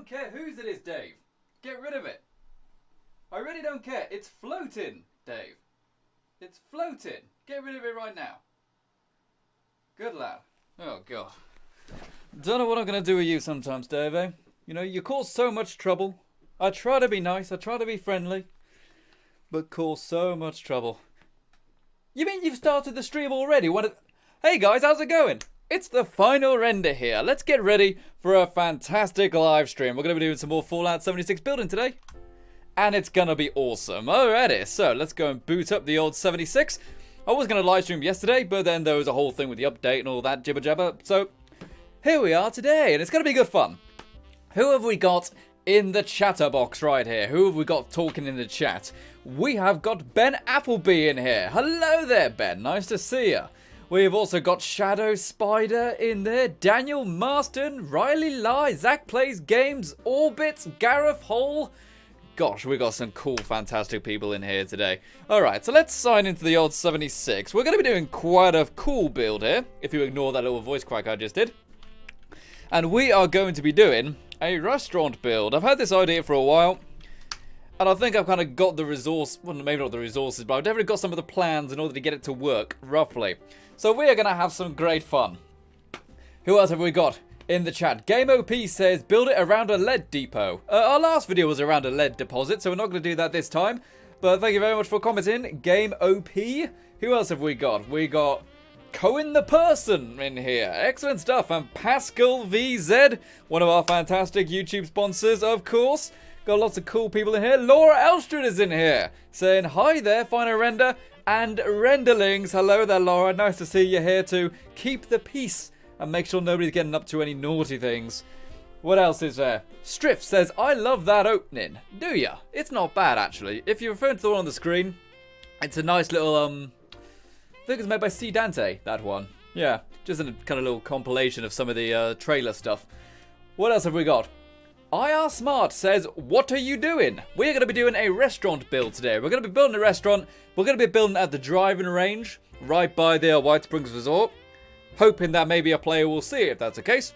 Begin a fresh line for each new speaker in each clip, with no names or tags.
don't care whose it is, Dave. Get rid of it. I really don't care. It's floating, Dave. It's floating. Get rid of it right now. Good lad. Oh, God. Don't know what I'm going to do with you sometimes, Dave, eh? You know, you cause so much trouble. I try to be nice. I try to be friendly. But cause so much trouble. You mean you've started the stream already? Hey, guys, how's it going? It's the final render here. Let's get ready for a fantastic live stream. We're going to be doing some more Fallout 76 building today. And it's going to be awesome. Alrighty, so let's go and boot up the old 76. I was going to live stream yesterday, but then there was a whole thing with the update and all that jibber jabber. So here we are today, and it's going to be good fun. Who have we got in the chatter box right here? Who have we got talking in the chat? We have got Ben Appleby in here. Hello there, Ben. Nice to see you. We've also got Shadow Spider in there, Daniel Marston, Riley Lai, Zach Plays Games, Orbit, Gareth Hole. Gosh, we got some cool, fantastic people in here today. Alright, so let's sign into the old 76. We're going to be doing quite a cool build here, if you ignore that little voice crack I just did. And we are going to be doing a restaurant build. I've had this idea for a while, and I think I've kind of got the resource, well, maybe not the resources, but I've definitely got some of the plans in order to get it to work, roughly. So we are going to have some great fun. Who else have we got in the chat? Game.a.m.p says, build it around a lead depot. Our last video was around a lead deposit, so we're not going to do that this time. But thank you very much for commenting, Game.a.m.p. Who else have we got? We got Cohen the Person in here. Excellent stuff. And Pascal VZ, one of our fantastic YouTube sponsors, of course. Got lots of cool people in here. Laura Elstrad is in here, saying, hi there, Final Render and Renderlings. Hello there, Laura. Nice to see you here to keep the peace and make sure nobody's getting up to any naughty things. What else is there? Striff says, I love that opening. Do ya? It's not bad, actually. If you're referring to the one on the screen, it's a nice little, I think it's made by c.a.m.p, that one. Yeah, just a kind of little compilation of some of the trailer stuff. What else have we got? IR Smart says, what are you doing? We're going to be doing a restaurant build today. We're going to be building a restaurant. We're going to be building at the driving range right by the White Springs Resort. Hoping that maybe a player will see it if that's the case.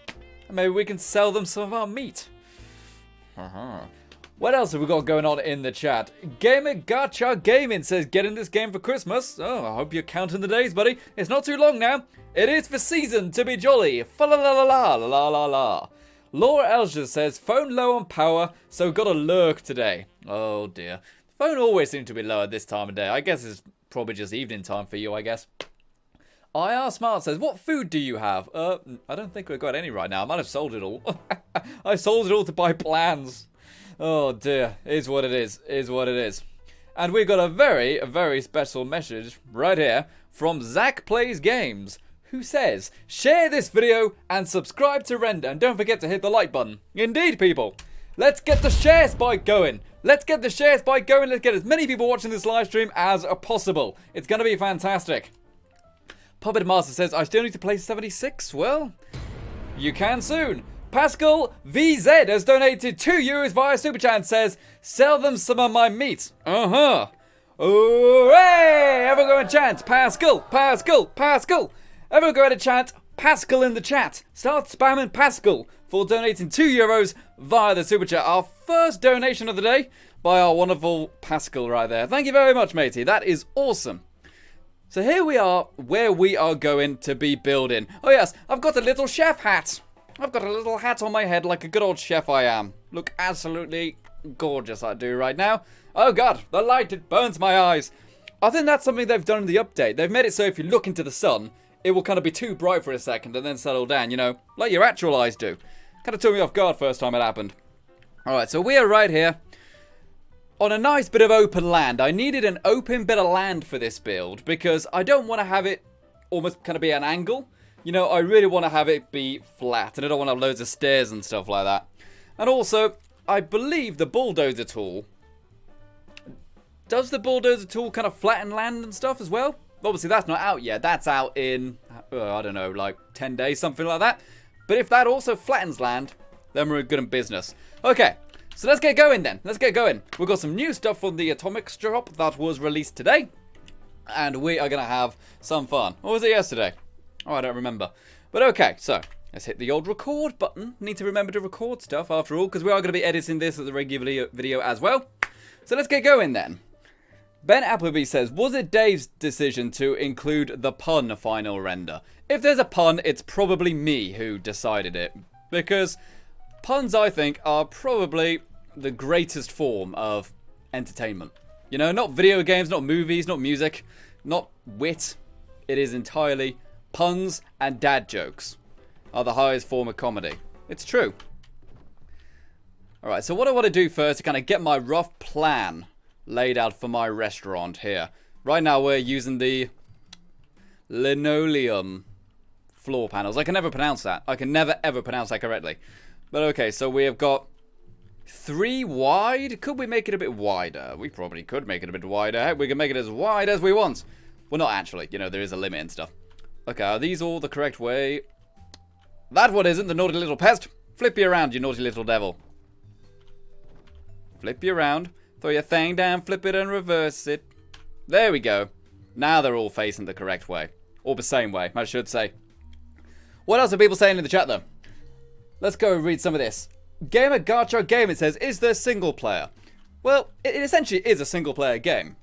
And maybe we can sell them some of our meat. What else have we got going on in the chat? Gamer Gacha Gaming says, get in this game for Christmas. Oh, I hope you're counting the days, buddy. It's not too long now. It is for season to be jolly. Fa la la la la la la la. Laura Elger says, phone low on power, so got a lurk today. Oh dear. The phone always seems to be low at this time of day. I guess it's probably just evening time for you, I guess. IR Smart says, what food do you have? I don't think we've got any right now. I might have sold it all. I sold it all to buy plans. Oh dear. Is what it is. Is what it is. And we've got a very, very special message right here from Zach Plays Games, who says, share this video and subscribe to Render, and don't forget to hit the like button. Indeed, people. Let's get the share spike going. Let's get the share spike going. Let's get as many people watching this live stream as possible. It's going to be fantastic. Puppet Master says, I still need to play 76. Well, you can soon. Pascal VZ has donated €2 via Super Chat and says, sell them some of my meat. Hooray! Everyone go and chant, Pascal, Pascal, Pascal. Everyone go ahead and chant Pascal in the chat. Start spamming Pascal for donating €2 via the Super Chat. Our first donation of the day by our wonderful Pascal right there. Thank you very much, matey. That is awesome. So here we are where we are going to be building. Oh yes, I've got a little chef hat. I've got a little hat on my head like a good old chef I am. Look absolutely gorgeous I do right now. Oh god, the light, it burns my eyes. I think that's something they've done in the update. They've made it so if you look into the sun, it will kind of be too bright for a second and then settle down, you know, like your actual eyes do. Kind of took me off guard first time it happened. Alright, so we are right here on a nice bit of open land. I needed an open bit of land for this build because I don't want to have it almost kind of be an angle. You know, I really want to have it be flat and I don't want to have loads of stairs and stuff like that. And also, I believe the bulldozer tool, does the bulldozer tool kind of flatten land and stuff as well? Obviously, that's not out yet. That's out in, I don't know, like 10 days, something like that. But if that also flattens land, then we're good in business. Okay, so let's get going then. Let's get going. We've got some new stuff from the Atomics drop that was released today. And we are going to have some fun. Or was it yesterday? Oh, I don't remember. But okay, so Let's hit the old record button. Need to remember to record stuff after all, because we are going to be editing this as a regular video as well. So let's get going then. Ben Appleby says, was it Dave's decision to include the pun final render? If there's a pun, it's probably me who decided it. Because puns, I think, are probably the greatest form of entertainment. You know, not video games, not movies, not music, not wit. It is entirely puns and dad jokes are the highest form of comedy. It's true. Alright, so what I want to do first to kind of get my rough plan laid out for my restaurant here. Right now we're using the linoleum floor panels. I can never pronounce that. I can never ever pronounce that correctly. But okay, so we have got 3 wide. Could we make it a bit wider? We probably could make it a bit wider. Heck, we can make it as wide as we want. Well, not actually. You know, there is a limit and stuff. Okay, are these all the correct way? That one isn't, the naughty little pest. Flip you around, you naughty little devil. Flip you around. Throw your thing down, flip it and reverse it. There we go. Now they're all facing the correct way. Or the same way, I should say. What else are people saying in the chat, though? Let's go and read some of this. Gamer Garcho Game, it says, is there single player? Well, it essentially is a single player game.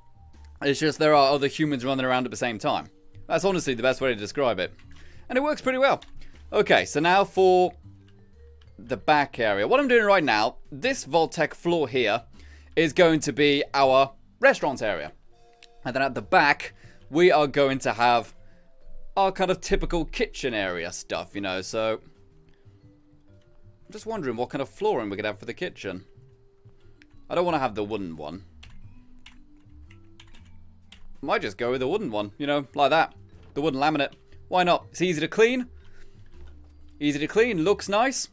It's just there are other humans running around at the same time. That's honestly the best way to describe it. And it works pretty well. Okay, so now for the back area. What I'm doing right now, this Vault-Tec floor here is going to be our restaurant area. And then at the back, we are going to have our kind of typical kitchen area stuff, you know, so I'm just wondering what kind of flooring we could have for the kitchen. I don't want to have the wooden one. Might just go with the wooden one, you know, like that. The wooden laminate. Why not? It's easy to clean. Easy to clean, looks nice.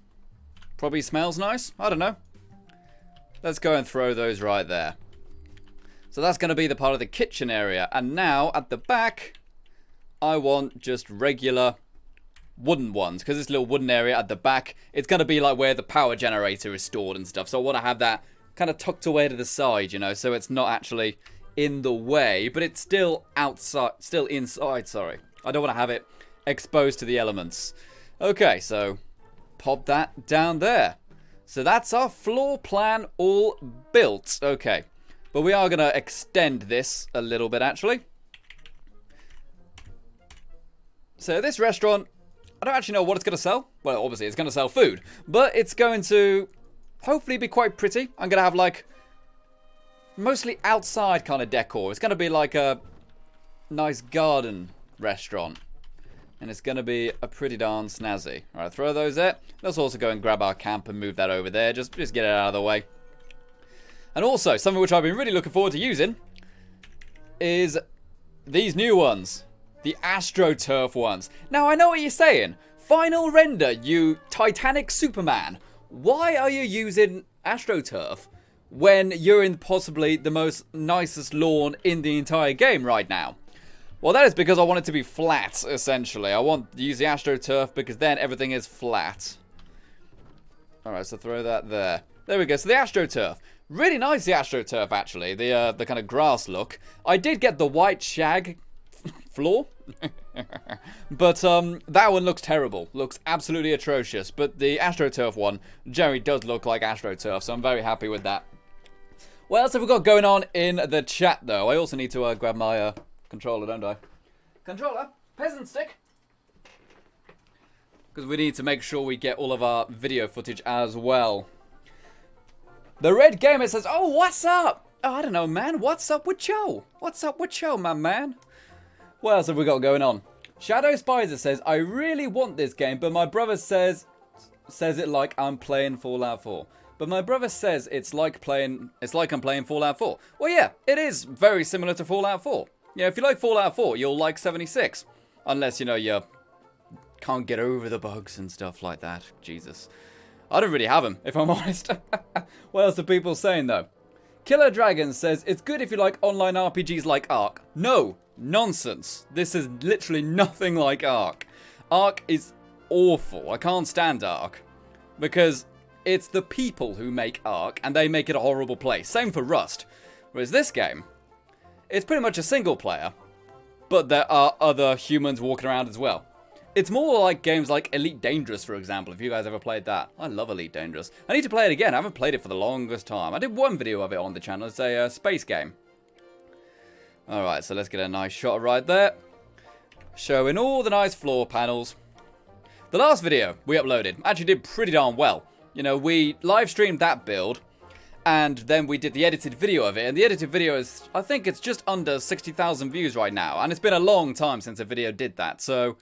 Probably smells nice. I don't know. Let's go and throw those right there. So that's going to be the part of the kitchen area. And now, at the back, I want just regular wooden ones. Because this little wooden area at the back, it's going to be like where the power generator is stored and stuff. So I want to have that kind of tucked away to the side, you know. So it's not actually in the way, but it's still outside, still inside, sorry. I don't want to have it exposed to the elements. Okay, so pop that down there. So that's our floor plan all built. Okay, but we are going to extend this a little bit, actually. So this restaurant, I don't actually know what it's going to sell. Well, obviously it's going to sell food, but it's going to hopefully be quite pretty. I'm going to have like mostly outside kind of decor. It's going to be like a nice garden restaurant. And it's going to be a pretty darn snazzy. Alright, throw those there. Let's also go and grab our camp and move that over there. Just get it out of the way. And also, something which I've been really looking forward to using is these new ones. The AstroTurf ones. Now, I know what you're saying. Final render, you Titanic Superman. Why are you using AstroTurf when you're in possibly the most nicest lawn in the entire game right now? Well, that is because I want it to be flat, essentially. I want to use the AstroTurf because then everything is flat. Alright, so throw that there. There we go. So the AstroTurf. Really nice, the AstroTurf, actually. The kind of grass look. I did get the white shag floor. But that one looks terrible. Looks absolutely atrocious. But the AstroTurf one generally does look like AstroTurf, so I'm very happy with that. What else have we got going on in the chat, though? I also need to grab my controller, don't I? Controller, peasant stick. Because we need to make sure we get all of our video footage as well. The Red Gamer says, oh, what's up? Oh, I don't know, man. What's up with you? What's up with you, my man? What else have we got going on? Shadow Spicer says, I really want this game, but my brother says it like I'm playing Fallout 4. But my brother says it's like I'm playing Fallout 4. Well, yeah, it is very similar to Fallout 4. Yeah, if you like Fallout 4, you'll like 76. Unless, you know, you can't get over the bugs and stuff like that. Jesus. I don't really have them, if I'm honest. What else are people saying, though? Killer Dragon says, it's good if you like online RPGs like Ark. No, nonsense. This is literally nothing like Ark. Ark is awful. I can't stand Ark. Because it's the people who make Ark, and they make it a horrible place. Same for Rust. Whereas this game, it's pretty much a single player, but there are other humans walking around as well. It's more like games like Elite Dangerous, for example, if you guys ever played that. I love Elite Dangerous. I need to play it again. I haven't played it for the longest time. I did one video of it on the channel. It's a space game. Alright, so let's get a nice shot right there. Showing all the nice floor panels. The last video we uploaded actually did pretty darn well. You know, we live streamed that build, and then we did the edited video of it. And the edited video is, I think it's just under 60,000 views right now. And it's been a long time since a video did that. So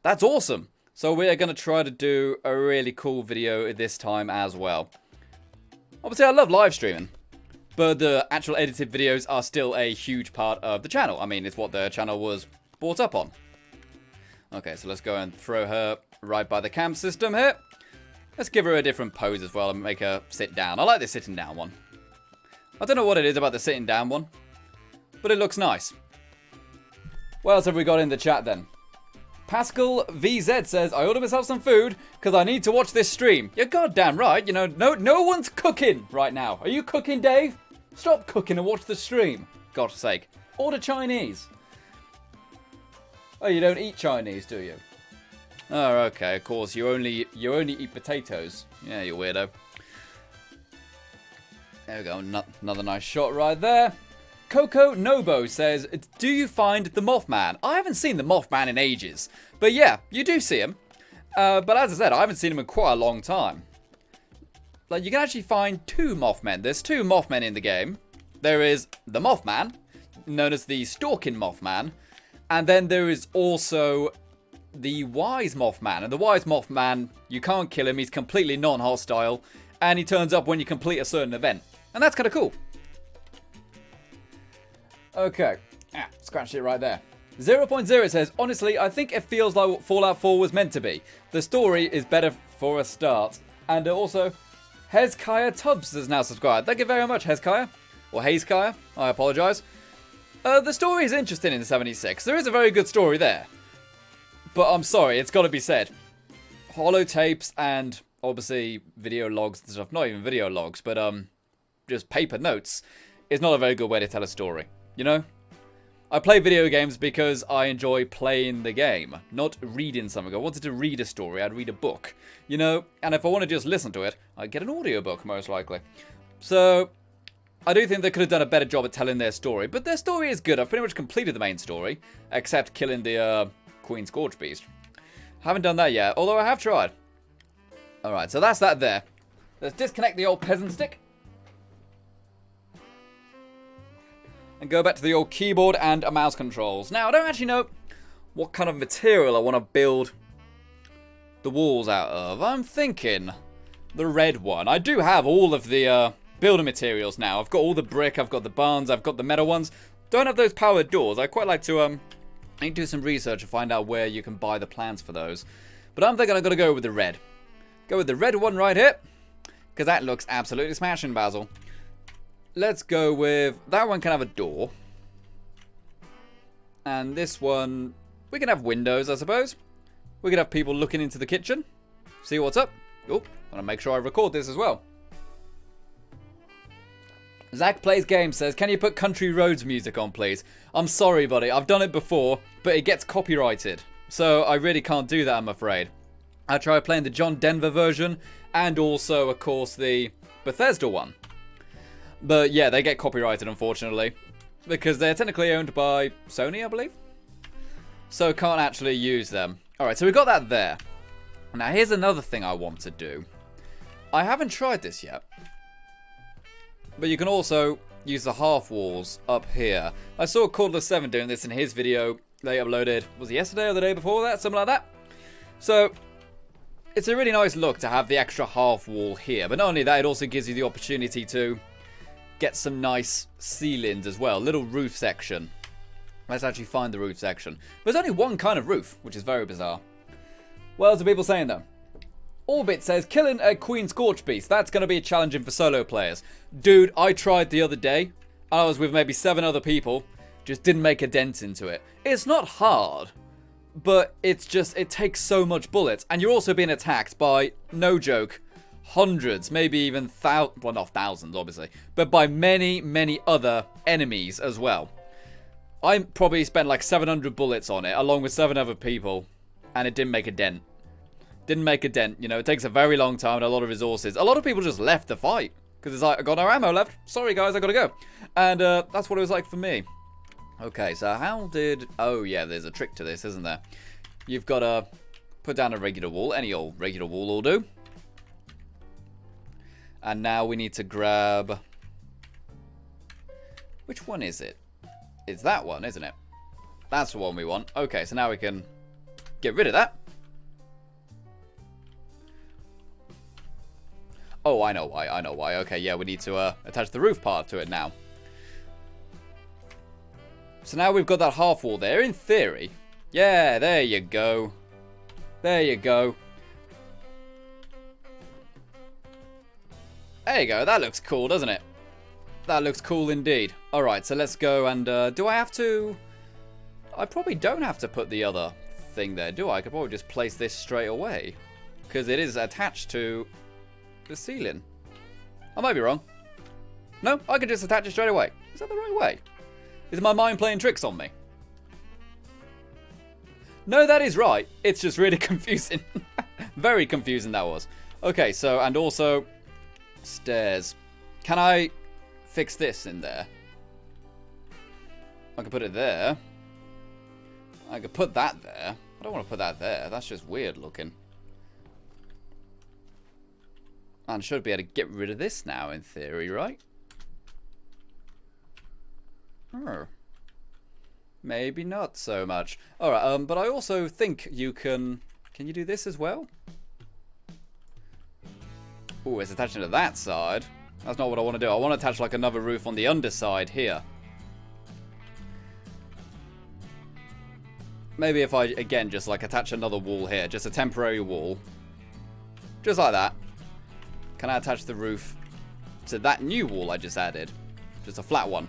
that's awesome. So we're going to try to do a really cool video this time as well. Obviously, I love live streaming, but the actual edited videos are still a huge part of the channel. I mean, it's what the channel was brought up on. Okay, so let's go and throw her right by the cam system here. Let's give her a different pose as well and make her sit down. I like the sitting down one. I don't know what it is about the sitting down one, but it looks nice. What else have we got in the chat then? Pascal VZ says, I ordered myself some food because I need to watch this stream. You're goddamn right. You know, no one's cooking right now. Are you cooking, Dave? Stop cooking and watch the stream. God's sake. Order Chinese. Oh, you don't eat Chinese, do you? Oh, okay. Of course, you only eat potatoes. Yeah, you weirdo. There we go. Another nice shot right there. Coco Nobo says, do you find the Mothman? I haven't seen the Mothman in ages. But yeah, you do see him. But as I said, I haven't seen him in quite a long time. Like, you can actually find two Mothmen. There's two Mothmen in the game. There is the Mothman, known as the Stalking Mothman. And then there is also the Wise Mothman. And the Wise Mothman, you can't kill him. He's completely non-hostile. And he turns up when you complete a certain event. And that's kind of cool. Okay. Scratched it right there. 0.0 says, honestly, I think it feels like what Fallout 4 was meant to be. The story is better for a start. And also, Hezekiah Tubbs has now subscribed. Thank you very much, Hezekiah. Or Hezekiah. I apologise. The story is interesting in 76. There is a very good story there. But I'm sorry, it's got to be said. Holotapes and obviously video logs and stuff. Not even video logs, but just paper notes. Is not a very good way to tell a story. You know? I play video games because I enjoy playing the game, not reading something. I wanted to read a story, I'd read a book. You know? And if I want to just listen to it, I'd get an audiobook, most likely. So, I do think they could have done a better job at telling their story. But their story is good. I've pretty much completed the main story, except killing the Queen Scorch Beast. Haven't done that yet, although I have tried. Alright, so that's that there. Let's disconnect the old peasant stick. And go back to the old keyboard and mouse controls. Now, I don't actually know what kind of material I want to build the walls out of. I'm thinking the red one. I do have all of the building materials now. I've got all the brick, I've got the barns, I've got the metal ones. Don't have those powered doors. I quite like to I need to do some research to find out where you can buy the plans for those. But I'm thinking I'm going to go with the red. Go with the red one right here. Because that looks absolutely smashing, Basil. Let's go with... That one can have a door. And this one... We can have windows, I suppose. We can have people looking into the kitchen. See what's up. Oh, I want to make sure I record this as well. Zach Plays Games says, can you put Country Roads music on, please? I'm sorry, buddy. I've done it before, but it gets copyrighted. So I really can't do that, I'm afraid. I tried playing the John Denver version and also, of course, the Bethesda one. But yeah, they get copyrighted, unfortunately, because they're technically owned by Sony, I believe. So can't actually use them. Alright, so we've got that there. Now here's another thing I want to do. I haven't tried this yet. But you can also use the half walls up here. I saw Cordless7 doing this in his video. They uploaded, was it yesterday or the day before that? Something like that. So, it's a really nice look to have the extra half wall here. But not only that, it also gives you the opportunity to get some nice ceilings as well. Little roof section. Let's actually find the roof section. There's only one kind of roof, which is very bizarre. What else are people saying though? Orbit says, killing a Queen Scorch Beast. That's going to be challenging for solo players. Dude, I tried the other day. I was with maybe 7 other people. Just didn't make a dent into it. It's not hard. But it's just, it takes so much bullets. And you're also being attacked by, no joke, hundreds, maybe even thousands, well not thousands obviously, but by many, many other enemies as well. I probably spent like 700 bullets on it, along with 7 other people. And it didn't make a dent. Didn't make a dent. You know, it takes a very long time and a lot of resources. A lot of people just left the fight. Because it's like, I got no ammo left. Sorry, guys, I gotta go. And that's what it was like for me. Okay, so how did... Oh, yeah, there's a trick to this, isn't there? You've got to put down a regular wall. Any old regular wall will do. And now we need to grab... Which one is it? It's that one, isn't it? That's the one we want. Okay, so now we can get rid of that. Oh, I know why, I know why. Okay, yeah, we need to attach the roof part to it now. So now we've got that half wall there, in theory. Yeah, there you go. There you go. There you go, that looks cool, doesn't it? That looks cool indeed. Alright, so let's go and, do I have to... I probably don't have to put the other thing there, do I? I could probably just place this straight away. Because it is attached to the ceiling. I might be wrong. No, I could just attach it straight away. Is that the right way? Is my mind playing tricks on me? No, that is right. It's just really confusing. Very confusing that was. Okay, so, and also, stairs. Can I fix this in there? I can put it there. I could put that there. I don't want to put that there. That's just weird looking. And should be able to get rid of this now, in theory, right? Oh. Maybe not so much. Alright, but I also think you can... Can you do this as well? Ooh, it's attaching to that side. That's not what I want to do. I want to attach like another roof on the underside here. Maybe if I, again, just like attach another wall here. Just a temporary wall. Just like that. Can I attach the roof to that new wall I just added? Just a flat one.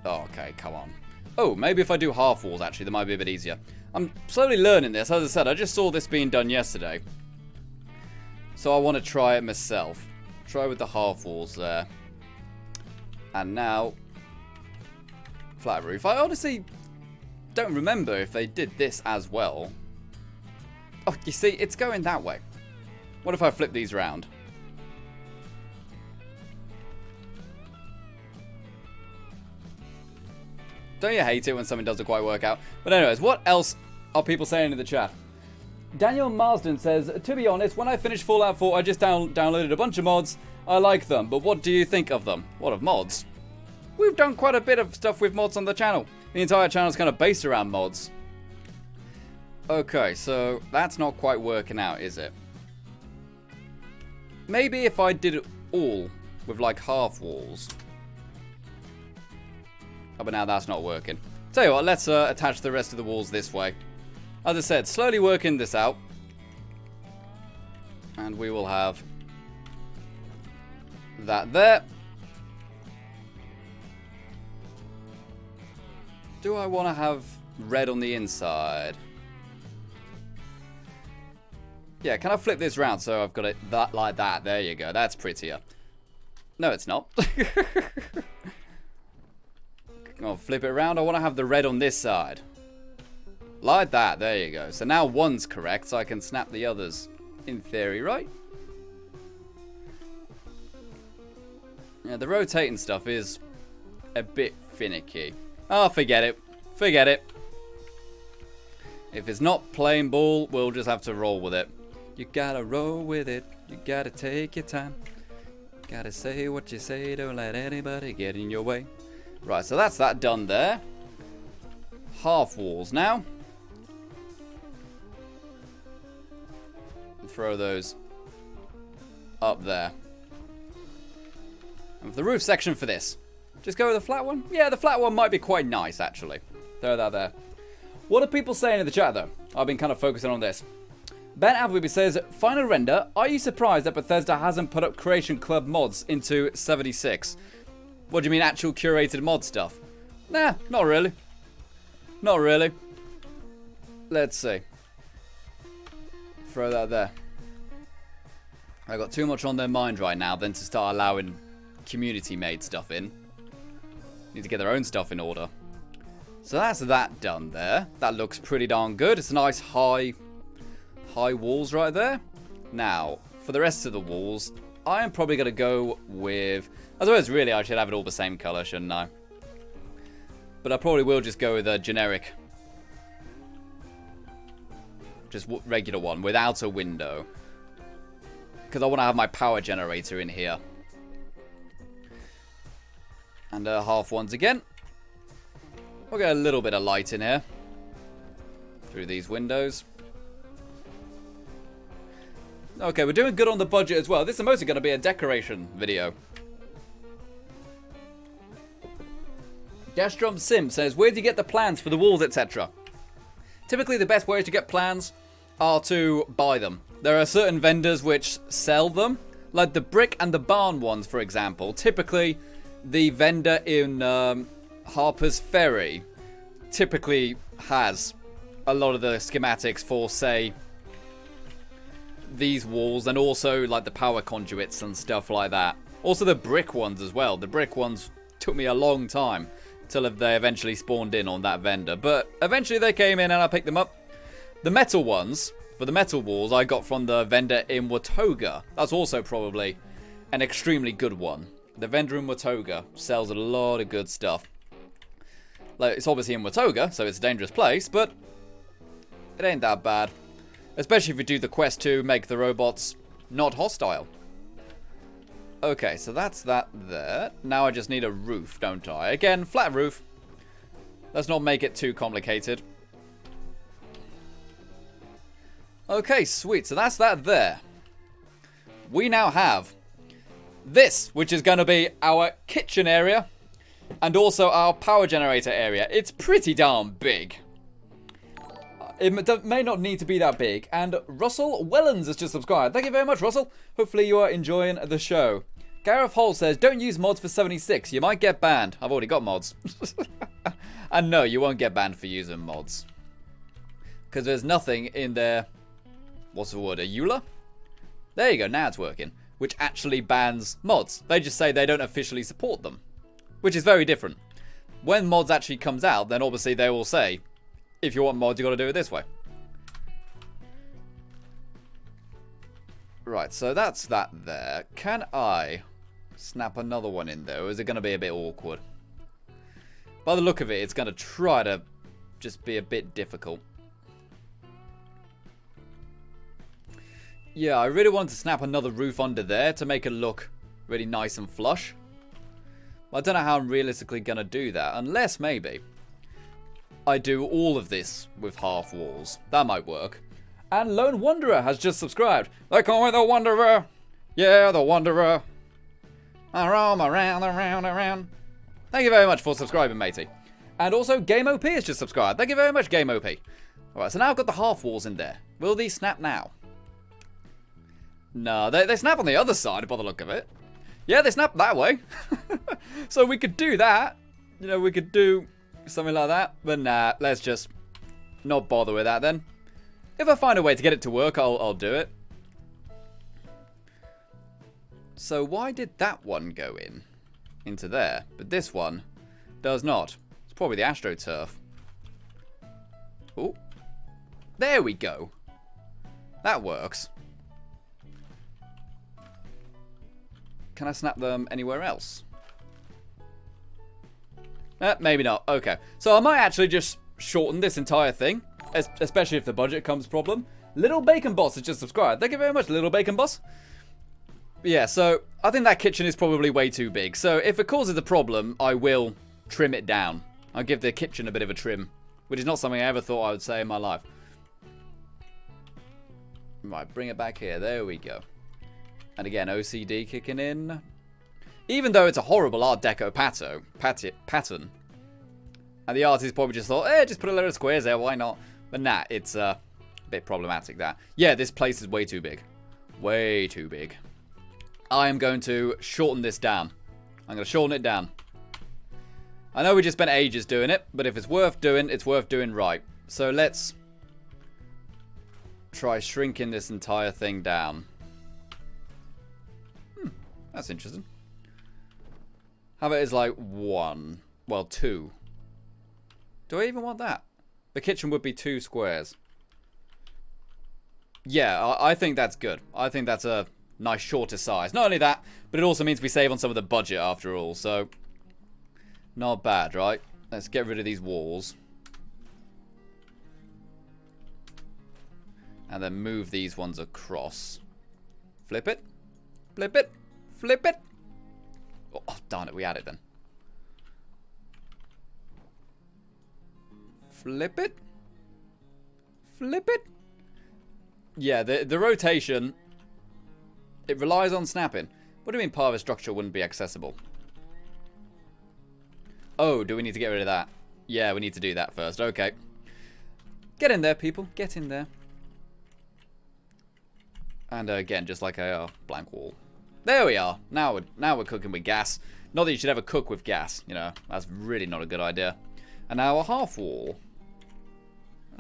Oh, okay, come on. Oh, maybe if I do half walls, actually, that might be a bit easier. I'm slowly learning this. As I said, I just saw this being done yesterday. So I want to try it myself. Try with the half walls there. And now, flat roof. I honestly don't remember if they did this as well. Oh, you see, it's going that way. What if I flip these round? Don't you hate it when something doesn't quite work out? But anyways, what else are people saying in the chat? Daniel Marsden says, to be honest, when I finished Fallout 4, I just downloaded a bunch of mods. I like them, but what do you think of them? What, of mods? We've done quite a bit of stuff with mods on the channel. The entire channel is kind of based around mods. Okay, so that's not quite working out, is it? Maybe if I did it all with like half walls. Oh, but now that's not working. Tell you what, let's attach the rest of the walls this way. As I said, slowly working this out. And we will have that there. Do I want to have red on the inside? Yeah, can I flip this round so I've got it that like that? There you go. That's prettier. No, it's not. I'll flip it around. I want to have the red on this side. Like that. There you go. So now one's correct, so I can snap the others in theory, right? Yeah, the rotating stuff is a bit finicky. Oh, forget it. Forget it. If it's not playing ball, we'll just have to roll with it. You gotta roll with it. You gotta take your time. Gotta say what you say. Don't let anybody get in your way. Right, so that's that done there. Half walls now. Throw those up there. And for the roof section for this, just go with the flat one? Yeah, the flat one might be quite nice, actually. Throw that there. What are people saying in the chat, though? I've been kind of focusing on this. Ben Appleby says, final render, are you surprised that Bethesda hasn't put up Creation Club mods into 76? What do you mean, actual curated mod stuff? Nah, not really. Not really. Let's see. Throw that there. I got too much on their mind right now than to start allowing community-made stuff in. Need to get their own stuff in order. So that's that done there. That looks pretty darn good. It's nice high walls right there. Now, for the rest of the walls, I am probably going to go with... I suppose really I should have it all the same colour, shouldn't I? But I probably will just go with a generic... just regular one without a window. Because I want to have my power generator in here. And half ones again. We'll get a little bit of light in here. Through these windows. Okay, we're doing good on the budget as well. This is mostly going to be a decoration video. Dashdrum Sim says, where do you get the plans for the walls, etc.? Typically, the best ways to get plans are to buy them. There are certain vendors which sell them, like the brick and the barn ones, for example. Typically, the vendor in Harper's Ferry typically has a lot of the schematics for, say, these walls, and also like the power conduits and stuff like that. Also the brick ones as well. The brick ones took me a long time till they eventually spawned in on that vendor, but eventually they came in and I picked them up. The metal ones, for the metal walls, I got from the vendor in Watoga. That's also probably an extremely good one. The vendor in Watoga sells a lot of good stuff. Like, it's obviously in Watoga, so it's a dangerous place, but it ain't that bad. Especially if you do the quest to make the robots not hostile. Okay, so that's that there. Now I just need a roof, don't I? Again, flat roof. Let's not make it too complicated. Okay, sweet. So that's that there. We now have this, which is going to be our kitchen area. And also our power generator area. It's pretty darn big. It may not need to be that big. And Russell Wellens has just subscribed. Thank you very much, Russell. Hopefully you are enjoying the show. Gareth Hole says, don't use mods for 76. You might get banned. I've already got mods. And no, you won't get banned for using mods. Because there's nothing in there. What's the word? A EULA? There you go. Now it's working. Which actually bans mods. They just say they don't officially support them. Which is very different. When mods actually comes out, then obviously they will say, if you want mods, you got to do it this way. Right, so that's that there. Can I snap another one in there, or is it going to be a bit awkward? By the look of it, it's going to try to just be a bit difficult. Yeah, I really want to snap another roof under there to make it look really nice and flush. I don't know how I'm realistically going to do that, unless maybe I do all of this with half walls. That might work. And Lone Wanderer has just subscribed. They call me the Wanderer. Yeah, the Wanderer. I roam around, around, around. Thank you very much for subscribing, matey. And also, Game OP has just subscribed. Thank you very much, Game OP. Alright, so now I've got the half walls in there. Will these snap now? No, they snap on the other side by the look of it. Yeah, they snap that way. So we could do that. You know, we could do something like that. But nah, let's just not bother with that then. If I find a way to get it to work, I'll do it. So why did that one go into there, but this one does not? It's probably the AstroTurf. Oh, there we go. That works. Can I snap them anywhere else? Maybe not. Okay, so I might actually just shorten this entire thing. Especially if the budget comes problem. Little Bacon Boss has just subscribed. Thank you very much, Little Bacon Boss. Yeah, so I think that kitchen is probably way too big. So if it causes a problem, I will trim it down. I'll give the kitchen a bit of a trim. Which is not something I ever thought I would say in my life. Right, bring it back here. There we go. And again, OCD kicking in. Even though it's a horrible Art Deco pattern. And the artist probably just thought, just put a load of squares there, why not? But nah, it's a bit problematic that. Yeah, this place is way too big. Way too big. I am going to shorten this down. I'm going to shorten it down. I know we just spent ages doing it, but if it's worth doing, it's worth doing right. So let's try shrinking this entire thing down. That's interesting. How about it's like 1? Well, 2. Do I even want that? The kitchen would be 2 squares. Yeah, I think that's good. I think that's a nice shorter size. Not only that, but it also means we save on some of the budget after all. So, not bad, right? Let's get rid of these walls. And then move these ones across. Flip it. Flip it. Flip it. Oh, darn it. We had it then. Flip it. Flip it. Yeah, the rotation, it relies on snapping. What do you mean part of a structure wouldn't be accessible? Oh, do we need to get rid of that? Yeah, we need to do that first. Okay. Get in there, people. Get in there. And again, just like a blank wall. There we are. Now we're cooking with gas. Not that you should ever cook with gas. You know, that's really not a good idea. And now a half wall.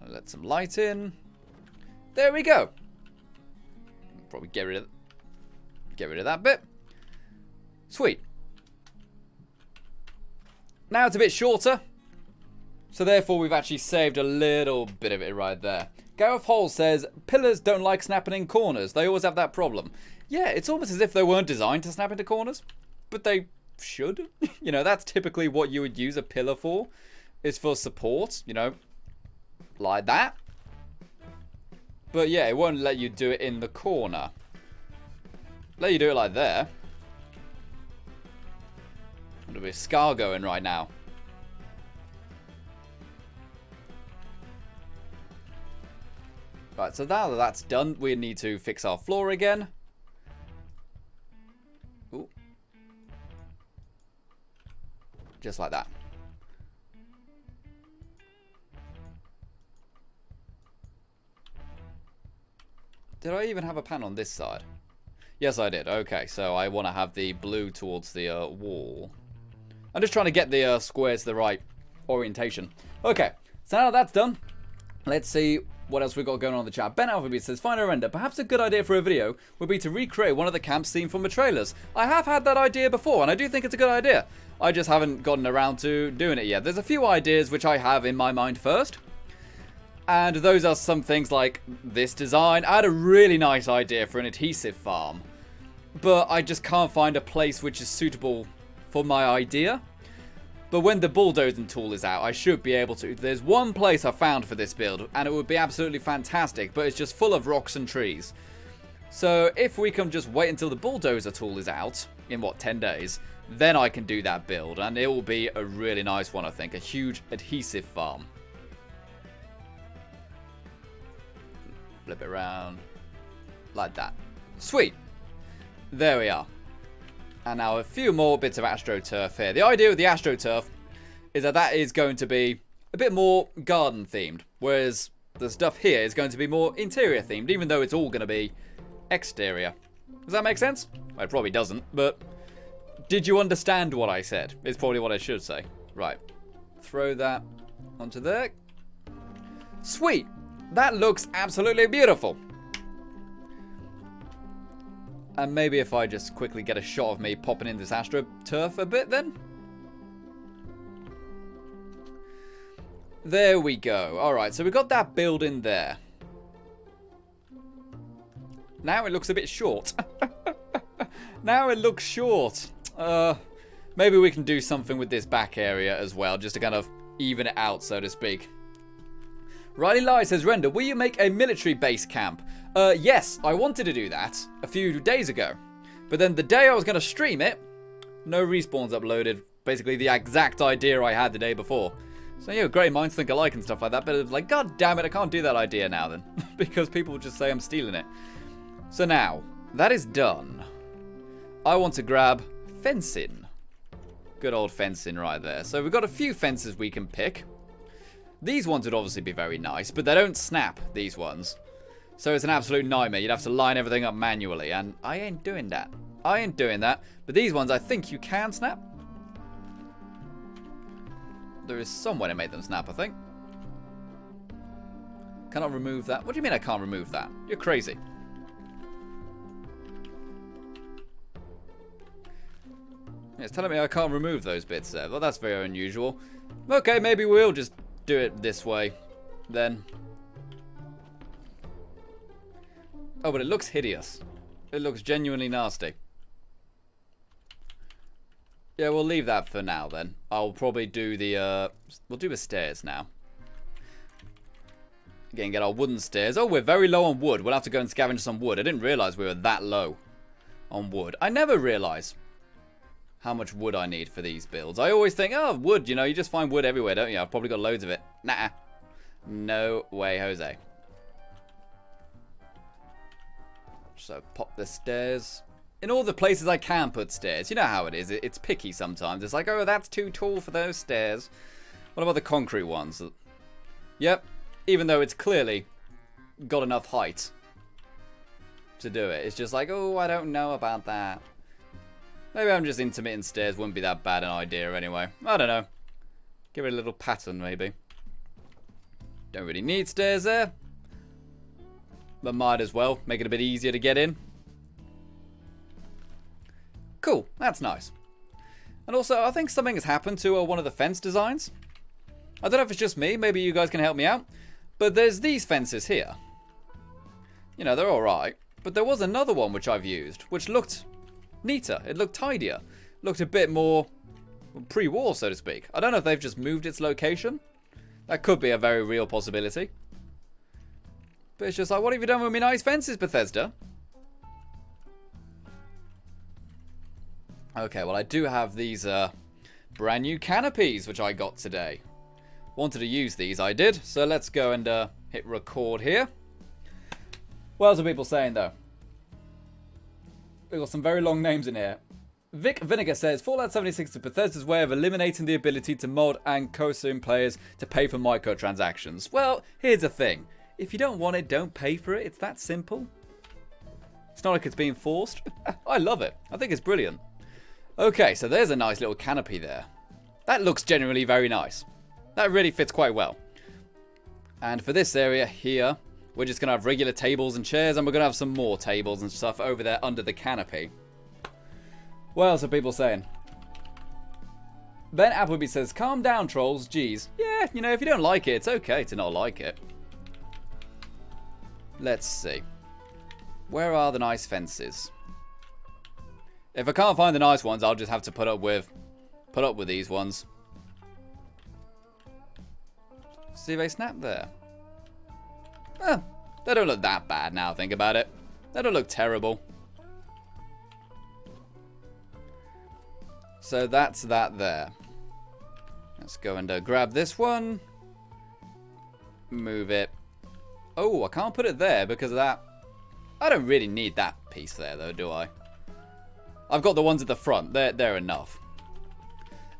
Let some light in. There we go. Probably get rid of that bit. Sweet. Now it's a bit shorter. So therefore we've actually saved a little bit of it right there. Gareth Hole says, pillars don't like snapping in corners. They always have that problem. Yeah, it's almost as if they weren't designed to snap into corners. But they should. You know, that's typically what you would use a pillar for. Is for support, you know. Like that. But yeah, it won't let you do it in the corner. Let you do it like there. There'll be a scar going right now. Right, so now that that's done, we need to fix our floor again. Ooh. Just like that. Did I even have a pan on this side? Yes, I did. Okay, so I want to have the blue towards the wall. I'm just trying to get the squares the right orientation. Okay, so now that's done, let's see what else we've got going on in the chat. Ben Alphabet says, Final Render, perhaps a good idea for a video would be to recreate one of the camp scenes from the trailers. I have had that idea before, and I do think it's a good idea. I just haven't gotten around to doing it yet. There's a few ideas which I have in my mind first. And those are some things like this design. I had a really nice idea for an adhesive farm. But I just can't find a place which is suitable for my idea. But when the bulldozing tool is out, I should be able to. There's one place I found for this build, and it would be absolutely fantastic, but it's just full of rocks and trees. So if we can just wait until the bulldozer tool is out, in what, 10 days, then I can do that build, and it will be a really nice one, I think. A huge adhesive farm. Flip it around. Like that. Sweet. There we are. And now a few more bits of AstroTurf here. The idea with the AstroTurf is that is going to be a bit more garden themed. Whereas the stuff here is going to be more interior themed, even though it's all going to be exterior. Does that make sense? Well, it probably doesn't, but did you understand what I said? Is probably what I should say. Right. Throw that onto there. Sweet. That looks absolutely beautiful. And maybe if I just quickly get a shot of me popping in this AstroTurf a bit then. There we go. Alright, so we got that building there. Now it looks a bit short. Now it looks short. Maybe we can do something with this back area as well, just to kind of even it out, so to speak. Riley Lai says, Render, will you make a military base camp? Yes, I wanted to do that a few days ago. But then the day I was going to stream it, no respawns uploaded. Basically the exact idea I had the day before. So, yeah, great minds think alike and stuff like that. But it's like, god damn it, I can't do that idea now then. Because people will just say I'm stealing it. So now, that is done. I want to grab fencing. Good old fencing right there. So we've got a few fences we can pick. These ones would obviously be very nice, but they don't snap, these ones. So it's an absolute nightmare. You'd have to line everything up manually, and I ain't doing that. I ain't doing that. But these ones, I think you can snap. There is some way to make them snap, I think. Cannot remove that. What do you mean I can't remove that? You're crazy. It's telling me I can't remove those bits there. Well, that's very unusual. Okay, maybe we'll just do it this way, then. Oh, but it looks hideous. It looks genuinely nasty. Yeah, we'll leave that for now, then. I'll probably do the, we'll do the stairs now. Again, get our wooden stairs. Oh, we're very low on wood. We'll have to go and scavenge some wood. I didn't realize we were that low on wood. I never realize how much wood I need for these builds. I always think, oh, wood, you know, you just find wood everywhere, don't you? I've probably got loads of it. Nah. No way, Jose. So, pop the stairs. In all the places I can put stairs. You know how it is. It's picky sometimes. It's like, oh, that's too tall for those stairs. What about the concrete ones? Yep. Even though it's clearly got enough height to do it. It's just like, oh, I don't know about that. Maybe I'm just intermittent stairs wouldn't be that bad an idea anyway. I don't know. Give it a little pattern maybe. Don't really need stairs there. But might as well. Make it a bit easier to get in. Cool. That's nice. And also, I think something has happened to one of the fence designs. I don't know if it's just me. Maybe you guys can help me out. But there's these fences here. You know, they're alright. But there was another one which I've used, which looked neater. It looked tidier. Looked a bit more pre-war, so to speak. I don't know if they've just moved its location. That could be a very real possibility. But it's just like, what have you done with me nice fences, Bethesda? Okay, well, I do have these brand new canopies, which I got today. Wanted to use these, I did. So let's go and hit record here. What else are people saying, though? We've got some very long names in here. Vic Vinegar says, Fallout 76 is Bethesda's way of eliminating the ability to mod and co-sim players to pay for microtransactions. Well, here's the thing. If you don't want it, don't pay for it. It's that simple. It's not like it's being forced. I love it. I think it's brilliant. Okay, so there's a nice little canopy there. That looks genuinely very nice. That really fits quite well. And for this area here, we're just going to have regular tables and chairs, and we're going to have some more tables and stuff over there under the canopy. What else are people saying? Ben Appleby says, calm down, trolls. Jeez. Yeah, you know, if you don't like it, it's okay to not like it. Let's see. Where are the nice fences? If I can't find the nice ones, I'll just have to put up with these ones. See if they snap there. They don't look that bad now I think about it. They don't look terrible. So that's that there. Let's go and grab this one. Move it. Oh, I can't put it there because of that. I don't really need that piece there though, do I? I've got the ones at the front. They're enough.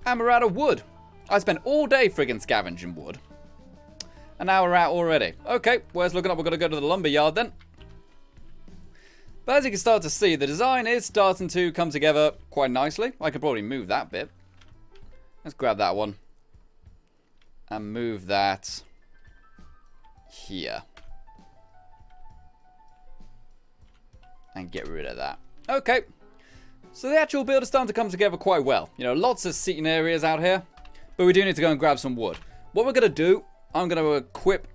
And we're out of wood. I spent all day friggin' scavenging wood. And now we're out already. Okay, where's looking up? We're going to go to the lumber yard then. But as you can start to see, the design is starting to come together quite nicely. I could probably move that bit. Let's grab that one. And move that here. And get rid of that. Okay. So the actual build is starting to come together quite well. You know, lots of seating areas out here. But we do need to go and grab some wood. What we're going to do, I'm going to equip...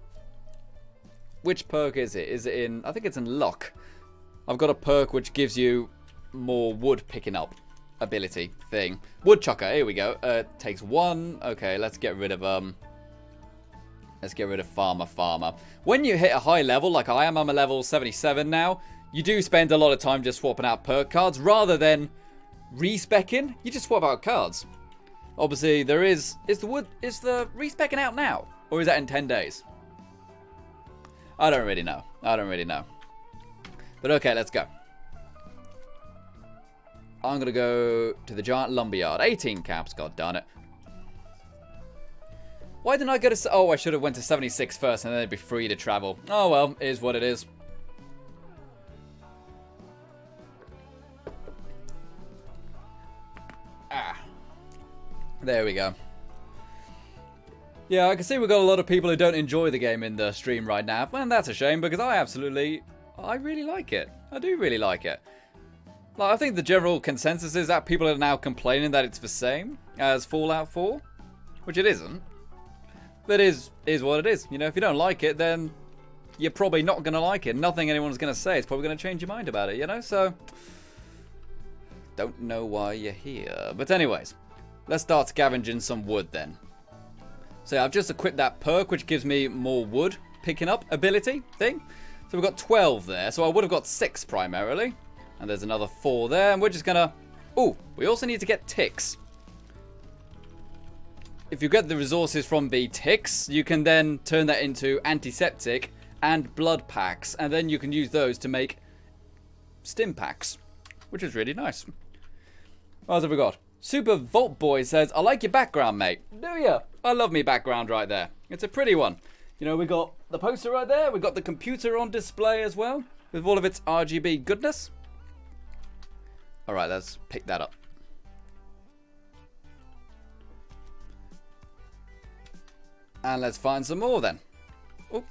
Which perk is it? Is it in... I think it's in luck. I've got a perk which gives you more wood picking up ability thing. Woodchucker, here we go. Takes 1. Okay, let's get rid of... Let's get rid of Farmer. When you hit a high level, like I am, I'm a level 77 now... You do spend a lot of time just swapping out perk cards rather than respecking. You just swap out cards. Obviously, there is the respecking out now, or is that in 10 days? I don't really know. But okay, let's go. I'm gonna go to the giant lumberyard. 18 caps. God darn it. Why didn't I go to? Oh, I should have went to 76 first, and then it'd be free to travel. Oh well, it is what it is. There we go. Yeah, I can see we've got a lot of people who don't enjoy the game in the stream right now. And that's a shame because I really like it. I do really like it. Like, I think the general consensus is that people are now complaining that it's the same as Fallout 4. Which it isn't. But it is what it is. You know, if you don't like it, then you're probably not going to like it. Nothing anyone's going to say is probably going to change your mind about it, you know? So, don't know why you're here. But anyways, let's start scavenging some wood then. So I've just equipped that perk, which gives me more wood picking up ability thing. So we've got 12 there. So I would have got 6 primarily. And there's another 4 there. And we're just going to... Ooh, we also need to get ticks. If you get the resources from the ticks, you can then turn that into antiseptic and blood packs. And then you can use those to make stim packs, which is really nice. What else have we got? Super Vault Boy says, I like your background, mate. Do ya? I love me background right there. It's a pretty one. You know, we got the poster right there. We got the computer on display as well, with all of its RGB goodness. Alright, let's pick that up. And let's find some more then. Oh.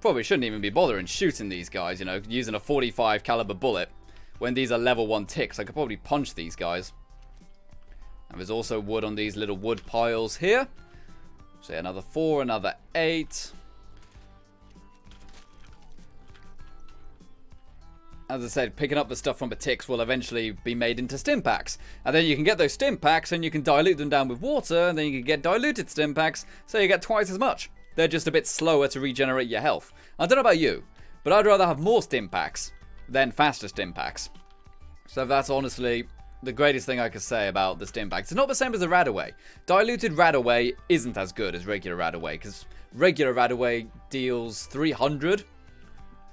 Probably shouldn't even be bothering shooting these guys, you know, using a 45 caliber bullet. When these are level 1 ticks, I could probably punch these guys. And there's also wood on these little wood piles here. So another 4, another 8. As I said, picking up the stuff from the ticks will eventually be made into stim packs. And then you can get those stim packs and you can dilute them down with water. And then you can get diluted stim packs, so you get twice as much. They're just a bit slower to regenerate your health. I don't know about you, but I'd rather have more stim packs than faster stim packs. So that's honestly the greatest thing I could say about the stim packs. It's not the same as the Radaway. Diluted Radaway isn't as good as regular Radaway, because regular Radaway deals 300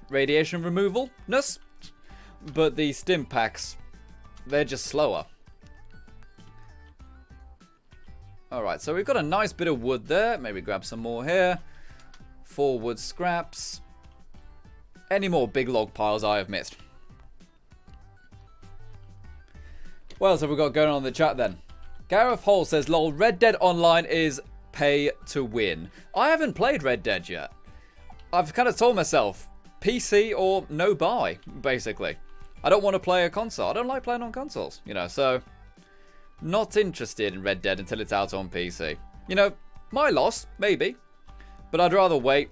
radiation removal-ness. But the stim packs, they're just slower. Alright, so we've got a nice bit of wood there. Maybe grab some more here. 4 wood scraps. Any more big log piles I have missed? What else have we got going on in the chat then? Gareth Hole says, lol, Red Dead Online is pay to win. I haven't played Red Dead yet. I've kind of told myself, PC or no buy, basically. I don't want to play a console. I don't like playing on consoles, you know, so not interested in Red Dead until it's out on PC. You know, my loss, maybe, but I'd rather wait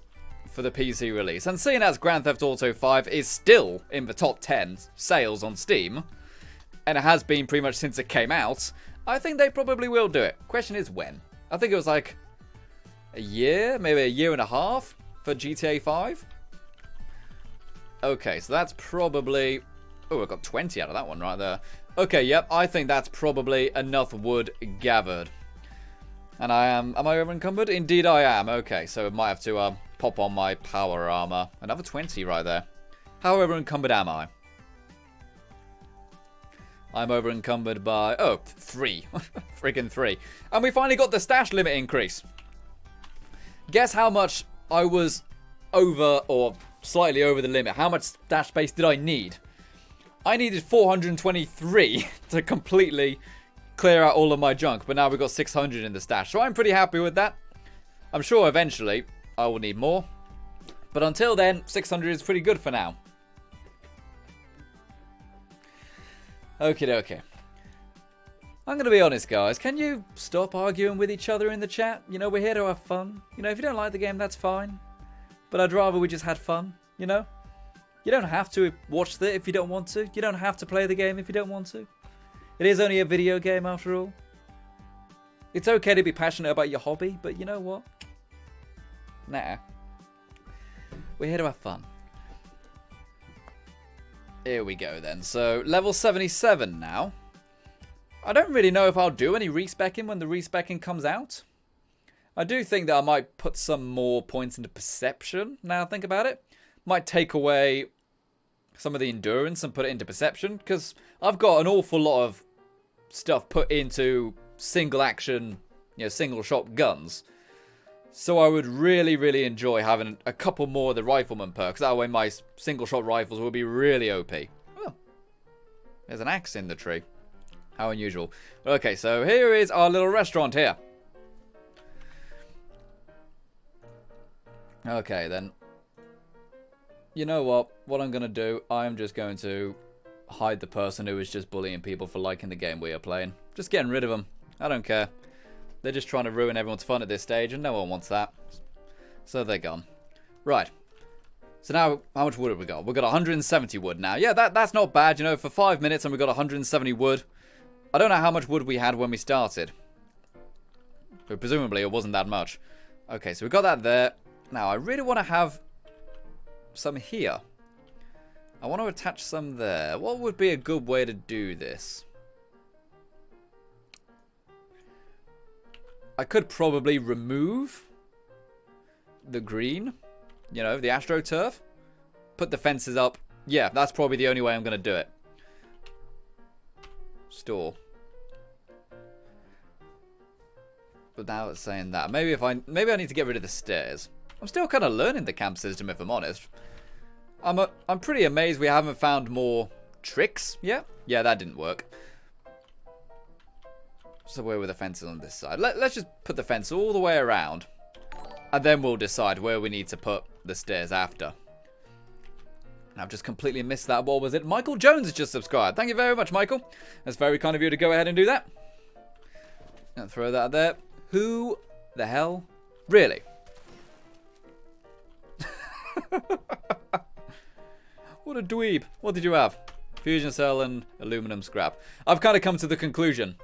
for the PC release. And seeing as Grand Theft Auto 5 is still in the top 10 sales on Steam, and it has been pretty much since it came out, I think they probably will do it. Question is when. I think it was like a year, maybe a year and a half for GTA 5. Okay, so that's probably... Oh, I got 20 out of that one right there. Okay, yep, I think that's probably enough wood gathered. And am I over encumbered? Indeed I am. Okay, so I might have to pop on my power armor. Another 20 right there. How over encumbered am I? I'm over encumbered by, 3. Freaking 3. And we finally got the stash limit increase. Guess how much I was over, or slightly over the limit. How much stash space did I need? I needed 423 to completely clear out all of my junk, but now we've got 600 in the stash, so I'm pretty happy with that. I'm sure eventually I will need more, but until then, 600 is pretty good for now. Okie dokie. I'm going to be honest, guys. Can you stop arguing with each other in the chat? You know, we're here to have fun. You know, if you don't like the game, that's fine. But I'd rather we just had fun, you know? You don't have to watch it if you don't want to. You don't have to play the game if you don't want to. It is only a video game after all. It's okay to be passionate about your hobby, but you know what? Nah. We're here to have fun. Here we go then. So, level 77 now. I don't really know if I'll do any respecking when the respecking comes out. I do think that I might put some more points into perception, now I think about it. Might take away some of the endurance and put it into perception, because I've got an awful lot of stuff put into single action, you know, single shot guns. So I would really, really enjoy having a couple more of the rifleman perks. That way my single shot rifles will be really OP. Oh, there's an axe in the tree. How unusual. Okay, so here is our little restaurant here. Okay, then. You know what? What I'm going to do, I'm just going to hide the person who is just bullying people for liking the game we are playing. Just getting rid of them. I don't care. They're just trying to ruin everyone's fun at this stage, and no one wants that. So they're gone. Right. So now, how much wood have we got? We've got 170 wood now. Yeah, that's not bad, you know, for 5 minutes and we've got 170 wood. I don't know how much wood we had when we started. But presumably it wasn't that much. Okay, so we've got that there. Now, I really want to have some here. I want to attach some there. What would be a good way to do this? I could probably remove the green, you know, the AstroTurf. Put the fences up. Yeah, that's probably the only way I'm going to do it. Store. But now it's saying that. Maybe I need to get rid of the stairs. I'm still kind of learning the camp system, if I'm honest. I'm pretty amazed we haven't found more tricks yet. Yeah, that didn't work. So where were the fences on this side? Let's just put the fence all the way around. And then we'll decide where we need to put the stairs after. I've just completely missed that. What was it? Michael Jones has just subscribed. Thank you very much, Michael. That's very kind of you to go ahead and do that. And throw that there. Who the hell? Really? What a dweeb. What did you have? Fusion cell and aluminum scrap. I've kind of come to the conclusion.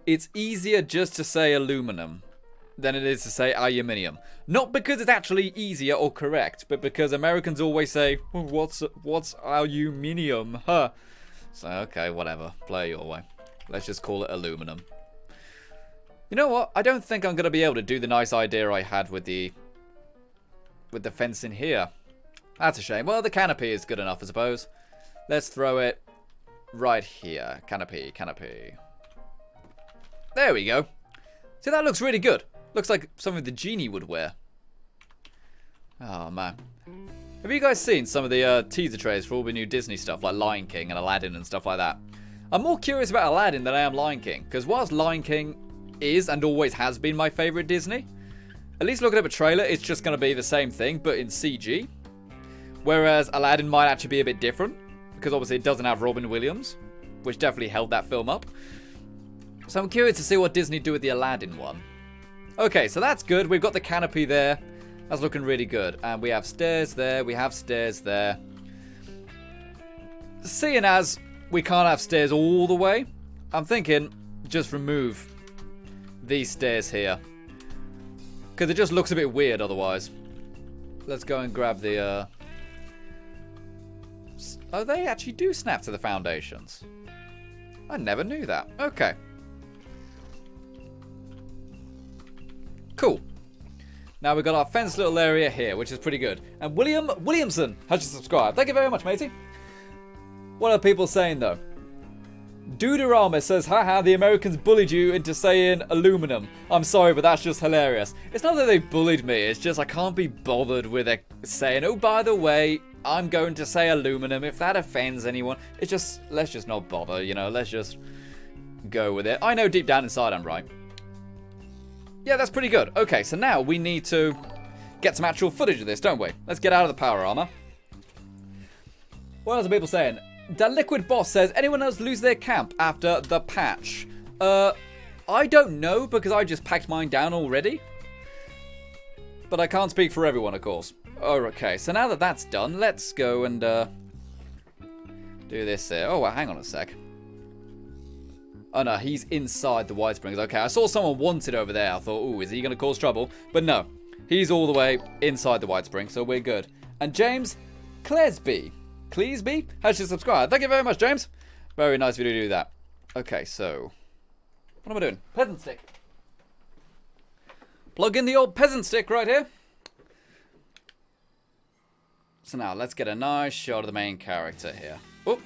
It's easier just to say aluminum than it is to say aluminium. Not because it's actually easier or correct, but because Americans always say, oh, what's aluminium? Huh. So, okay, whatever. Play your way. Let's just call it aluminum. You know what? I don't think I'm going to be able to do the nice idea I had with the fence in here. That's a shame. Well, the canopy is good enough, I suppose. Let's throw it right here. Canopy. There we go. See, that looks really good. Looks like something the genie would wear. Oh, man. Have you guys seen some of the teaser trailers for all the new Disney stuff, like Lion King and Aladdin and stuff like that? I'm more curious about Aladdin than I am Lion King, because whilst Lion King is and always has been my favourite Disney, at least looking at a trailer, it's just going to be the same thing, but in CG. Whereas Aladdin might actually be a bit different, because obviously it doesn't have Robin Williams, which definitely held that film up. So I'm curious to see what Disney do with the Aladdin one. Okay, so that's good. We've got the canopy there. That's looking really good. And we have stairs there. We have stairs there. Seeing as we can't have stairs all the way, I'm thinking just remove these stairs here. Because it just looks a bit weird otherwise. Let's go and grab the... Oh, they actually do snap to the foundations. I never knew that. Okay. Cool. Now we've got our fenced little area here, which is pretty good. And William Williamson has just subscribed. Thank you very much, matey. What are people saying, though? Dudorama says, haha, the Americans bullied you into saying aluminum. I'm sorry, but that's just hilarious. It's not that they bullied me, it's just I can't be bothered with it saying, oh, by the way, I'm going to say aluminum. If that offends anyone, it's just, let's just not bother, you know, let's just go with it. I know deep down inside I'm right. Yeah, that's pretty good. Okay, so now we need to get some actual footage of this, don't we? Let's get out of the power armor. What else are people saying? The Liquid Boss says, anyone else lose their camp after the patch? I don't know, because I just packed mine down already. But I can't speak for everyone, of course. Oh, okay, so now that that's done, let's go and do this here. Oh, well, hang on a sec. Oh, no, he's inside the White Springs. Okay, I saw someone wanted over there. I thought, ooh, is he going to cause trouble? But no, he's all the way inside the White Springs, so we're good. And James Clesby has just subscribed. Thank you very much, James. Very nice of you to do that. Okay, so what am I doing? Peasant stick. Plug in the old peasant stick right here. So now let's get a nice shot of the main character here. Oop.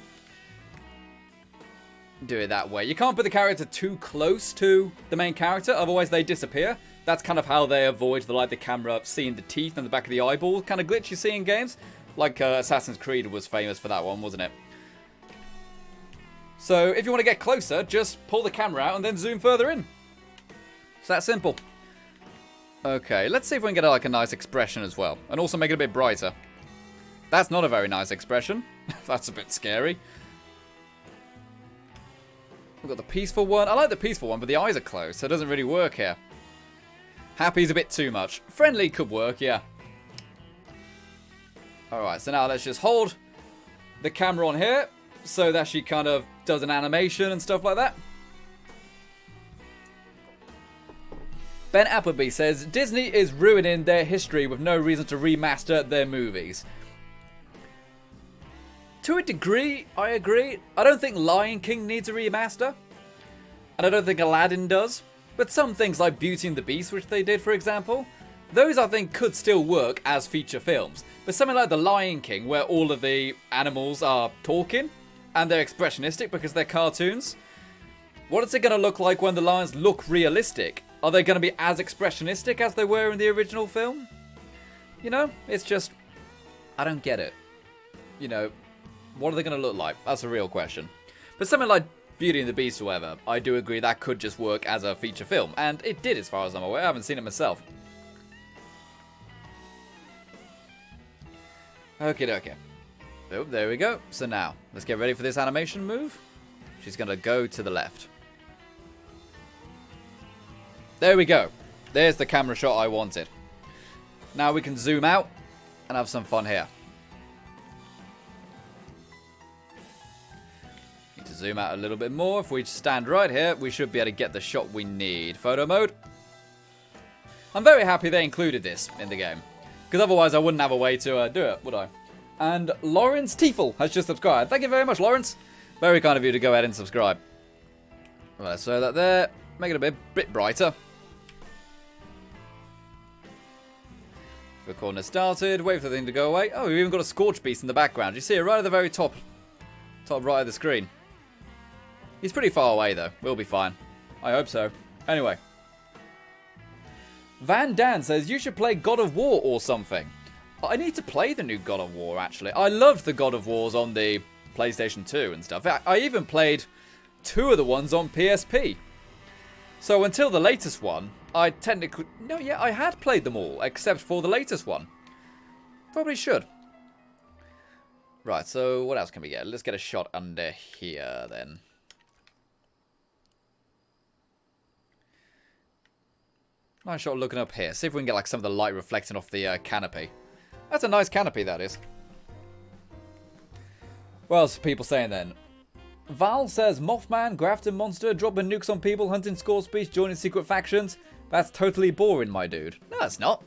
Do it that way. You can't put the character too close to the main character, otherwise they disappear. That's kind of how they avoid the camera seeing the teeth and the back of the eyeball kind of glitch you see in games. Like Assassin's Creed was famous for that one, wasn't it? So if you want to get closer, just pull the camera out and then zoom further in. It's that simple. Okay, let's see if we can get like a nice expression as well. And also make it a bit brighter. That's not a very nice expression. That's a bit scary. We've got the peaceful one. I like the peaceful one, but the eyes are closed, so it doesn't really work here. Happy's a bit too much. Friendly could work, yeah. Alright, so now let's just hold the camera on here so that she kind of does an animation and stuff like that. Ben Appleby says, Disney is ruining their history with no reason to remaster their movies. To a degree, I agree. I don't think Lion King needs a remaster. And I don't think Aladdin does. But some things like Beauty and the Beast, which they did, for example, those I think could still work as feature films. But something like The Lion King, where all of the animals are talking, and they're expressionistic because they're cartoons. What is it going to look like when the lions look realistic? Are they going to be as expressionistic as they were in the original film? You know, it's just, I don't get it. You know, what are they going to look like? That's a real question. But something like Beauty and the Beast or whatever, I do agree that could just work as a feature film. And it did as far as I'm aware. I haven't seen it myself. Okie dokie. Oh, there we go. So now, let's get ready for this animation move. She's going to go to the left. There we go. There's the camera shot I wanted. Now we can zoom out and have some fun here. Need to zoom out a little bit more. If we stand right here, we should be able to get the shot we need. Photo mode. I'm very happy they included this in the game, because otherwise I wouldn't have a way to do it, would I? And Lawrence Tiefel has just subscribed. Thank you very much, Lawrence. Very kind of you to go ahead and subscribe. Right, so that there. Make it a bit brighter. Recording has started. Wait for the thing to go away. Oh, we've even got a Scorch Beast in the background. You see it right at the very top right of the screen. He's pretty far away, though. We'll be fine. I hope so. Anyway. Van Dan says, you should play God of War or something. I need to play the new God of War, actually. I loved the God of Wars on the PlayStation 2 and stuff. I even played 2 of the ones on PSP. So until the latest one, I technically... No, yeah, I had played them all, except for the latest one. Probably should. Right, so what else can we get? Let's get a shot under here, then. Nice shot looking up here. See if we can get like some of the light reflecting off the canopy. That's a nice canopy, that is. What else are people saying then? Val says, Mothman, Grafton Monster, dropping nukes on people, hunting score speech, joining secret factions. That's totally boring, my dude. No, it's not.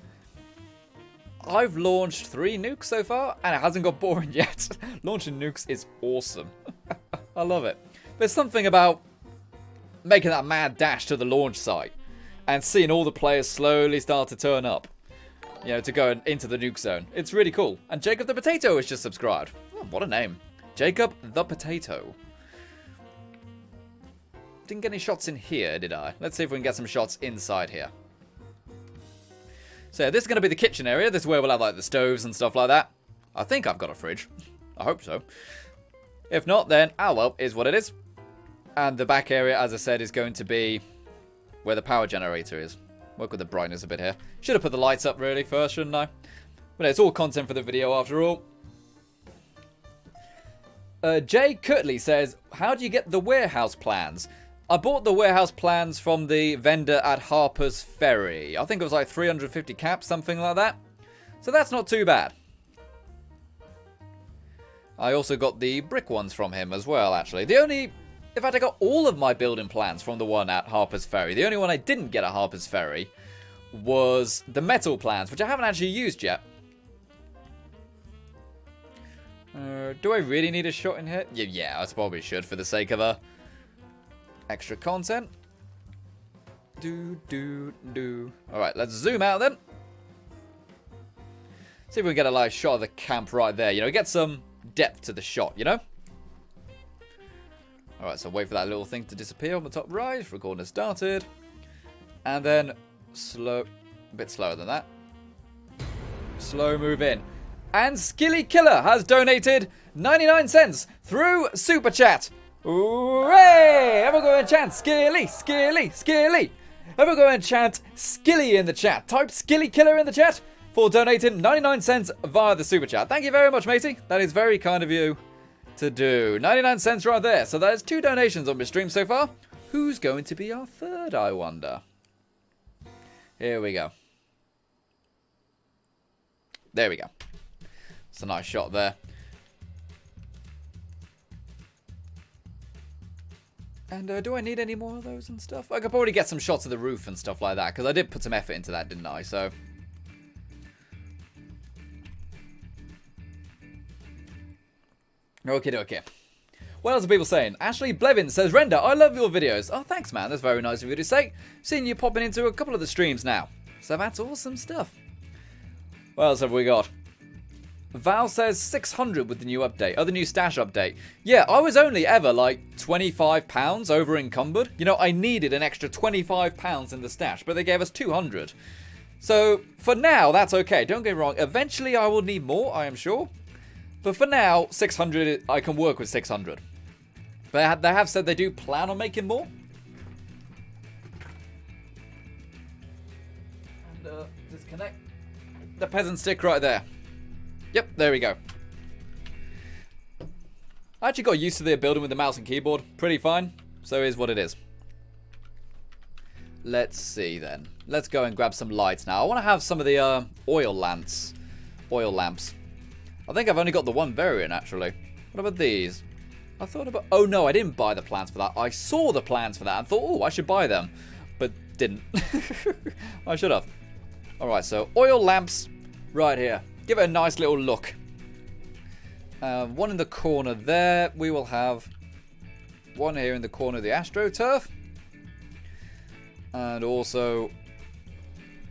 I've launched 3 nukes so far, and it hasn't got boring yet. Launching nukes is awesome. I love it. There's something about making that mad dash to the launch site and seeing all the players slowly start to turn up, you know, to go into the nuke zone. It's really cool. And Jacob the Potato has just subscribed. Oh, what a name. Jacob the Potato. Didn't get any shots in here, did I? Let's see if we can get some shots inside here. So this is going to be the kitchen area. This is where we'll have like the stoves and stuff like that. I think I've got a fridge. I hope so. If not, then, oh well, is what it is. And the back area, as I said, is going to be where the power generator is. Work with the brightness a bit here. Should have put the lights up really first, shouldn't I? But it's all content for the video after all. Jay Kirtley says, how do you get the warehouse plans? I bought the warehouse plans from the vendor at Harper's Ferry. I think it was like 350 caps, something like that. So that's not too bad. I also got the brick ones from him as well, actually. In fact, I got all of my building plans from the one at Harper's Ferry. The only one I didn't get at Harper's Ferry was the metal plans, which I haven't actually used yet. Do I really need a shot in here? Yeah, I probably should for the sake of extra content. Alright, let's zoom out then. See if we can get a live shot of the camp right there. You know, get some depth to the shot, you know? Alright, so wait for that little thing to disappear on the top right. Recording has started. And then a bit slower than that. Slow move in. And Skilly Killer has donated 99 cents through Super Chat. Hooray! Everyone go and chant Skilly, Skilly, Skilly. Everyone go and chant Skilly in the chat. Type Skilly Killer in the chat for donating 99 cents via the Super Chat. Thank you very much, matey. That is very kind of you to do. 99 cents right there. So there's 2 donations on my stream so far. Who's going to be our third, I wonder? Here we go. There we go. It's a nice shot there. And do I need any more of those and stuff? I could probably get some shots of the roof and stuff like that, because I did put some effort into that, didn't I? So... Okay. What else are people saying? Ashley Blevin says, Render, I love your videos. Oh, thanks, man. That's very nice of you to say. Seeing you popping into a couple of the streams now. So that's awesome stuff. What else have we got? Val says 600 with the new update. Oh, the new stash update. Yeah, I was only ever like £25 over encumbered. You know, I needed an extra £25 in the stash, but they gave us 200. So, for now, that's okay. Don't get me wrong. Eventually, I will need more, I am sure. But for now, 600, I can work with 600. But they have said they do plan on making more. And disconnect the peasant stick right there. Yep, there we go. I actually got used to the building with the mouse and keyboard. Pretty fine. So here's what it is. Let's see then. Let's go and grab some lights now. I want to have some of the oil lamps. I think I've only got the one variant, actually. What about these? I thought about... Oh, no, I didn't buy the plans for that. I saw the plans for that and thought, oh, I should buy them. But didn't. I should have. All right, so oil lamps right here. Give it a nice little look. One in the corner there. We will have one here in the corner of the AstroTurf. And also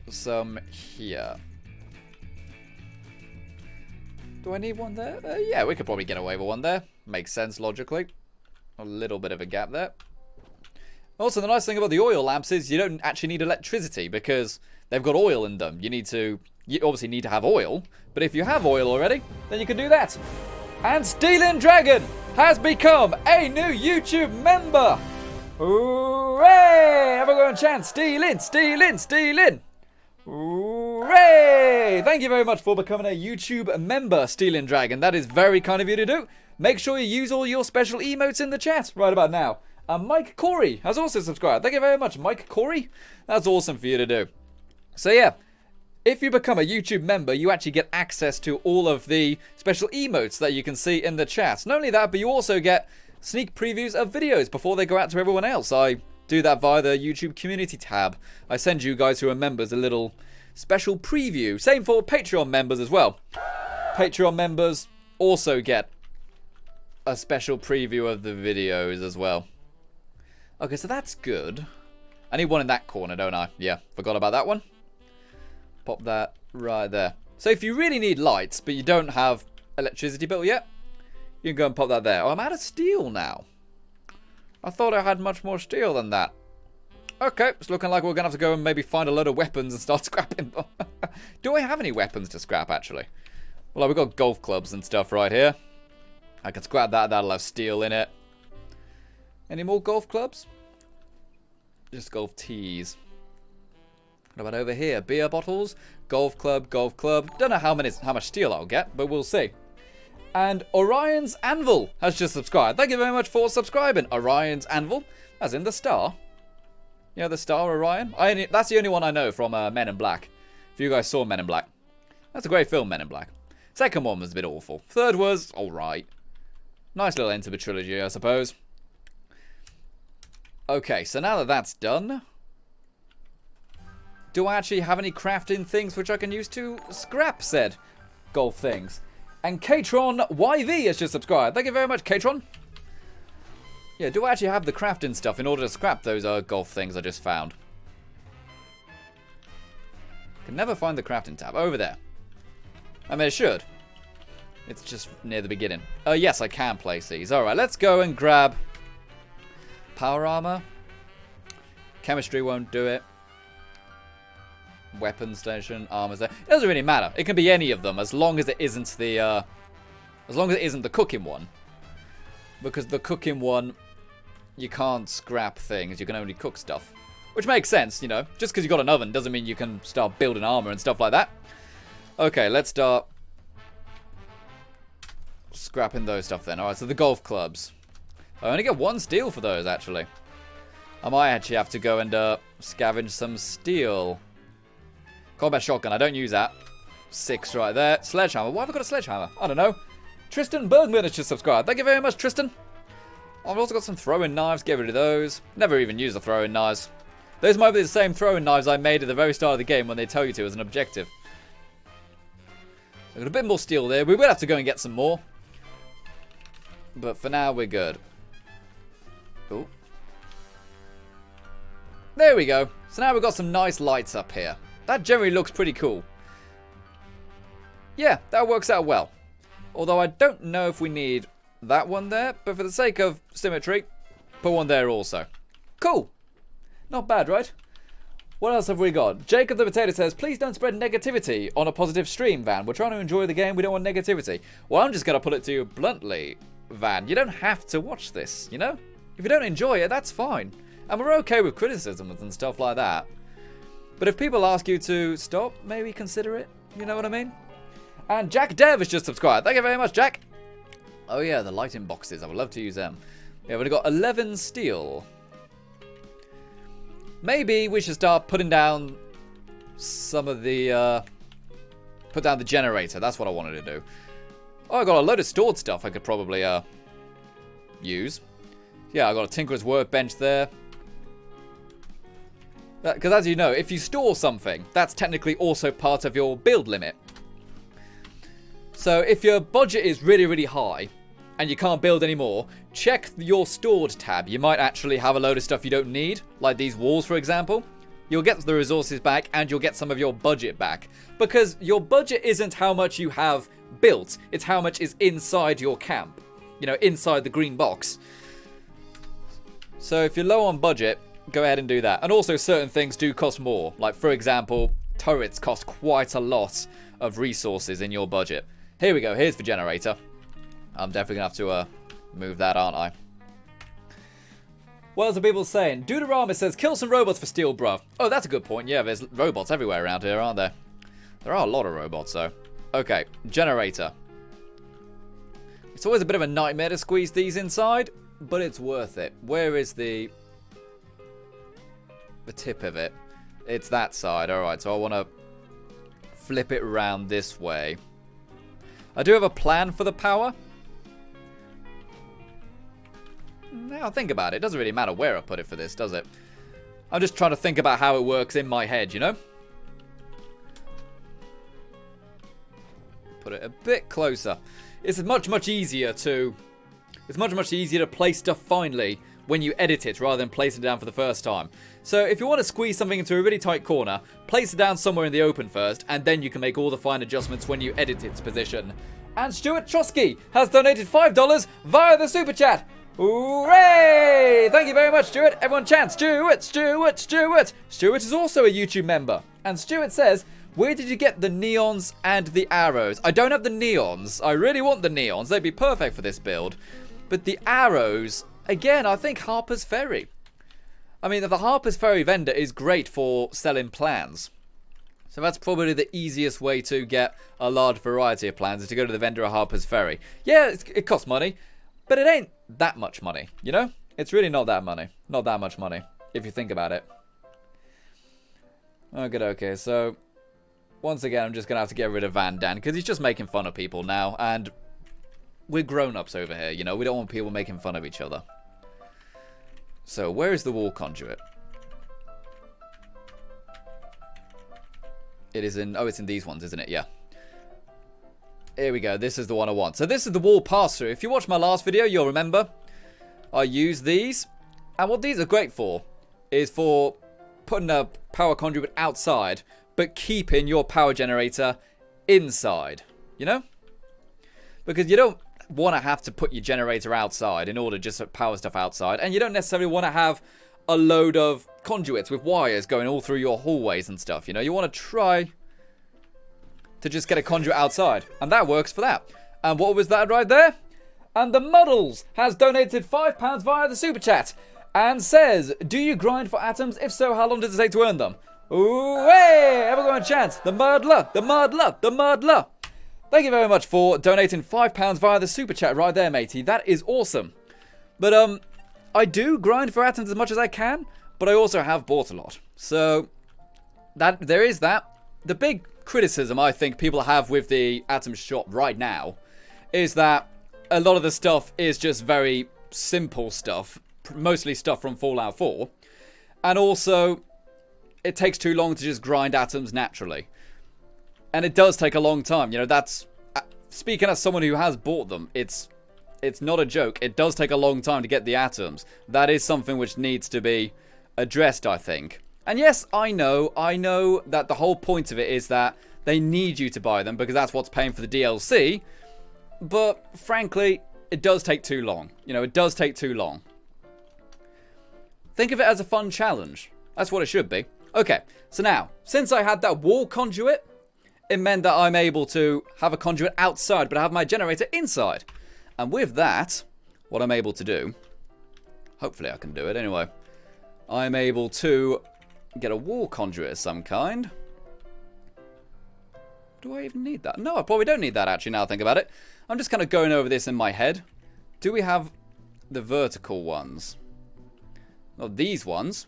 some here. Do I need one there? Yeah, we could probably get away with one there. Makes sense logically. A little bit of a gap there. Also, the nice thing about the oil lamps is you don't actually need electricity because they've got oil in them. You obviously need to have oil, but if you have oil already, then you can do that. And Stealing Dragon has become a new YouTube member. Hooray! Everyone chant, steal in. Hooray! Thank you very much for becoming a YouTube member, Stealing Dragon. That is very kind of you to do. Make sure you use all your special emotes in the chat right about now. And Mike Corey has also subscribed. Thank you very much, Mike Corey. That's awesome for you to do. So yeah, if you become a YouTube member, you actually get access to all of the special emotes that you can see in the chat. Not only that, but you also get sneak previews of videos before they go out to everyone else. I do that via the YouTube community tab. I send you guys who are members a little special preview. Same for Patreon members as well. Patreon members also get a special preview of the videos as well. Okay, so that's good. I need one in that corner, don't I? Yeah, forgot about that one. Pop that right there. So if you really need lights, but you don't have electricity built yet, you can go and pop that there. Oh, I'm out of steel now. I thought I had much more steel than that. Okay, it's looking like we're going to have to go and maybe find a load of weapons and start scrapping them. Do I have any weapons to scrap, actually? Well, we've got golf clubs and stuff right here. I can scrap that. That'll have steel in it. Any more golf clubs? Just golf tees. What about over here? Beer bottles, golf club. Don't know how much steel I'll get, but we'll see. And Orion's Anvil has just subscribed. Thank you very much for subscribing, Orion's Anvil. As in the star. You know the star Orion? That's the only one I know from Men in Black. If you guys saw Men in Black. That's a great film, Men in Black. Second one was a bit awful. Third was alright. Nice little end to the trilogy, I suppose. Okay, so now that that's done... Do I actually have any crafting things which I can use to scrap said golf things? And Katron YV has just subscribed. Thank you very much, Katron. Yeah, do I actually have the crafting stuff in order to scrap those golf things I just found? Can never find the crafting tab. Over there. I mean, it should. It's just near the beginning. Yes, I can place these. Alright, let's go and grab power armor. Chemistry won't do it. Weapon station, armor there. It doesn't really matter. It can be any of them as long as it isn't the cooking one. Because the cooking one, you can't scrap things. You can only cook stuff. Which makes sense, you know. Just because you got an oven doesn't mean you can start building armor and stuff like that. Okay, let's start scrapping those stuff then. Alright, so the golf clubs. I only get 1 steel for those, actually. I might actually have to go and scavenge some steel. Combat shotgun, I don't use that. 6 right there. Sledgehammer, why have I got a sledgehammer? I don't know. Tristan Bergman has just subscribed. Thank you very much, Tristan. I've also got some throwing knives, get rid of those. Never even used the throwing knives. Those might be the same throwing knives I made at the very start of the game when they tell you to as an objective. I've got a bit more steel there. We will have to go and get some more. But for now, we're good. Ooh. There we go. So now we've got some nice lights up here. That generally looks pretty cool. Yeah, that works out well. Although I don't know if we need that one there. But for the sake of symmetry, put one there also. Cool. Not bad, right? What else have we got? Jacob the Potato says, please don't spread negativity on a positive stream, Van. We're trying to enjoy the game. We don't want negativity. Well, I'm just going to put it to you bluntly, Van. You don't have to watch this, you know? If you don't enjoy it, that's fine. And we're okay with criticisms and stuff like that. But if people ask you to stop, maybe consider it. You know what I mean? And Jack Dev has just subscribed. Thank you very much, Jack. Oh yeah, the lighting boxes. I would love to use them. Yeah, we've got 11 steel. Maybe we should start putting down some of the... put down the generator. That's what I wanted to do. Oh, I got a load of stored stuff I could probably use. Yeah, I got a Tinkerer's Workbench there. Because as you know, if you store something, that's technically also part of your build limit. So if your budget is really, really high and you can't build anymore, check your stored tab. You might actually have a load of stuff you don't need, like these walls, for example. You'll get the resources back and you'll get some of your budget back. Because your budget isn't how much you have built, it's how much is inside your camp. You know, inside the green box. So if you're low on budget, go ahead and do that. And also certain things do cost more. Like, for example, turrets cost quite a lot of resources in your budget. Here we go. Here's the generator. I'm definitely going to have to move that, aren't I? What else are people saying? Deuterama says, kill some robots for steel, bruv. Oh, that's a good point. Yeah, there's robots everywhere around here, aren't there? There are a lot of robots, though. Okay, generator. It's always a bit of a nightmare to squeeze these inside, but it's worth it. Where is the tip of it? It's that side. Alright, so I want to flip it around this way. I do have a plan for the power. Now think about it. It doesn't really matter where I put it for this, does it? I'm just trying to think about how it works in my head, you know? Put it a bit closer. It's much easier to place stuff finally when you edit it rather than place it down for the first time. So if you want to squeeze something into a really tight corner, place it down somewhere in the open first, and then you can make all the fine adjustments when you edit its position. And Stuart Trosky has donated $5 via the Super Chat. Hooray! Thank you very much, Stuart. Everyone chant, Stuart, Stuart, Stuart. Stuart is also a YouTube member. And Stuart says, where did you get the neons and the arrows? I don't have the neons. I really want the neons. They'd be perfect for this build. But the arrows, again, I think Harper's Ferry. I mean, the Harper's Ferry vendor is great for selling plans. So that's probably the easiest way to get a large variety of plans, is to go to the vendor at Harper's Ferry. Yeah, it costs money, but it ain't that much money, you know? It's really not that money. Not that much money, if you think about it. Okay, so once again, I'm just going to have to get rid of Van Dan, because he's just making fun of people now, and we're grown-ups over here, you know? We don't want people making fun of each other. So, where is the wall conduit? It is in... Oh, it's in these ones, isn't it? Yeah. Here we go. This is the one I want. So, this is the wall pass-through. If you watched my last video, you'll remember I used these. And what these are great for is for putting a power conduit outside, but keeping your power generator inside. You know? Because you don't want to have to put your generator outside in order just to power stuff outside, and you don't necessarily want to have a load of conduits with wires going all through your hallways and stuff, you know. You want to try to just get a conduit outside, and that works for that. And what was that right there? And the Muddles has donated £5 via the Super Chat and says, do you grind for atoms? If so, how long does it take to earn them? Ooh, hey, everyone chants, the Muddler, the Muddler, the Muddler. Thank you very much for donating £5 via the Super Chat right there, matey. That is awesome. But, I do grind for atoms as much as I can, but I also have bought a lot. So, there is that. the big criticism I think people have with the Atom shop right now is that a lot of the stuff is just very simple stuff, mostly stuff from Fallout 4, and also it takes too long to just grind atoms naturally. And it does take a long time. You know, that's... Speaking as someone who has bought them, it's not a joke. It does take a long time to get the atoms. That is something which needs to be addressed, I think. And yes, I know that the whole point of it is that they need you to buy them because that's what's paying for the DLC. But frankly, it does take too long. You know, it does take too long. Think of it as a fun challenge. That's what it should be. Okay, so now, since I had that wall conduit, it meant that I'm able to have a conduit outside, but I have my generator inside. And with that, what I'm able to do, hopefully I can do it anyway, I'm able to get a wall conduit of some kind. Do I even need that? No, I probably don't need that actually now I think about it. I'm just kind of going over this in my head. Do we have the vertical ones? Not these ones.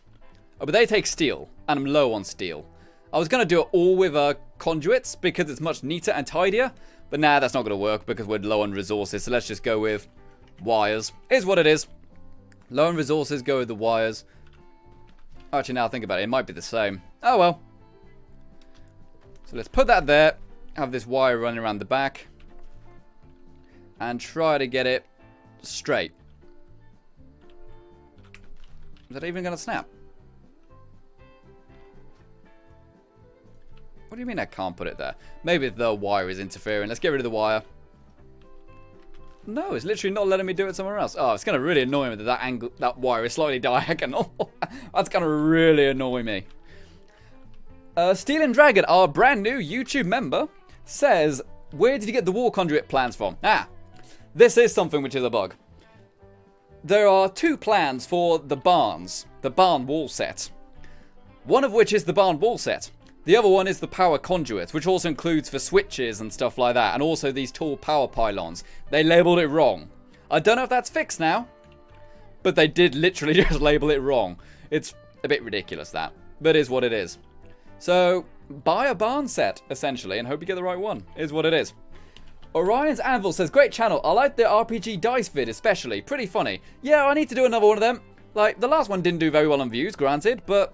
Oh, but they take steel, and I'm low on steel. I was going to do it all with conduits because it's much neater and tidier. But nah, that's not going to work because we're low on resources. So let's just go with wires. Is what it is. Low on resources, go with the wires. Actually, now I think about it, it might be the same. Oh well. So let's put that there. Have this wire running around the back. And try to get it straight. Is that even going to snap? What do you mean I can't put it there? Maybe the wire is interfering. Let's get rid of the wire. No, it's literally not letting me do it somewhere else. Oh, it's going to really annoy me that that angle, that wire is slightly diagonal. That's going to really annoy me. Steel and Dragon, our brand new YouTube member, says, where did you get the wall conduit plans from? Ah, this is something which is a bug. There are two plans for the barns, the barn wall set. One of which is the barn wall set. The other one is the power conduit, which also includes for switches and stuff like that, and also these tall power pylons. They labelled it wrong. I don't know if that's fixed now, but they did literally just label it wrong. It's a bit ridiculous, that, but it is what it is. So, buy a barn set, essentially, and hope you get the right one, is what it is. Orion's Anvil says, great channel, I like the RPG dice vid especially, pretty funny. Yeah, I need to do another one of them. Like, the last one didn't do very well on views, granted, but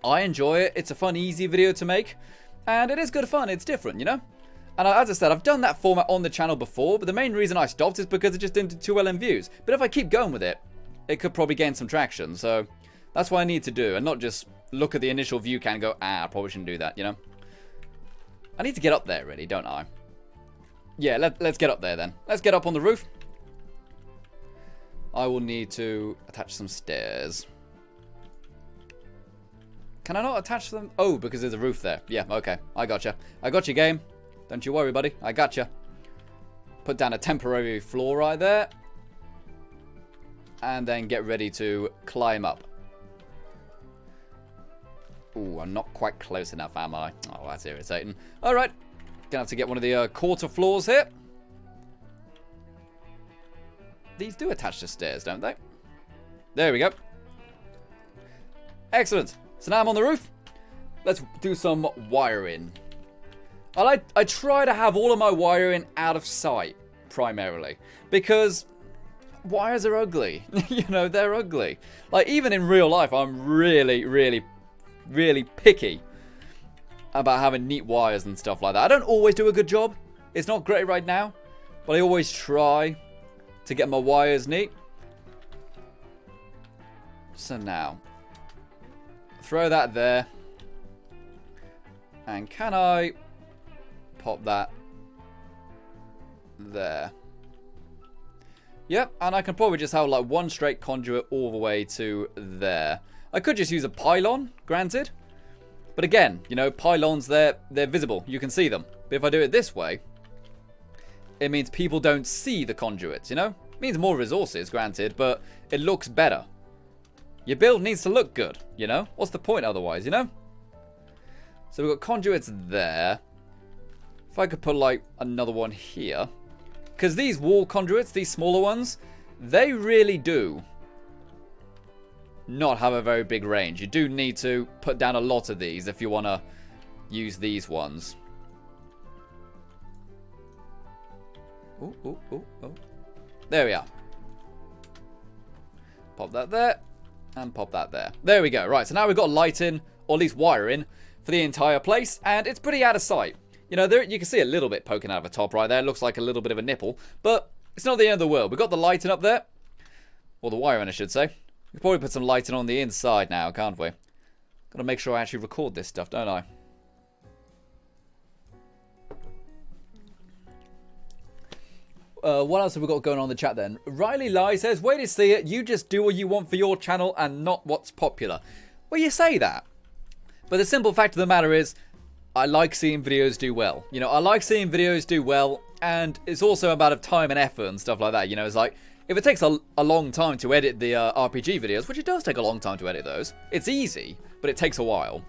I enjoy it. It's a fun, easy video to make. And it is good fun. It's different, you know? And as I said, I've done that format on the channel before, but the main reason I stopped is because it just didn't do too well in views. But if I keep going with it, it could probably gain some traction. So that's what I need to do, and not just look at the initial view count and go, I probably shouldn't do that, you know? I need to get up there, really, don't I? Yeah, let's get up there then. Let's get up on the roof. I will need to attach some stairs. Can I not attach them? Oh, because there's a roof there. Yeah, okay. I gotcha. I gotcha, game. Don't you worry, buddy. I gotcha. Put down a temporary floor right there. And then get ready to climb up. Ooh, I'm not quite close enough, am I? Oh, that's irritating. Alright. Gonna have to get one of the quarter floors here. These do attach to stairs, don't they? There we go. Excellent. So now I'm on the roof. Let's do some wiring. I try to have all of my wiring out of sight, primarily. Because wires are ugly. You know, they're ugly. Like, even in real life, I'm really, really, really picky about having neat wires and stuff like that. I don't always do a good job. It's not great right now. But I always try to get my wires neat. So now, throw that there. And can I pop that there? Yep, and I can probably just have like one straight conduit all the way to there. I could just use a pylon, granted. But again, you know, pylons, they're visible. You can see them. But if I do it this way, it means people don't see the conduits, you know? It means more resources, granted, but it looks better. Your build needs to look good, you know? What's the point otherwise, you know? So we've got conduits there. If I could put, like, another one here. Because these wall conduits, these smaller ones, they really do not have a very big range. You do need to put down a lot of these if you want to use these ones. Ooh, ooh, ooh, ooh. There we are. Pop that there. And pop that there. There we go. Right, so now we've got light in, or at least wire in, for the entire place. And it's pretty out of sight. You know, there you can see a little bit poking out of the top right there. It looks like a little bit of a nipple. But it's not the end of the world. We've got the lighting up there. Or the wiring, I should say. We can probably put some lighting on the inside now, can't we? Got to make sure I actually record this stuff, don't I? What else have we got going on in the chat then? Riley Lai says, way to see it. You just do what you want for your channel and not what's popular. Well, you say that. But the simple fact of the matter is, I like seeing videos do well. You know, I like seeing videos do well. And it's also a matter of time and effort and stuff like that. You know, it's like, if it takes a long time to edit the RPG videos, which it does take a long time to edit those. It's easy, but it takes a while.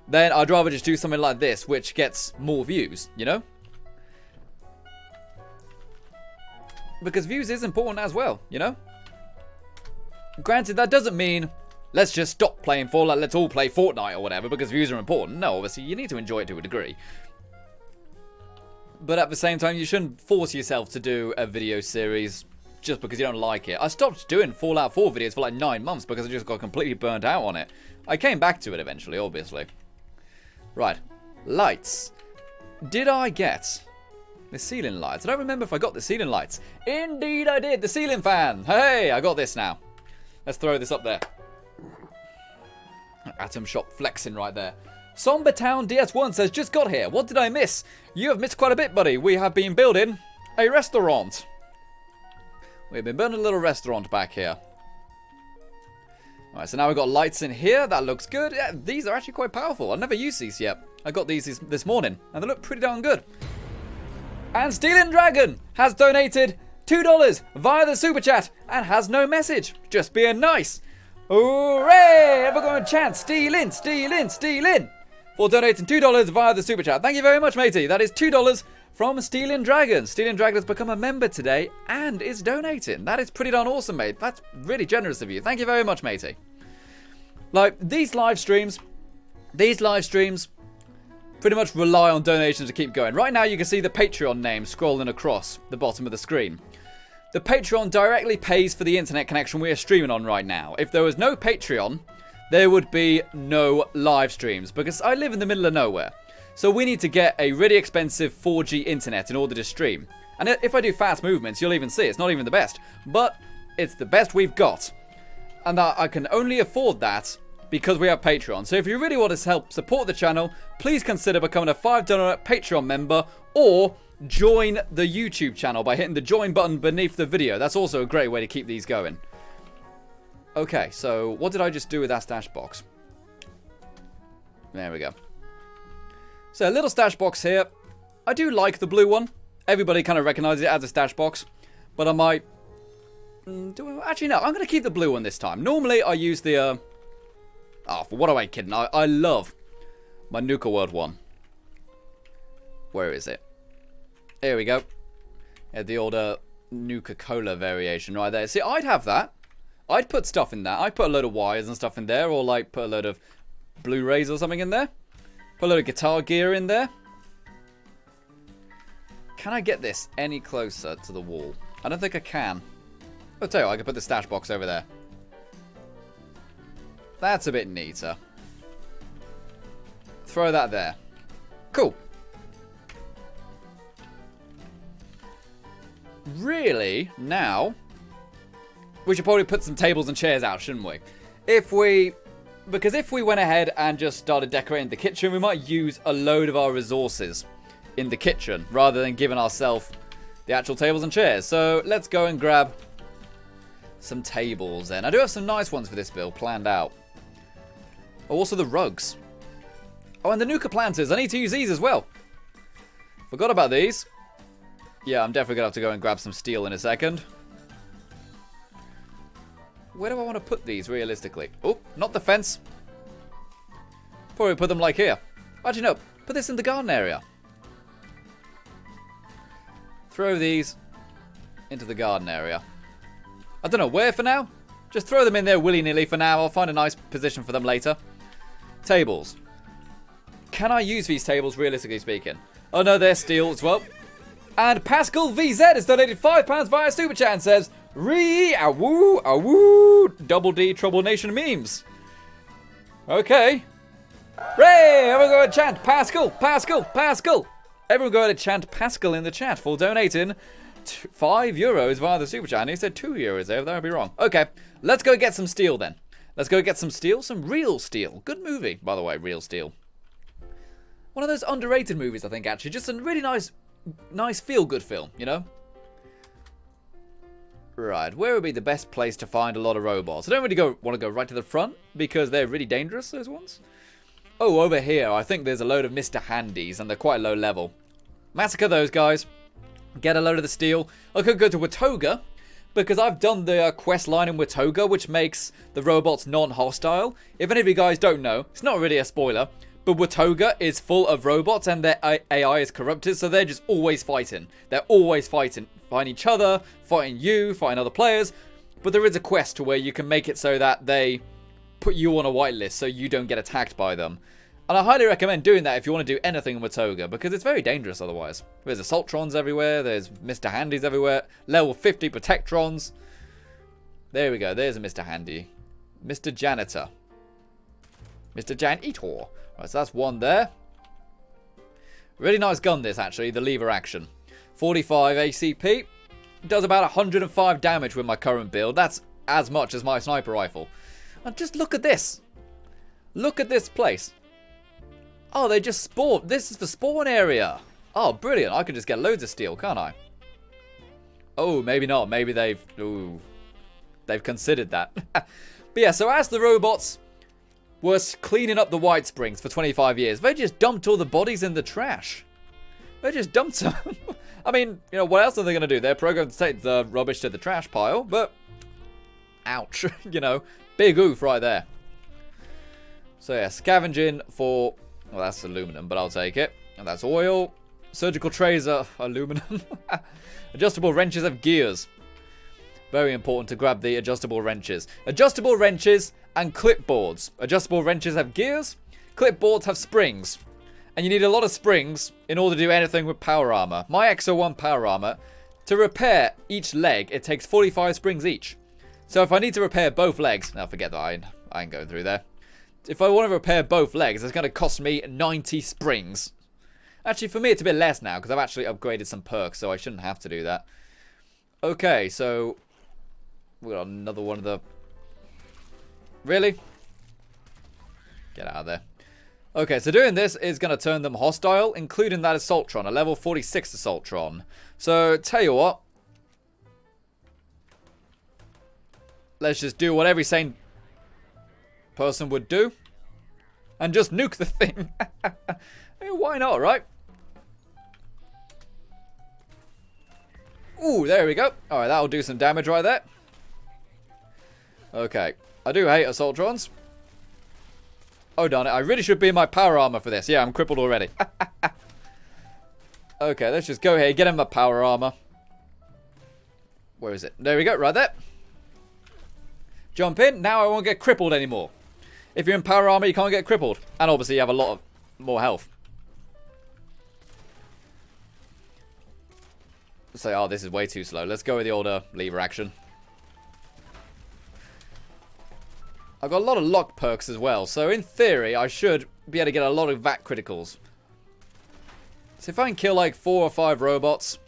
Then I'd rather just do something like this, which gets more views, you know? Because views is important as well, you know? Granted, that doesn't mean let's just stop playing Fallout, let's all play Fortnite or whatever, because views are important. No, obviously, you need to enjoy it to a degree. But at the same time, you shouldn't force yourself to do a video series just because you don't like it. I stopped doing Fallout 4 videos for like 9 months because I just got completely burnt out on it. I came back to it eventually, obviously. Right. Lights. Did I get the ceiling lights? I don't remember if I got the ceiling lights. Indeed I did. The ceiling fan. Hey, I got this now. Let's throw this up there. Atom Shop flexing right there. Somber Town DS1 says, just got here. What did I miss? You have missed quite a bit, buddy. We have been building a restaurant. We've been building a little restaurant back here. Alright, so now we've got lights in here. That looks good. Yeah, these are actually quite powerful. I've never used these yet. I got these this morning, and they look pretty darn good. And Stealing Dragon has donated $2 via the Super Chat and has no message. Just being nice. Hooray! Everyone chant, steal in, steal in, steal in. For donating $2 via the Super Chat. Thank you very much, matey. That is $2 from Stealing Dragon. Stealing Dragon has become a member today and is donating. That is pretty darn awesome, mate. That's really generous of you. Thank you very much, matey. Like, these live streams pretty much rely on donations to keep going. Right now, you can see the Patreon name scrolling across the bottom of the screen. The Patreon directly pays for the internet connection we are streaming on right now. If there was no Patreon, there would be no live streams because I live in the middle of nowhere. So we need to get a really expensive 4G internet in order to stream. And if I do fast movements, you'll even see it's not even the best. But it's the best we've got. And I can only afford that because we have Patreon. So if you really want to help support the channel, please consider becoming a $5 Patreon member or join the YouTube channel by hitting the join button beneath the video. That's also a great way to keep these going. Okay, so what did I just do with that stash box? There we go. So a little stash box here. I do like the blue one. Everybody kind of recognizes it as a stash box. But I might... Actually, no. I'm going to keep the blue one this time. Normally, I use the... Oh, for what am I kidding? I love my Nuka World one. Where is it? Here we go. Yeah, the old Nuka-Cola variation right there. See, I'd have that. I'd put stuff in that. I'd put a load of wires and stuff in there. Or, like, put a load of Blu-rays or something in there. Put a load of guitar gear in there. Can I get this any closer to the wall? I don't think I can. I'll tell you what, I can put the stash box over there. That's a bit neater. Throw that there. Cool. Really, now, we should probably put some tables and chairs out, shouldn't we? Because if we went ahead and just started decorating the kitchen, we might use a load of our resources in the kitchen rather than giving ourselves the actual tables and chairs. So let's go and grab some tables then. I do have some nice ones for this build planned out. Also the rugs. Oh, and the Nuka planters. I need to use these as well. Forgot about these. Yeah, I'm definitely going to have to go and grab some steel in a second. Where do I want to put these realistically? Oh, not the fence. Probably put them like here. Actually, no. Put this in the garden area. Throw these into the garden area. I don't know where for now. Just throw them in there willy-nilly for now. I'll find a nice position for them later. Tables. can I use these tables, realistically speaking? Oh no, they're steel as well. And Pascal VZ has donated £5 via Super Chat and says, awoo, awoo, double D Trouble Nation memes. Okay. Ray, everyone go and chant Pascal, Pascal, Pascal. Everyone go and chant Pascal in the chat for donating €5 via the Super Chat. And he said €2 there, that would be wrong. Okay, let's go get some steel then. Let's go get some steel, some real steel. Good movie, by the way, Real Steel. One of those underrated movies, I think, actually. Just a really nice feel-good film, you know? Right, where would be the best place to find a lot of robots? I don't really want to go right to the front, because they're really dangerous, those ones. Oh, over here, I think there's a load of Mr. Handys, and they're quite low level. Massacre those guys. Get a load of the steel. I could go to Watoga, because I've done the quest line in Watoga, which makes the robots non-hostile. If any of you guys don't know, it's not really a spoiler, but Watoga is full of robots and their AI is corrupted, so they're just always fighting. They're always fighting each other, fighting you, fighting other players. But there is a quest to where you can make it so that they put you on a whitelist so you don't get attacked by them. And I highly recommend doing that if you want to do anything in Watoga, because it's very dangerous otherwise. There's Assaultrons everywhere, there's Mr. Handys everywhere, level 50 Protectrons. There we go, there's a Mr. Handy. Mr. Janitor. Mr. Janitor. Right, so that's one there. Really nice gun this, actually, the lever action. 45 ACP. Does about 105 damage with my current build. That's as much as my sniper rifle. And just look at this. Look at this place. Oh, they just spawn. This is the spawn area. Oh, brilliant. I can just get loads of steel, can't I? Oh, maybe not. Maybe they've considered that. But yeah, so as the robots were cleaning up the White Springs for 25 years, they just dumped all the bodies in the trash. They just dumped them. I mean, you know, what else are they going to do? They're programmed to take the rubbish to the trash pile, but ouch. You know, big oof right there. So yeah, scavenging for, well, that's aluminum, but I'll take it. And that's oil. Surgical trays are aluminum. Adjustable wrenches have gears. Very important to grab the adjustable wrenches. Adjustable wrenches and clipboards. Adjustable wrenches have gears. Clipboards have springs. And you need a lot of springs in order to do anything with power armor. My XO1 power armor, to repair each leg, it takes 45 springs each. So if I need to repair both legs, now forget that, I ain't going through there. If I want to repair both legs, it's going to cost me 90 springs. Actually, for me, it's a bit less now, because I've actually upgraded some perks, so I shouldn't have to do that. Okay, so we got another one of the... Really? Get out of there. Okay, so doing this is going to turn them hostile, including that Assaultron, a level 46 Assaultron. So, tell you what. Let's just do what every sane person would do. And just nuke the thing. Why not, right? Ooh, there we go. Alright, that'll do some damage right there. Okay. I do hate Assaultrons. Oh, darn it. I really should be in my power armor for this. Yeah, I'm crippled already. Okay, let's just go here. Get in my power armor. Where is it? There we go. Right there. Jump in. Now I won't get crippled anymore. If you're in power armor, you can't get crippled. And obviously, you have a lot of more health. Say, oh, this is way too slow. Let's go with the older lever action. I've got a lot of lock perks as well, so in theory, I should be able to get a lot of VAT criticals. So if I can kill like 4 or 5 robots,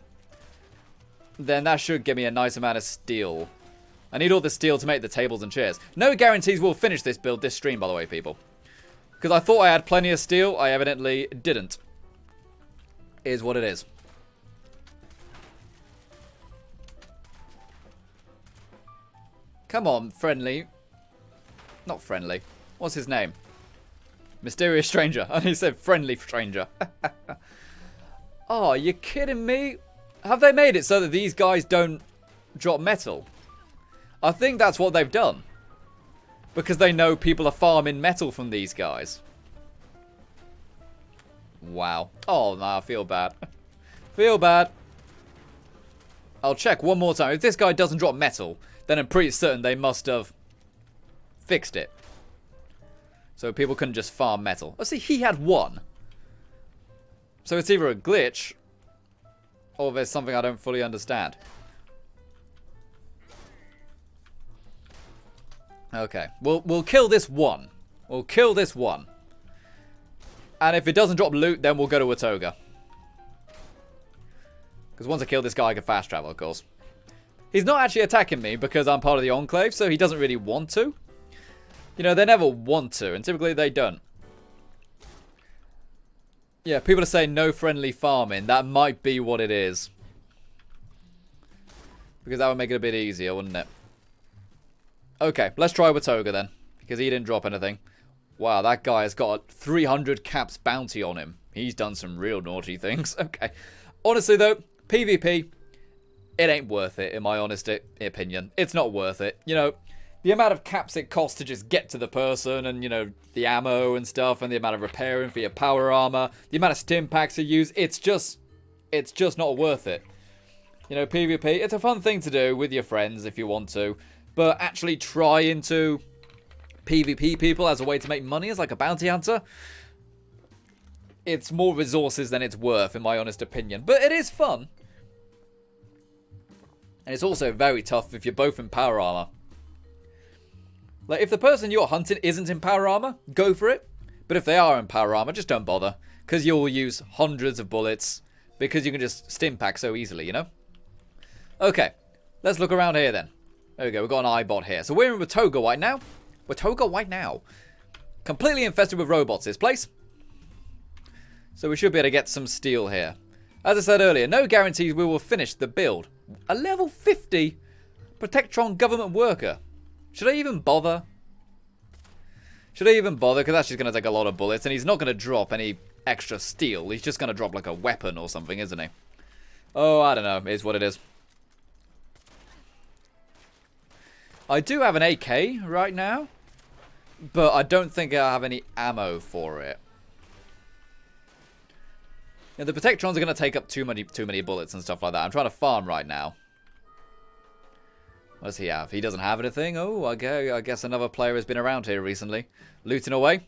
then that should give me a nice amount of steel. I need all the steel to make the tables and chairs. No guarantees we'll finish this build this stream, by the way, people. Because I thought I had plenty of steel, I evidently didn't. Is what it is. Come on, friendly. Not friendly. What's his name? Mysterious stranger. And he said friendly stranger. Oh, you kidding me? Have they made it so that these guys don't drop metal? I think that's what they've done. Because they know people are farming metal from these guys. Wow. Oh, no, I feel bad. Feel bad. I'll check one more time. If this guy doesn't drop metal, then I'm pretty certain they must have fixed it. So people couldn't just farm metal. Oh, see, he had 1. So it's either a glitch, or there's something I don't fully understand. Okay, we'll kill this one. We'll kill this one. And if it doesn't drop loot, then we'll go to a toga. Because once I kill this guy, I can fast travel, of course. He's not actually attacking me because I'm part of the Enclave, so he doesn't really want to. You know, they never want to, and typically they don't. Yeah, people are saying no friendly farming. That might be what it is. Because that would make it a bit easier, wouldn't it? Okay, let's try with Toga then. Because he didn't drop anything. Wow, that guy has got a 300 caps bounty on him. He's done some real naughty things. Okay. Honestly, though, PvP, it ain't worth it, in my honest opinion. It's not worth it. You know, the amount of caps it costs to just get to the person and, you know, the ammo and stuff and the amount of repairing for your power armor, the amount of stim packs you use, it's just not worth it. You know, PvP, it's a fun thing to do with your friends if you want to, but actually try into PvP people as a way to make money as like a bounty hunter, it's more resources than it's worth, in my honest opinion. But it is fun. And it's also very tough if you're both in power armor. Like, if the person you're hunting isn't in power armor, go for it. But if they are in power armor, just don't bother. Because you'll use hundreds of bullets. Because you can just stim pack so easily, you know? Okay, let's look around here then. There we go, we've got an iBot here. So we're in Watoga right now. Watoga right now. Completely infested with robots, this place. So we should be able to get some steel here. As I said earlier, no guarantees we will finish the build. A level 50 Protectron government worker. Should I even bother? Should I even bother? Because that's just going to take a lot of bullets. And he's not going to drop any extra steel. He's just going to drop like a weapon or something, isn't he? Oh, I don't know. It is what it is. I do have an AK right now. But I don't think I have any ammo for it. Yeah, the Protectrons are going to take up too many bullets and stuff like that. I'm trying to farm right now. What does he have? He doesn't have anything. Oh, I guess another player has been around here recently. Looting away.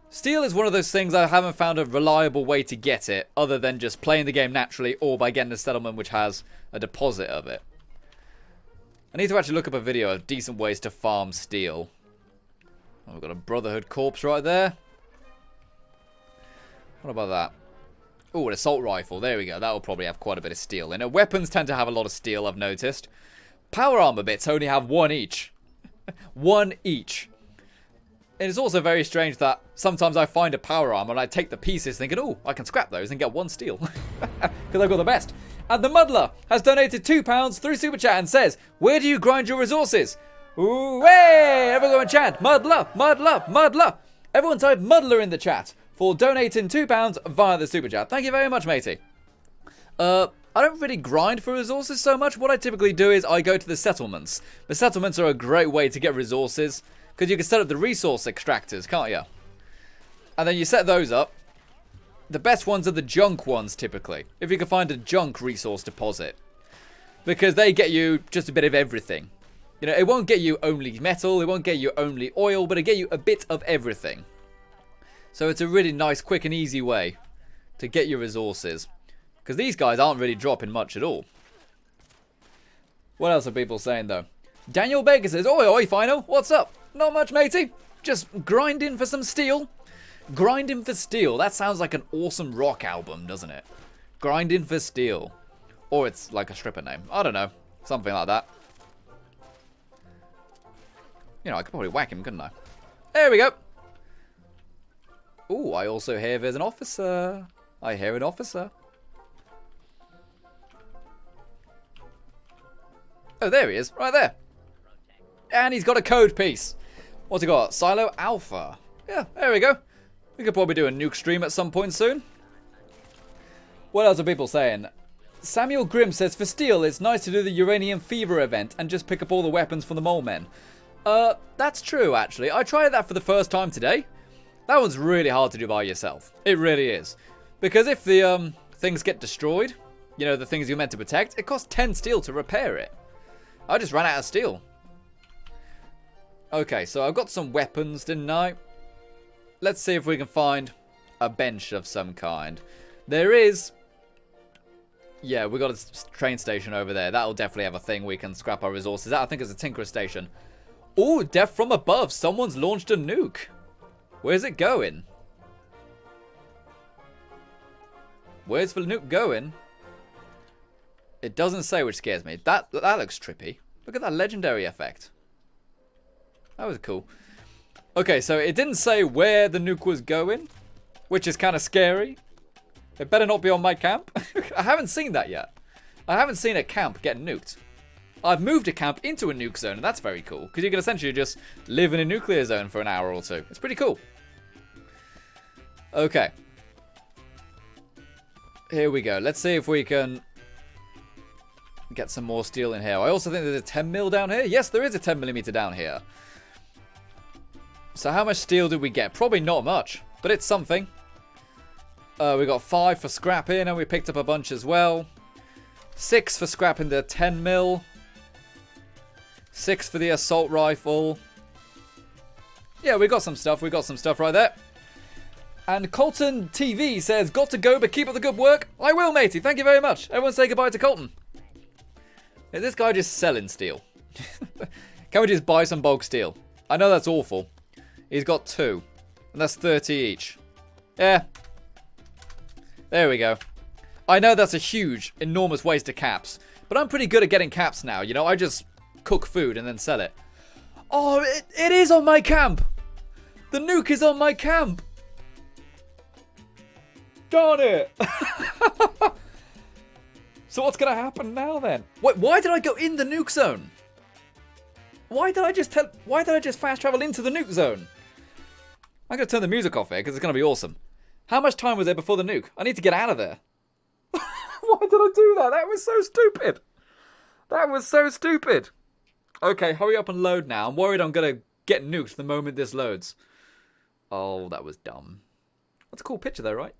Steel is one of those things I haven't found a reliable way to get it, other than just playing the game naturally or by getting a settlement which has a deposit of it. I need to actually look up a video of decent ways to farm steel. Oh, we've got a Brotherhood corpse right there. What about that? Oh, an assault rifle. There we go. That will probably have quite a bit of steel in it. Weapons tend to have a lot of steel, I've noticed. Power armor bits only have one each. One each. And it's also very strange that sometimes I find a power armor and I take the pieces thinking, oh, I can scrap those and get one steel. Because I've got the best. And the Muddler has donated £2 through Super Chat and says, where do you grind your resources? Ooh, hey! Everyone go and chant, Muddler, Muddler, Muddler. Everyone type Muddler in the chat for donating £2 via the Super Chat. Thank you very much, matey. I don't really grind for resources so much. What I typically do is I go to the settlements. The settlements are a great way to get resources because you can set up the resource extractors, can't you? And then you set those up. The best ones are the junk ones, typically. If you can find a junk resource deposit. Because they get you just a bit of everything. You know, it won't get you only metal, it won't get you only oil, but it get you a bit of everything. So it's a really nice, quick and easy way to get your resources. Because these guys aren't really dropping much at all. What else are people saying, though? Daniel Baker says, oi, oi, Final, what's up? Not much, matey. Just grinding for some steel. Grinding for steel. That sounds like an awesome rock album, doesn't it? Grinding for steel. Or it's like a stripper name. I don't know. Something like that. You know, I could probably whack him, couldn't I? There we go. Ooh, I also hear there's an officer. I hear an officer. Oh, there he is. Right there. And he's got a code piece. What's he got? Silo Alpha. Yeah, there we go. We could probably do a nuke stream at some point soon. What else are people saying? Samuel Grimm says, for steel, it's nice to do the Uranium Fever event and just pick up all the weapons from the mole men. That's true, actually. I tried that for the first time today. That one's really hard to do by yourself. It really is. Because if the things get destroyed, you know, the things you're meant to protect, it costs 10 steel to repair it. I just ran out of steel. Okay, so I've got some weapons, didn't I? Let's see if we can find a bench of some kind. There is... Yeah, we got a train station over there. That'll definitely have a thing we can scrap our resources at. I think it's a Tinkerer station. Oh, death from above. Someone's launched a nuke. Where's it going? Where's the nuke going? It doesn't say, which scares me. That looks trippy. Look at that legendary effect. That was cool. Okay, so it didn't say where the nuke was going, which is kind of scary. It better not be on my camp. I haven't seen that yet. I haven't seen a camp get nuked. I've moved a camp into a nuke zone, and that's very cool. Because you can essentially just live in a nuclear zone for an hour or two. It's pretty cool. Okay. Here we go. Let's see if we can get some more steel in here. I also think there's a 10 mil down here. Yes, there is a 10 millimeter down here. So how much steel did we get? Probably not much, but it's something. We got 5 for scrapping, and we picked up a bunch as well. 6 for scrapping the 10 mil. 6 for the assault rifle. Yeah, we got some stuff. We got some stuff right there. And Colton TV says, got to go, but keep up the good work. I will, matey. Thank you very much. Everyone say goodbye to Colton. Is this guy just selling steel? Can we just buy some bulk steel? I know that's awful. He's got 2. And that's 30 each. Yeah. There we go. I know that's a huge, enormous waste of caps. But I'm pretty good at getting caps now. You know, I just cook food and then sell it. Oh, it is on my camp. The nuke is on my camp. Darn it. So what's going to happen now then? Wait, why did I go in the nuke zone? Why did I just fast travel into the nuke zone? I'm going to turn the music off here because it's going to be awesome. How much time was there before the nuke? I need to get out of there. Why did I do that? That was so stupid. That was so stupid. Okay, hurry up and load now. I'm worried I'm going to get nuked the moment this loads. Oh, that was dumb. That's a cool picture though, right?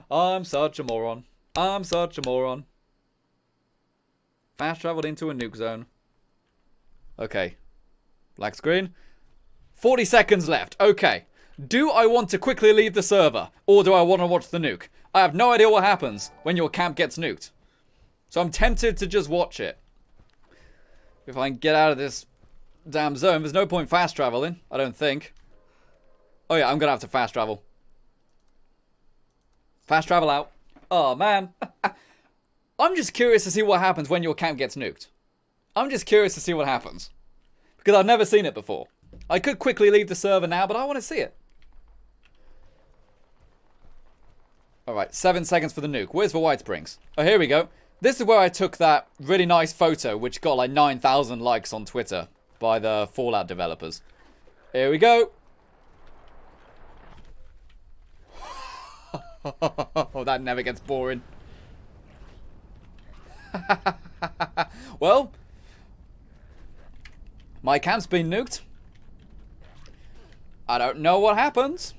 I'm such a moron. I'm such a moron. Fast traveled into a nuke zone. Okay. Black screen. 40 seconds left. Okay. Do I want to quickly leave the server? Or do I want to watch the nuke? I have no idea what happens when your camp gets nuked. So I'm tempted to just watch it. If I can get out of this damn zone, there's no point fast traveling, I don't think. Oh yeah, I'm going to have to fast travel. Fast travel out. Oh man. I'm just curious to see what happens when your camp gets nuked. I'm just curious to see what happens. Because I've never seen it before. I could quickly leave the server now, but I want to see it. Alright, 7 seconds for the nuke. Where's the White Springs? Oh, here we go. This is where I took that really nice photo, which got like 9,000 likes on Twitter by the Fallout developers. Here we go. Oh, that never gets boring. Well, my camp's been nuked. I don't know what happens.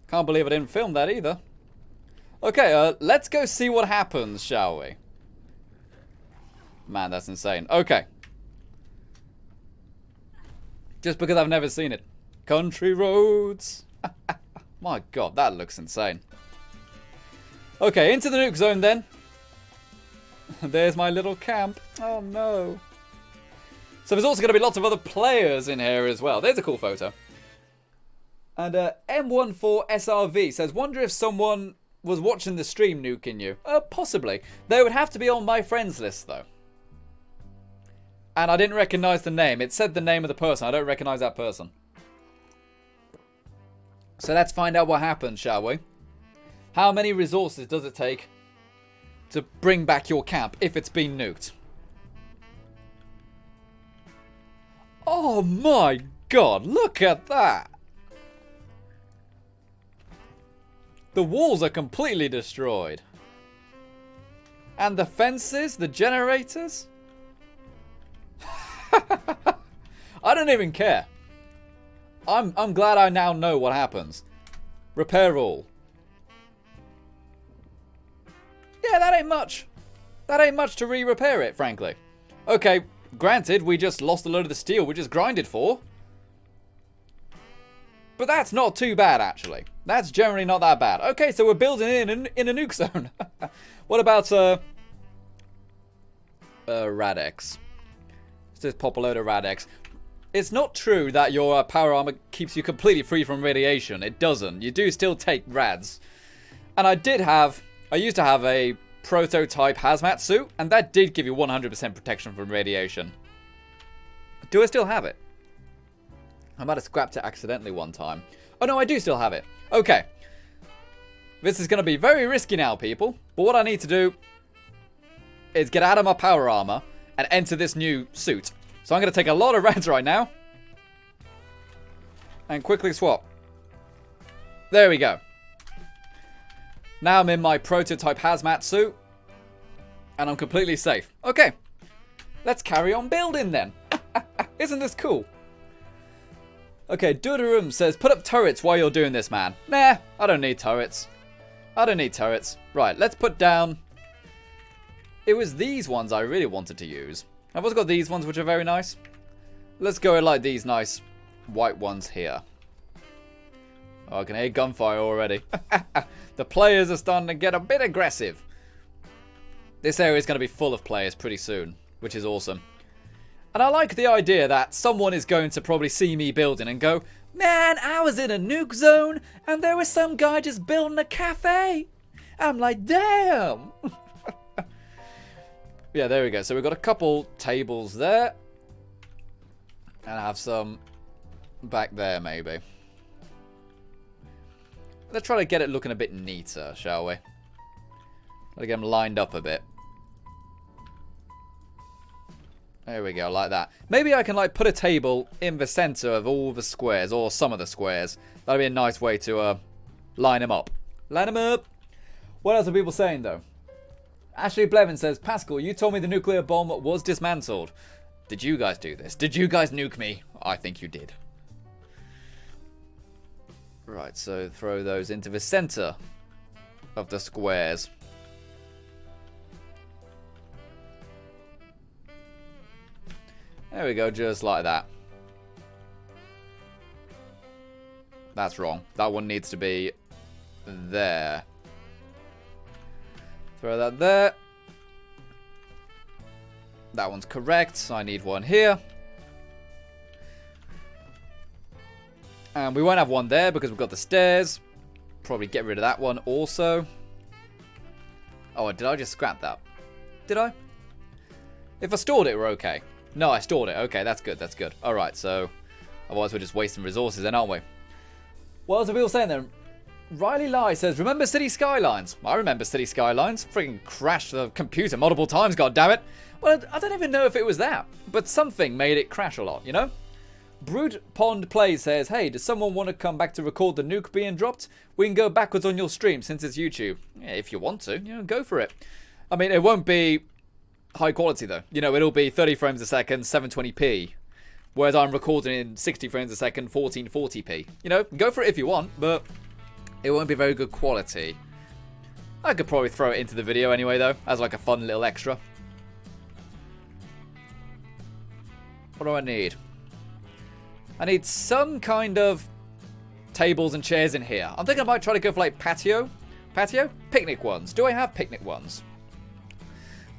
Can't believe I didn't film that either. Okay, let's go see what happens, shall we? Man, that's insane. Okay. Just because I've never seen it. Country roads. My god, that looks insane. Okay, into the nuke zone then. There's my little camp. Oh no. So there's also going to be lots of other players in here as well. There's a cool photo. And M14SRV says, wonder if someone was watching the stream nuking you. Possibly. They would have to be on my friends list though. And I didn't recognize the name. It said the name of the person. I don't recognize that person. So let's find out what happens, shall we? How many resources does it take to bring back your camp if it's been nuked? Oh my god, look at that! The walls are completely destroyed. And the fences, the generators? I don't even care. I'm glad I now know what happens. Repair all. Yeah, that ain't much. That ain't much to re-repair it, frankly. Okay, granted, we just lost a load of the steel we just grinded for. But that's not too bad, actually. That's generally not that bad. Okay, so we're building in a nuke zone. What about Radex? Let's just pop a load of Radex. It's not true that your power armor keeps you completely free from radiation. It doesn't. You do still take rads. And I used to have a prototype hazmat suit, and that did give you 100% protection from radiation. Do I still have it? I might have scrapped it accidentally one time. Oh no, I do still have it. Okay. This is going to be very risky now, people. But what I need to do is get out of my power armor and enter this new suit. So I'm going to take a lot of rads right now. And quickly swap. There we go. Now I'm in my prototype hazmat suit. And I'm completely safe. Okay. Let's carry on building then. Isn't this cool? Okay, Dudarum says, put up turrets while you're doing this, man. Nah, I don't need turrets. I don't need turrets. Right, let's put down... It was these ones I really wanted to use. I've also got these ones, which are very nice. Let's go with, like, these nice white ones here. Oh, I can hear gunfire already. The players are starting to get a bit aggressive. This area is going to be full of players pretty soon, which is awesome. And I like the idea that someone is going to probably see me building and go, man, I was in a nuke zone and there was some guy just building a cafe. I'm like, damn. Yeah, there we go. So we've got a couple tables there. And I have some back there, maybe. Let's try to get it looking a bit neater, shall we? Try to get them lined up a bit. There we go, like that. Maybe I can like put a table in the center of all the squares, or some of the squares. That'd be a nice way to line them up. Line them up! What else are people saying, though? Ashley Blevin says, Pascal, you told me the nuclear bomb was dismantled. Did you guys do this? Did you guys nuke me? I think you did. Right, so throw those into the center of the squares. There we go, just like that. That's wrong. That one needs to be there. Throw that there. That one's correct. I need one here. And we won't have one there because we've got the stairs. Probably get rid of that one also. Oh, did I just scrap that? Did I? If I stored it, we're okay. No, I stored it. Okay, that's good. That's good. All right, so otherwise we're just wasting resources then, aren't we? What else are people saying then? Riley Lai says, remember City Skylines? I remember City Skylines. Freaking crashed the computer multiple times, goddammit. Well, I don't even know if it was that, but something made it crash a lot, you know? Brood Pond Play says, hey, does someone want to come back to record the nuke being dropped? We can go backwards on your stream since it's YouTube. Yeah, if you want to, you know, go for it. I mean, it won't be high quality though. You know, it'll be 30 frames a second, 720p. Whereas I'm recording in 60 frames a second, 1440p. You know, go for it if you want, but it won't be very good quality. I could probably throw it into the video anyway though, as like a fun little extra. What do I need? I need some kind of tables and chairs in here. I'm thinking I might try to go for like patio? Picnic ones. Do I have picnic ones?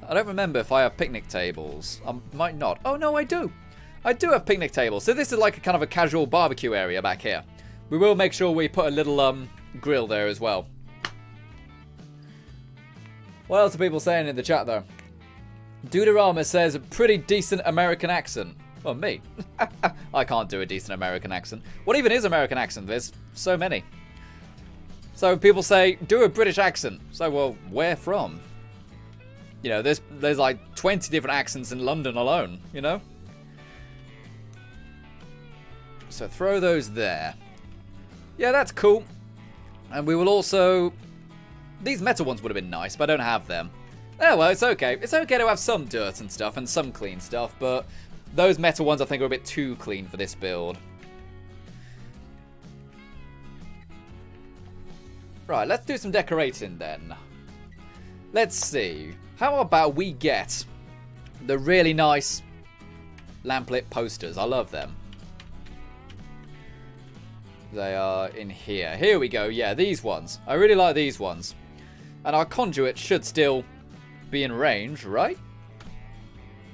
I don't remember if I have picnic tables. I might not. Oh no, I do. I do have picnic tables. So this is like a kind of a casual barbecue area back here. We will make sure we put a little grill there as well. What else are people saying in the chat though? Dudorama says a pretty decent American accent. Well, me. I can't do a decent American accent. What even is American accent? There's so many. So people say, do a British accent. So, well, where from? You know, there's like 20 different accents in London alone, you know? So throw those there. Yeah, that's cool. And we will also... These metal ones would have been nice, but I don't have them. Oh, well, it's okay. It's okay to have some dirt and stuff and some clean stuff, but those metal ones I think are a bit too clean for this build. Right, let's do some decorating then. Let's see. How about we get the really nice lamplit posters? I love them. They are in here. Here we go. Yeah, these ones. I really like these ones. And our conduit should still be in range, right?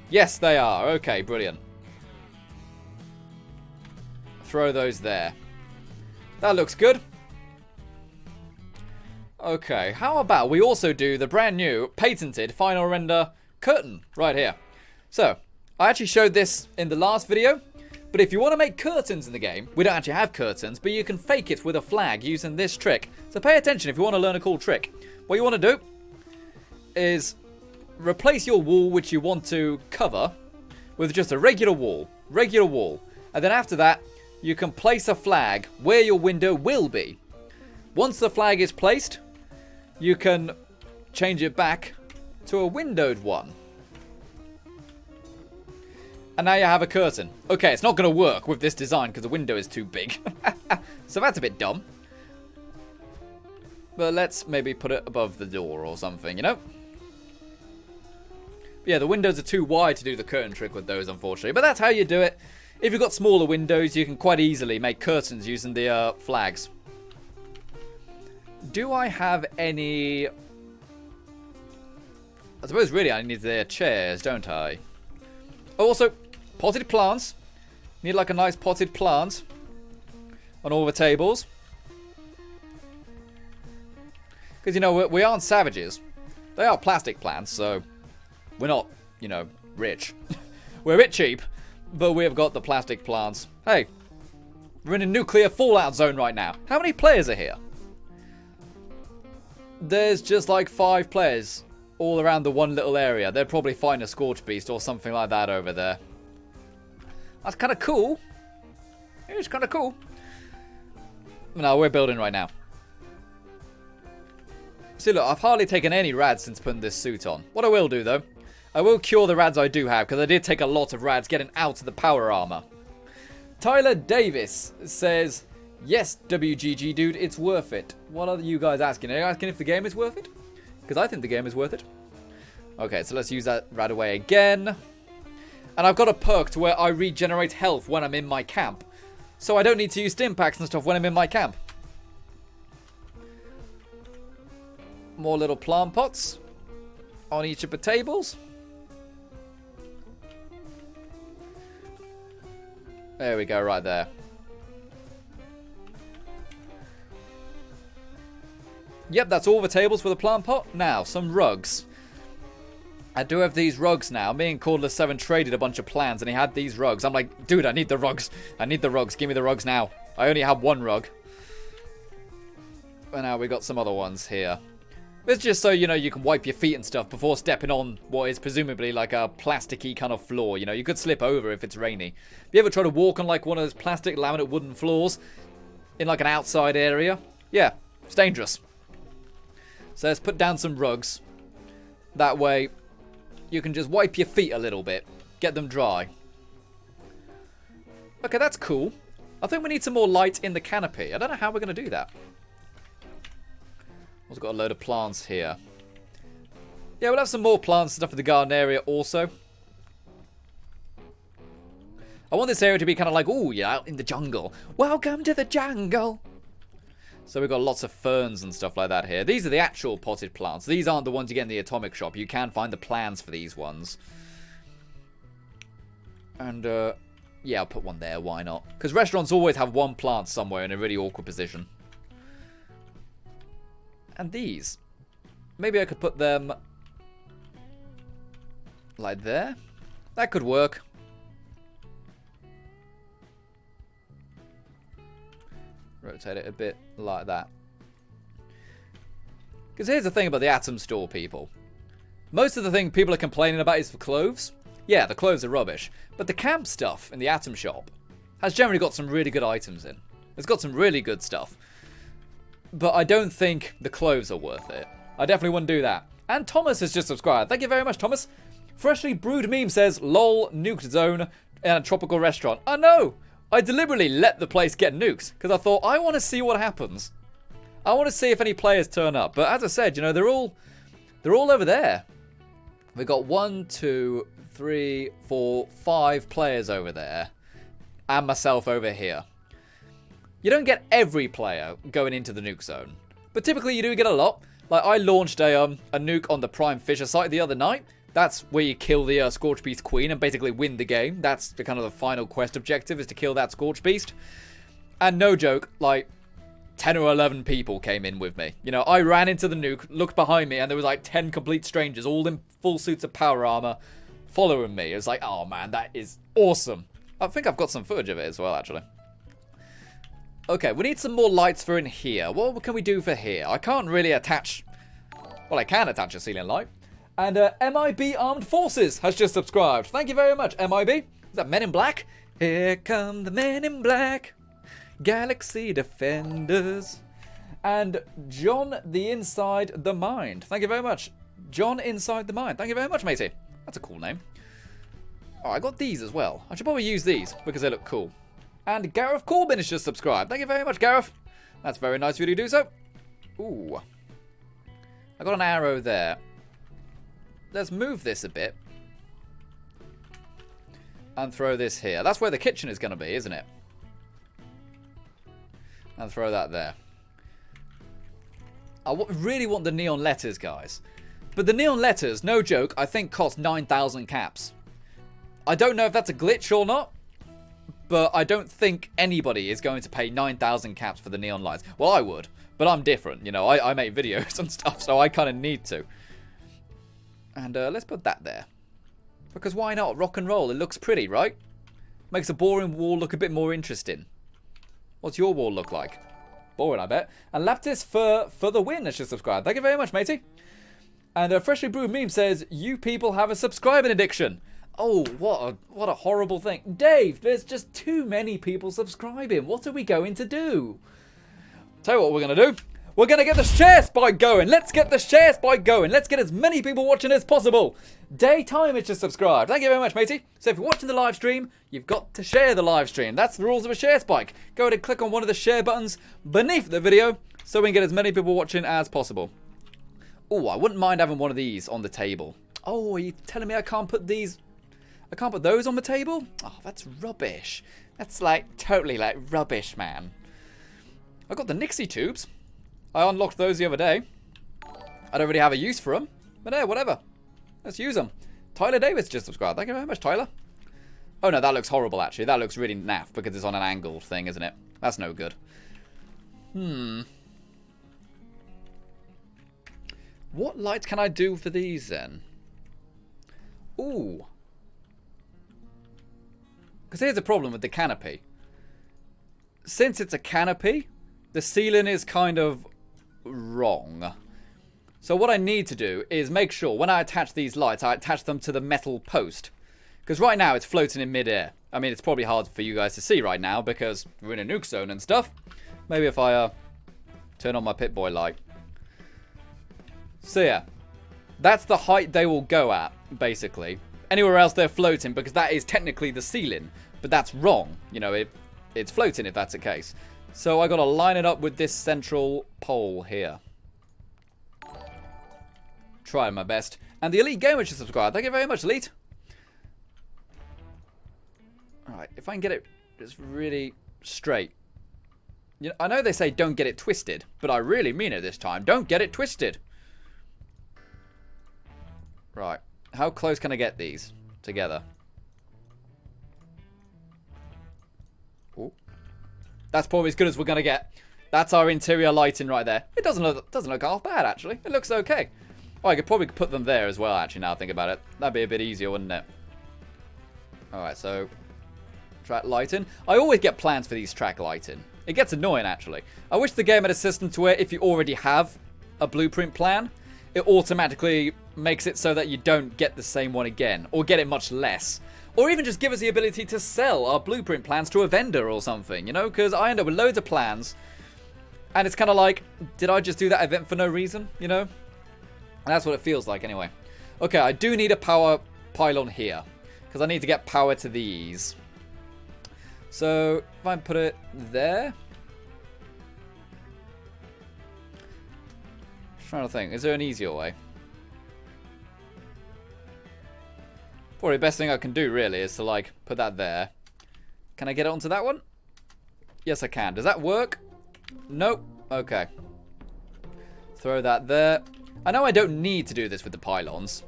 Yes, they are. Okay, brilliant. Throw those there. That looks good. Okay, how about we also do the brand new, patented final render curtain right here. So, I actually showed this in the last video, but if you want to make curtains in the game, we don't actually have curtains, but you can fake it with a flag using this trick. So pay attention if you want to learn a cool trick. What you want to do is replace your wall which you want to cover with just a regular wall. And then after that, you can place a flag where your window will be. Once the flag is placed, you can change it back to a windowed one. And now you have a curtain. Okay, it's not going to work with this design because the window is too big. So that's a bit dumb. But let's maybe put it above the door or something, you know? Yeah, the windows are too wide to do the curtain trick with those, unfortunately. But that's how you do it. If you've got smaller windows, you can quite easily make curtains using the flags. Do I have any... I suppose really I need their chairs, don't I? Also, potted plants. Need like a nice potted plant on all the tables. Because, you know, we aren't savages. They are plastic plants, so we're not, you know, rich. We're a bit cheap, but we have got the plastic plants. Hey, we're in a nuclear fallout zone right now. How many players are here? There's just like 5 players all around the one little area. They'd probably find a Scorch Beast or something like that over there. That's kind of cool. It's kind of cool. No, we're building right now. See, look, I've hardly taken any rads since putting this suit on. What I will do, though, I will cure the rads I do have, because I did take a lot of rads getting out of the power armor. Tyler Davis says, yes, WGG, dude, it's worth it. What are you guys asking? Are you asking if the game is worth it? Because I think the game is worth it. Okay, so let's use that rad away again. And I've got a perk to where I regenerate health when I'm in my camp. So I don't need to use stim packs and stuff when I'm in my camp. More little plant pots on each of the tables. There we go, right there. Yep, that's all the tables for the plant pot. Now, some rugs. I do have these rugs now. Me and Cordless7 traded a bunch of plans and he had these rugs. I'm like, dude, I need the rugs. I need the rugs. Give me the rugs now. I only have one rug. And now we got some other ones here. It's just so, you know, you can wipe your feet and stuff before stepping on what is presumably like a plasticky kind of floor. You know, you could slip over if it's rainy. Have you ever tried to walk on like one of those plastic laminate wooden floors in like an outside area? Yeah, it's dangerous. So let's put down some rugs. That way you can just wipe your feet a little bit. Get them dry. Okay, that's cool. I think we need some more light in the canopy. I don't know how we're going to do that. Also got a load of plants here. Yeah, we'll have some more plants and stuff in the garden area also. I want this area to be kind of like, ooh, you're out in the jungle. Welcome to the jungle. So we've got lots of ferns and stuff like that here. These are the actual potted plants. These aren't the ones you get in the atomic shop. You can find the plans for these ones. And, yeah, I'll put one there. Why not? Because restaurants always have one plant somewhere in a really awkward position. And these. Maybe I could put them like there. That could work. Rotate it a bit like that. Because here's the thing about the Atom Store, people. Most of the thing people are complaining about is for clothes. Yeah, the clothes are rubbish. But the camp stuff in the Atom Shop has generally got some really good items in. It's got some really good stuff. But I don't think the clothes are worth it. I definitely wouldn't do that. And Thomas has just subscribed. Thank you very much, Thomas. Freshly Brewed Meme says, lol, nuked zone in a tropical restaurant. I know. I deliberately let the place get nukes because I thought, I want to see what happens. I want to see if any players turn up. But as I said, you know, they're all over there. We've got 1, 2, 3, 4, 5 players over there. And myself over here. you don't get every player going into the nuke zone. But typically you do get a lot. Like, I launched a nuke on the Prime Fisher site the other night. That's where you kill the Scorch Beast Queen and basically win the game. That's the kind of the final quest objective, is to kill that Scorch Beast. And no joke, like, 10 or 11 people came in with me. You know, I ran into the nuke, looked behind me, and there was like 10 complete strangers, all in full suits of power armor, following me. It was like, oh man, that is awesome. I think I've got some footage of it as well, actually. Okay, we need some more lights for in here. What can we do for here? I can't really attach... Well, I can attach a ceiling light. And MIB Armed Forces has just subscribed. Thank you very much, MIB. Is that Men in Black? Here come the Men in Black. Galaxy Defenders. And John the Inside the Mind. Thank you very much. John Inside the Mind. Thank you very much, matey. That's a cool name. Oh, I got these as well. I should probably use these because they look cool. And Gareth Corbin has just subscribed. Thank you very much, Gareth. That's very nice of you to do so. Ooh. I got an arrow there. Let's move this a bit. And throw this here. That's where the kitchen is going to be, isn't it? And throw that there. I really want the neon letters, guys. But the neon letters, no joke, I think cost 9,000 caps. I don't know if that's a glitch or not. But I don't think anybody is going to pay 9,000 caps for the neon lights. Well, I would. But I'm different. You know, I make videos and stuff, so I kind of need to. And let's put that there. Because why not? Rock and roll. It looks pretty, right? Makes a boring wall look a bit more interesting. What's your wall look like? Boring, I bet. And Laptis for the win has just subscribed. Thank you very much, matey. And Freshly Brewed Meme says, you people have a subscribing addiction. Oh, what a horrible thing. Dave, there's just too many people subscribing. What are we going to do? Tell you what we're going to do. We're going to get the share spike going. Let's get the share spike going. Let's get as many people watching as possible. Daytime is just subscribed. Thank you very much, matey. So if you're watching the live stream, you've got to share the live stream. That's the rules of a share spike. Go ahead and click on one of the share buttons beneath the video so we can get as many people watching as possible. Oh, I wouldn't mind having one of these on the table. Oh, are you telling me I can't put these... I can't put those on the table? Oh, that's rubbish. That's like totally like rubbish, man. I got the Nixie tubes. I unlocked those the other day. I don't really have a use for them. But hey, whatever. Let's use them. Tyler Davis just subscribed. Thank you very much, Tyler. Oh no, that looks horrible actually. That looks really naff because it's on an angled thing, isn't it? That's no good. What lights can I do for these then? Ooh. Because here's the problem with the canopy. Since it's a canopy, the ceiling is kind of wrong. So what I need to do is make sure when I attach these lights, I attach them to the metal post. Because right now it's floating in midair. I mean, it's probably hard for you guys to see right now because we're in a nuke zone and stuff. Maybe if I turn on my Pip-Boy light. So yeah, that's the height they will go at, basically. Anywhere else they're floating because that is technically the ceiling. But that's wrong. You know, it's floating if that's the case. So I got to line it up with this central pole here. Trying my best. And the Elite Gamer should subscribe. Thank you very much, Elite. Alright, if I can get it just really straight. You know, I know they say don't get it twisted, but I really mean it this time. Don't get it twisted. Right. How close can I get these together? Ooh. That's probably as good as we're going to get. That's our interior lighting right there. It doesn't look half bad, actually. It looks okay. Oh, I could probably put them there as well, actually, now I think about it. That'd be a bit easier, wouldn't it? Alright, so... track lighting. I always get plans for these track lighting. It gets annoying, actually. I wish the game had a system to where if you already have a blueprint plan, it automatically makes it so that you don't get the same one again. Or get it much less. Or even just give us the ability to sell our blueprint plans to a vendor or something, you know? Because I end up with loads of plans. And it's kind of like, did I just do that event for no reason, you know? And that's what it feels like anyway. Okay, I do need a power pylon here. Because I need to get power to these. So, if I put it there. I'm trying to think, is there an easier way? Probably the best thing I can do really is to like put that there. Can I get it onto that one? Yes, I can. Does that work? Nope. Okay. Throw that there. I know I don't need to do this with the pylons.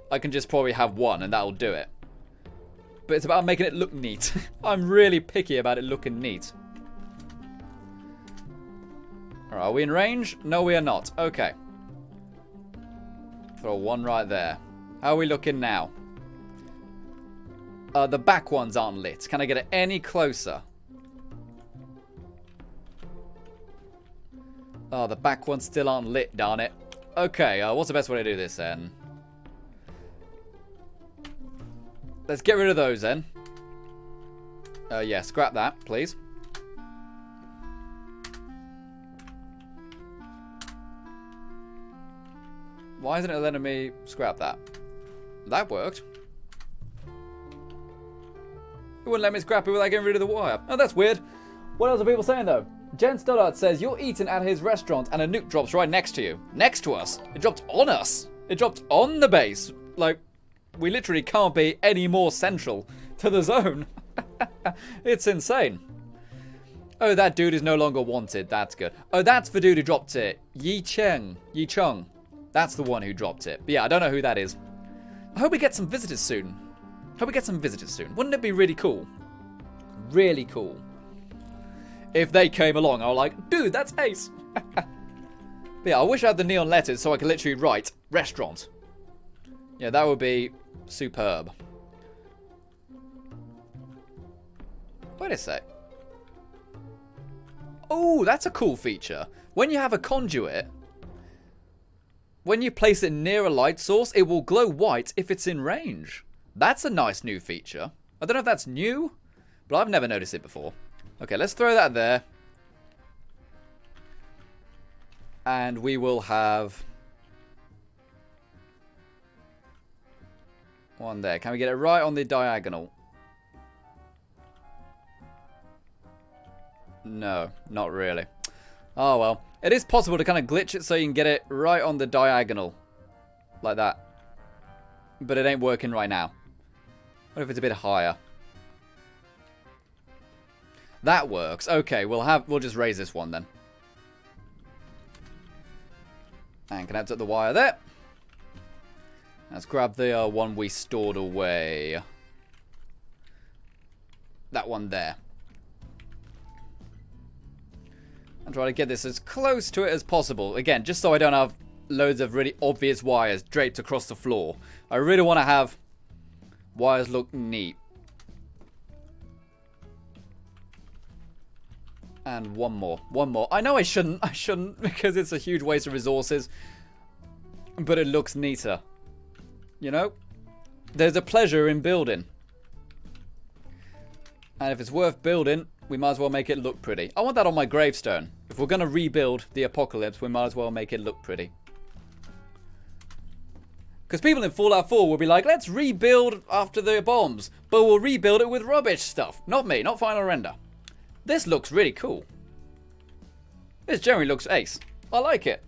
I can just probably have one and that'll do it. But it's about making it look neat. I'm really picky about it looking neat. Alright, are we in range? No, we are not. Okay. Throw one right there. How are we looking now? The back ones aren't lit. Can I get it any closer? Oh, the back ones still aren't lit, darn it. Okay, what's the best way to do this then? Let's get rid of those then. Yeah, scrap that, please. Why isn't it letting me scrap that? That worked. It wouldn't let me scrap it without getting rid of the wire. Oh, that's weird. What else are people saying though? Jen Stoddart says, you're eating at his restaurant and a nuke drops right next to you. Next to us? It dropped on us. It dropped on the base. Like, we literally can't be any more central to the zone. It's insane. Oh, that dude is no longer wanted. That's good. Oh, that's the dude who dropped it. Yi Chung. That's the one who dropped it. But yeah, I don't know who that is. I hope we get some visitors soon. Wouldn't it be really cool? Really cool. If they came along, I was like, dude, that's ace. But yeah, I wish I had the neon letters so I could literally write restaurant. Yeah, that would be superb. Wait a sec. Oh, that's a cool feature. When you have a conduit, when you place it near a light source, it will glow white if it's in range. That's a nice new feature. I don't know if that's new, but I've never noticed it before. Okay, let's throw that there. And we will have one there. Can we get it right on the diagonal? No, not really. Oh well. It is possible to kind of glitch it so you can get it right on the diagonal. Like that. But it ain't working right now. What if it's a bit higher? That works. Okay, we'll just raise this one then. And connect up the wire there. Let's grab the one we stored away. That one there. And try to get this as close to it as possible. Again, just so I don't have loads of really obvious wires draped across the floor. I really want to have wires look neat. And one more. I know I shouldn't because it's a huge waste of resources. But it looks neater. You know? There's a pleasure in building. And if it's worth building, we might as well make it look pretty. I want that on my gravestone. If we're going to rebuild the apocalypse, we might as well make it look pretty. Because people in Fallout 4 will be like, let's rebuild after the bombs. But we'll rebuild it with rubbish stuff. Not me, not final render. This looks really cool. This generally looks ace. I like it.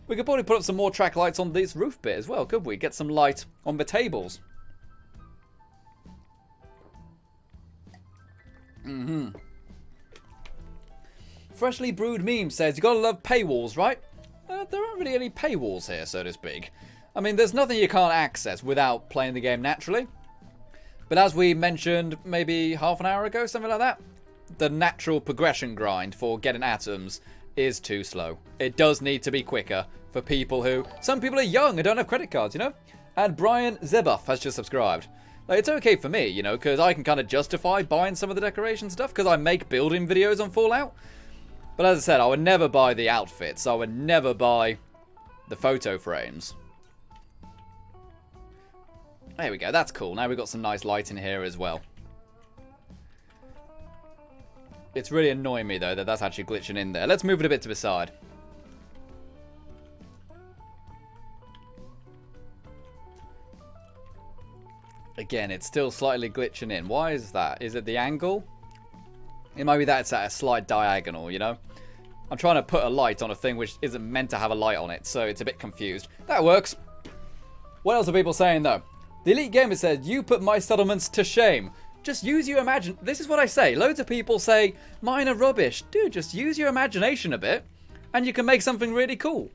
We could probably put up some more track lights on this roof bit as well, could we? Get some light on the tables. Freshly Brewed Meme says, you gotta love paywalls, right? There aren't really any paywalls here, so to speak. I mean, there's nothing you can't access without playing the game naturally. But as we mentioned maybe half an hour ago, something like that, the natural progression grind for getting atoms is too slow. It does need to be quicker for people who... Some people are young and don't have credit cards, you know? And Brian Zebuff has just subscribed. Like, it's okay for me, you know, because I can kind of justify buying some of the decoration stuff because I make building videos on Fallout. But as I said, I would never buy the outfits. I would never buy the photo frames. There we go. That's cool. Now we've got some nice light in here as well. It's really annoying me, though, that that's actually glitching in there. Let's move it a bit to the side. Again, it's still slightly glitching in. Why is that? Is it the angle? It might be that it's at a slight diagonal, you know? I'm trying to put a light on a thing which isn't meant to have a light on it, so it's a bit confused. That works. What else are people saying, though? The Elite Gamer said, you put my settlements to shame.
just use your imagination. This is what I say. Loads of people say, mine are rubbish. Dude, just use your imagination a bit and you can make something really cool.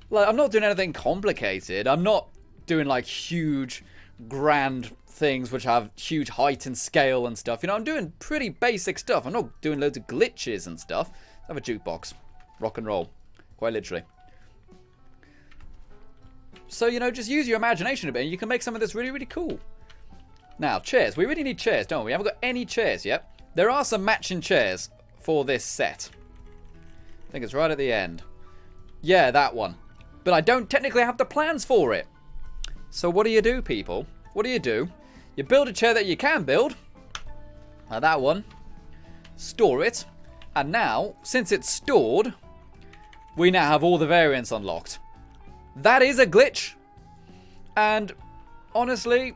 Like, I'm not doing anything complicated. I'm not doing like huge, grand things which have huge height and scale and stuff. You know, I'm doing pretty basic stuff. I'm not doing loads of glitches and stuff. Let's have a jukebox. Rock and roll. Quite literally. So, you know, just use your imagination a bit and you can make some of this really, really cool. Now, chairs. We really need chairs, don't we? We haven't got any chairs yet. There are some matching chairs for this set. I think it's right at the end. Yeah, that one. But I don't technically have the plans for it. So what do, people? What do? You build a chair that you can build. Like that one. Store it. And now, since it's stored, we now have all the variants unlocked. That is a glitch. And honestly,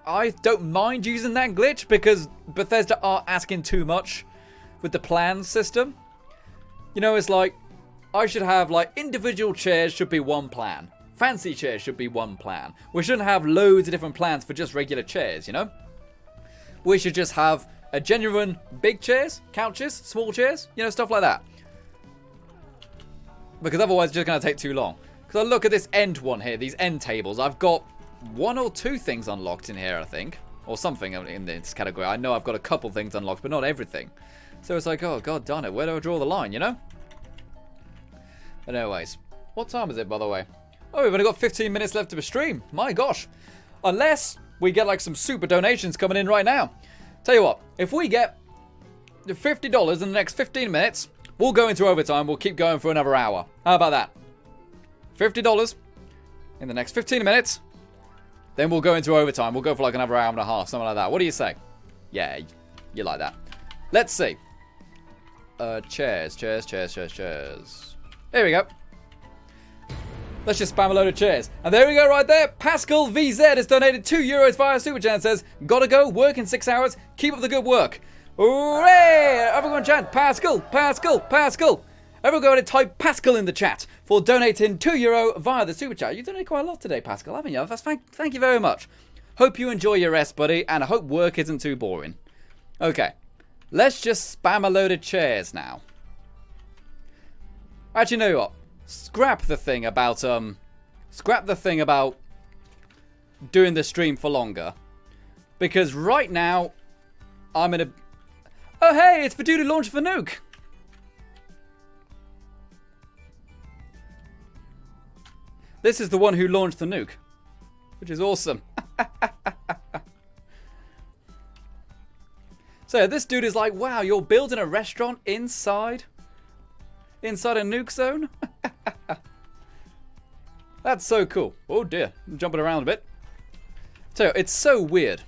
I don't mind using that glitch because Bethesda are asking too much with the plans system. You know, it's like, I should have, like, individual chairs should be one plan. Fancy chairs should be one plan. We shouldn't have loads of different plans for just regular chairs, you know? We should just have a genuine big chairs, couches, small chairs, you know, stuff like that. Because otherwise it's just going to take too long. Because I look at this end one here, these end tables. I've got 1 or 2 things unlocked in here, I think. Or something in this category. I know I've got a couple things unlocked, but not everything. So it's like, oh, god darn it, where do I draw the line, you know? But anyways, what time is it, by the way? Oh, we've only got 15 minutes left of a stream. My gosh. Unless we get, like, some super donations coming in right now. Tell you what, if we get $50 in the next 15 minutes, we'll go into overtime. We'll keep going for another hour. How about that? $50 in the next 15 minutes. Then we'll go into overtime. We'll go for like another hour and a half, something like that. What do you say? Yeah, you like that. Let's see. Chairs. Here we go. Let's just spam a load of chairs. And there we go right there. Pascal VZ has donated €2 via Super Chat and says, gotta go, work in 6 hours. Keep up the good work. Hooray! Everyone chant, Pascal, Pascal, Pascal. Everyone go ahead and type Pascal in the chat for donating €2 via the Super Chat. You've donated quite a lot today, Pascal, haven't you? Thank you very much. Hope you enjoy your rest, buddy, and I hope work isn't too boring. Okay, let's just spam a load of chairs now. Actually, you know what? Scrap the thing about doing the stream for longer. Because right now, I'm in a... Oh, hey, it's the dude who launched the nuke. This is the one who launched the nuke. Which is awesome. So this dude is like, wow, you're building a restaurant inside a nuke zone? That's so cool. Oh dear, I'm jumping around a bit. So it's so weird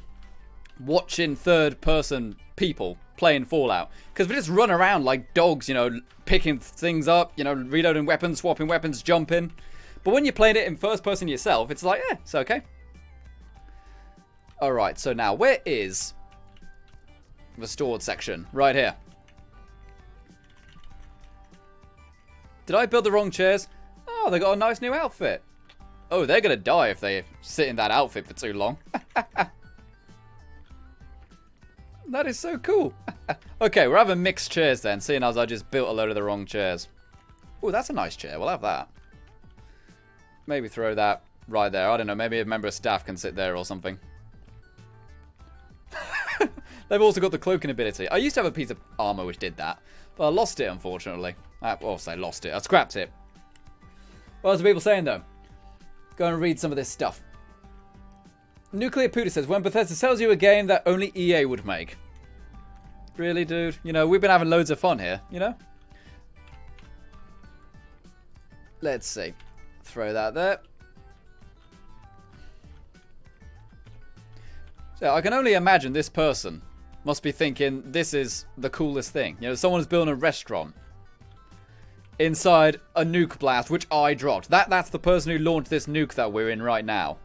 watching third-person people playing Fallout. Because we just run around like dogs, you know, picking things up, you know, reloading weapons, swapping weapons, jumping. But when you're playing it in first person yourself, it's like, it's okay. Alright, so now, where is the stored section? Right here. Did I build the wrong chairs? Oh, they got a nice new outfit. Oh, they're going to die if they sit in that outfit for too long. That is so cool. Okay, we're having mixed chairs then, seeing as I just built a load of the wrong chairs. Oh, that's a nice chair. We'll have that. Maybe throw that right there. I don't know. Maybe a member of staff can sit there or something. They've also got the cloaking ability. I used to have a piece of armor which did that, but I lost it, unfortunately. Well, I lost it. I scrapped it. What else are people saying, though? Go and read some of this stuff. Nuclear Puda says, when Bethesda sells you a game that only EA would make. Really, dude? You know, we've been having loads of fun here, you know? Let's see. Throw that there. So I can only imagine this person must be thinking this is the coolest thing. You know, someone's building a restaurant inside a nuke blast, which I dropped. That's the person who launched this nuke that we're in right now.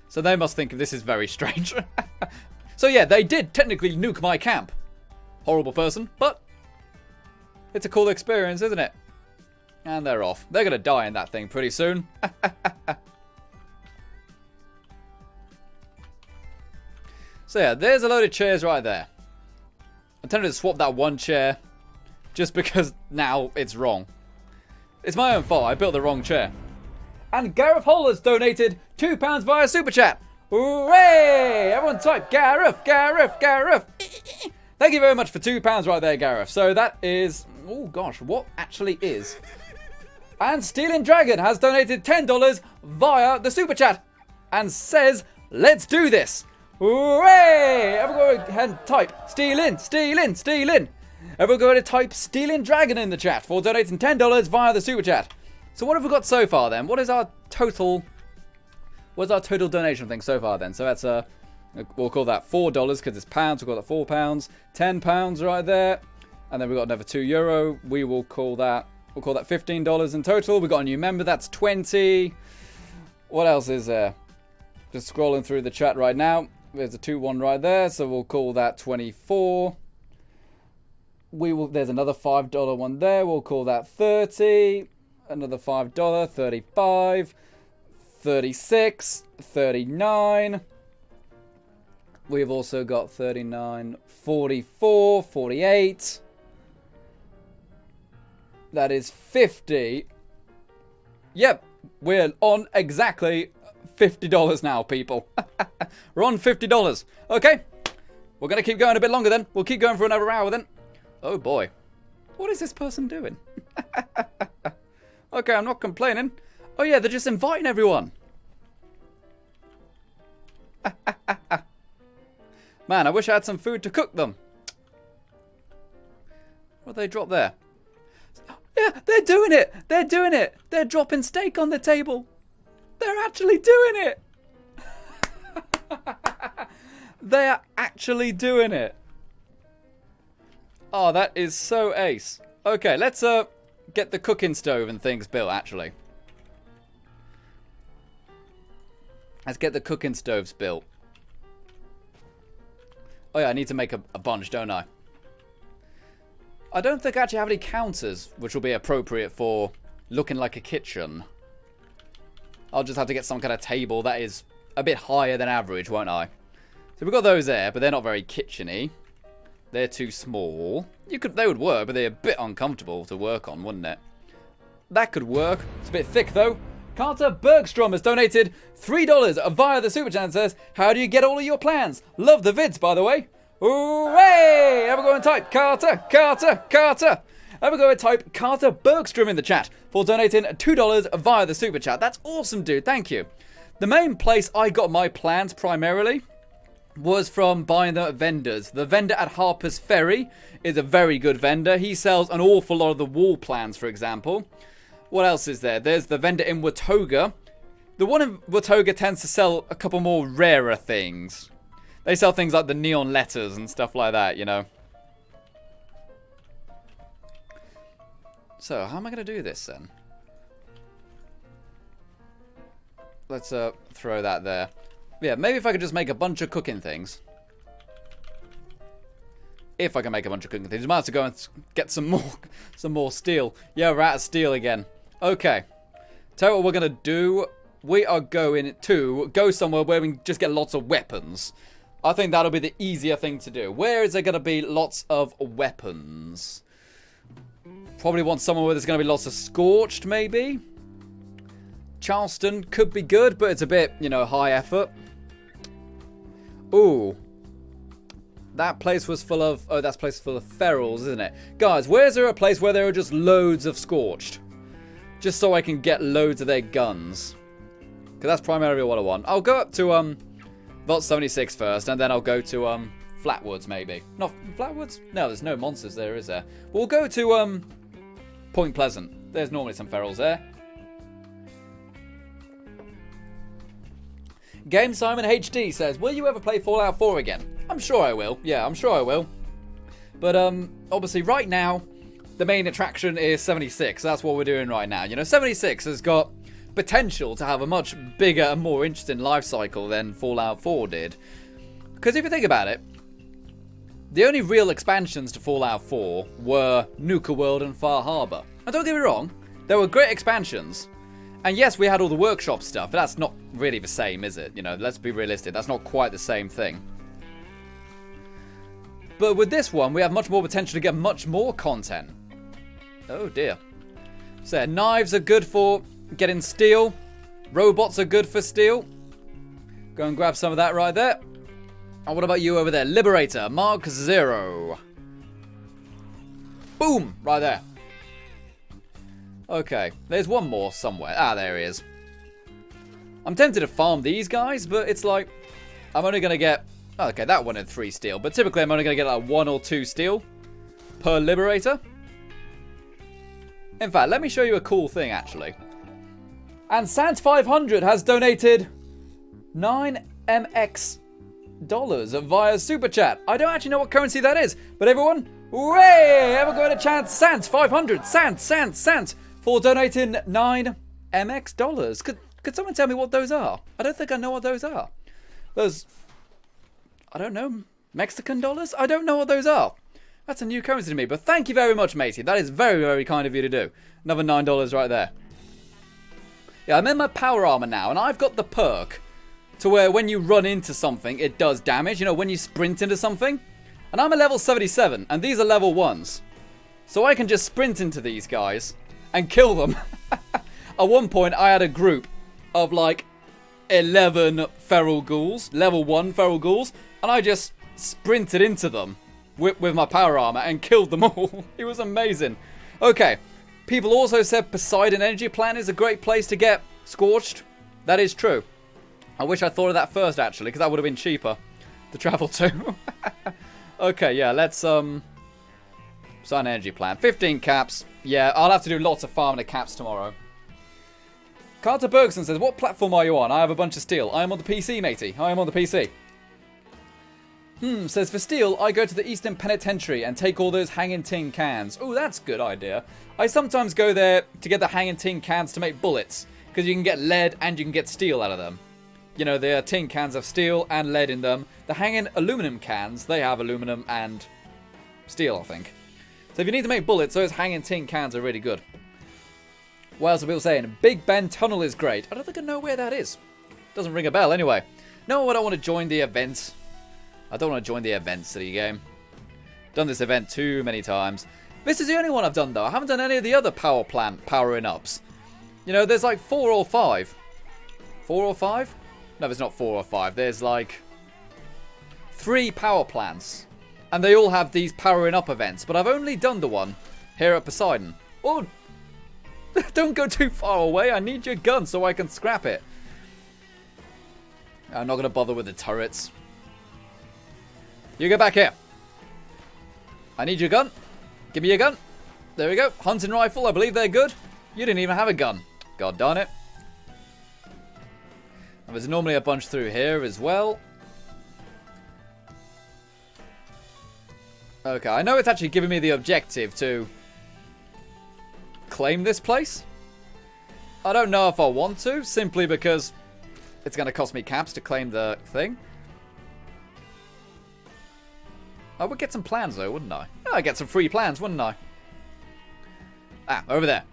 So they must think this is very strange. So yeah, they did technically nuke my camp. Horrible person, but it's a cool experience, isn't it? And they're off. They're going to die in that thing pretty soon. So yeah, there's a load of chairs right there. I'm tempted to swap that one chair just because now it's wrong. It's my own fault. I built the wrong chair. And Gareth Hole has donated £2 via Super Chat. Hooray! Everyone type Gareth, Gareth, Gareth. Thank you very much for £2 right there, Gareth. So that is... Oh gosh, what actually is... And Stealing Dragon has donated $10 via the Super Chat. And says, let's do this. Hooray! Everyone go ahead and type Stealing, Stealing, Stealing. Everyone go ahead and type Stealing Dragon in the chat for donating $10 via the Super Chat. So what have we got so far then? What is our total... What's our total donation thing so far then? So that's we'll call that $4 because it's pounds. We'll call that £4. £10 right there. And then we've got another €2. We will call that... We'll call that $15 in total. We've got a new member. That's 20. What else is there? Just scrolling through the chat right now. There's a 2-1 right there. So we'll call that 24. There's another $5 one there. We'll call that 30. Another $5. 35. 36. 39. We've also got 39. 44. 48. That is 50. Yep, we're on exactly $50 now, people. We're on $50. Okay, we're going to keep going a bit longer then. We'll keep going for another hour then. Oh boy, what is this person doing? Okay, I'm not complaining. Oh yeah, they're just inviting everyone. Man, I wish I had some food to cook them. What did they drop there? Yeah, they're doing it. They're doing it. They're dropping steak on the table. They're actually doing it. They are actually doing it. Oh, that is so ace. Okay, let's get the cooking stove and things built, actually. Let's get the cooking stoves built. Oh yeah, I need to make a bunch, don't I? I don't think I actually have any counters, which will be appropriate for looking like a kitchen. I'll just have to get some kind of table that is a bit higher than average, won't I? So we've got those there, but they're not very kitchen-y. They're too small. They would work, but they're a bit uncomfortable to work on, wouldn't it? That could work. It's a bit thick, though. Carter Bergstrom has donated $3 via the Super Chat and says, how do you get all of your plans? Love the vids, by the way. Hooray! Have a go and type Carter, Carter, Carter. Have a go and type Carter Bergstrom in the chat for donating $2 via the Super Chat. That's awesome, dude. Thank you. The main place I got my plans primarily was from buying them at vendors. The vendor at Harper's Ferry is a very good vendor. He sells an awful lot of the wall plans, for example. What else is there? There's the vendor in Watoga. The one in Watoga tends to sell a couple more rarer things. They sell things like the neon letters and stuff like that, you know. So, how am I going to do this then? Let's throw that there. Yeah, maybe if I could just make a bunch of cooking things. If I can make a bunch of cooking things. I might have to go and get some more steel. Yeah, we're out of steel again. Okay. Tell you what we're going to do. We are going to go somewhere where we can just get lots of weapons. I think that'll be the easier thing to do. Where is there going to be lots of weapons? Probably want somewhere where there's going to be lots of scorched, maybe. Charleston could be good, but it's a bit, you know, high effort. Ooh. That place was full of... Oh, that place is full of ferals, isn't it? Guys, where's there a place where there are just loads of scorched? Just so I can get loads of their guns. Because that's primarily what I want. I'll go up to, Vault 76 first, and then I'll go to, Flatwoods, maybe. Not Flatwoods? No, there's no monsters there, is there? We'll go to, Point Pleasant. There's normally some ferals there. Game Simon HD says, will you ever play Fallout 4 again? I'm sure I will. Yeah, I'm sure I will. But, obviously, right now, the main attraction is 76. That's what we're doing right now. You know, 76 has got potential to have a much bigger and more interesting life cycle than Fallout 4 did. Because if you think about it, the only real expansions to Fallout 4 were Nuka World and Far Harbor. And don't get me wrong, there were great expansions. And yes, we had all the workshop stuff, but that's not really the same, is it? You know, let's be realistic. That's not quite the same thing. But with this one, we have much more potential to get much more content. Oh dear. So knives are good for getting steel. Robots are good for steel. Go and grab some of that right there. And what about you over there? Liberator, Mark 0. Boom! Right there. Okay, there's one more somewhere. Ah, there he is. I'm tempted to farm these guys, but it's like, I'm only going to get, okay, that one had 3 steel, but typically I'm only going to get like 1 or 2 steel per Liberator. In fact, let me show you a cool thing, actually. And Sant500 has donated 9MX dollars via Super Chat. I don't actually know what currency that is, but everyone, hooray! Everyone going to chant Sant500, Sant, for donating 9MX dollars. Could someone tell me what those are? I don't think I know what those are. Those, I don't know, Mexican dollars? I don't know what those are. That's a new currency to me, but thank you very much, matey. That is very, very kind of you to do. Another $9 right there. Yeah, I'm in my power armor now, and I've got the perk to where when you run into something, it does damage. You know, when you sprint into something. And I'm a level 77, and these are level 1s. So I can just sprint into these guys and kill them. At one point, I had a group of like 11 feral ghouls, level 1 feral ghouls, and I just sprinted into them with my power armor and killed them all. It was amazing. Okay, people also said Poseidon Energy Plant is a great place to get scorched. That is true. I wish I thought of that first, actually, because that would have been cheaper to travel to. Okay, yeah, let's, Sun Energy Plant. 15 caps. Yeah, I'll have to do lots of farming of caps tomorrow. Carter Bergson says, what platform are you on? I have a bunch of steel. I am on the PC, matey. I am on the PC. Says, for steel, I go to the Eastern Penitentiary and take all those hanging tin cans. Oh, that's a good idea. I sometimes go there to get the hanging tin cans to make bullets, because you can get lead and you can get steel out of them. You know, there are tin cans of steel and lead in them. The hanging aluminum cans, they have aluminum and steel, I think. So if you need to make bullets, those hanging tin cans are really good. What else are people saying? Big Ben Tunnel is great. I don't think I know where that is. Doesn't ring a bell anyway. No, I don't want to join the event. I don't want to join the event, silly game. Done this event too many times. This is the only one I've done, though. I haven't done any of the other power plant powering ups. You know, there's like 4 or 5. 4 or 5? No, there's not 4 or 5. There's like 3 power plants. And they all have these powering up events. But I've only done the one here at Poseidon. Oh, don't go too far away. I need your gun so I can scrap it. I'm not going to bother with the turrets. You go back here. I need your gun. Give me your gun. There we go. Hunting rifle. I believe they're good. You didn't even have a gun. God darn it. And there's normally a bunch through here as well. Okay, I know it's actually giving me the objective to claim this place. I don't know if I want to, simply because it's going to cost me caps to claim the thing. I would get some plans though, wouldn't I? Yeah, I'd get some free plans, wouldn't I? Ah, over there.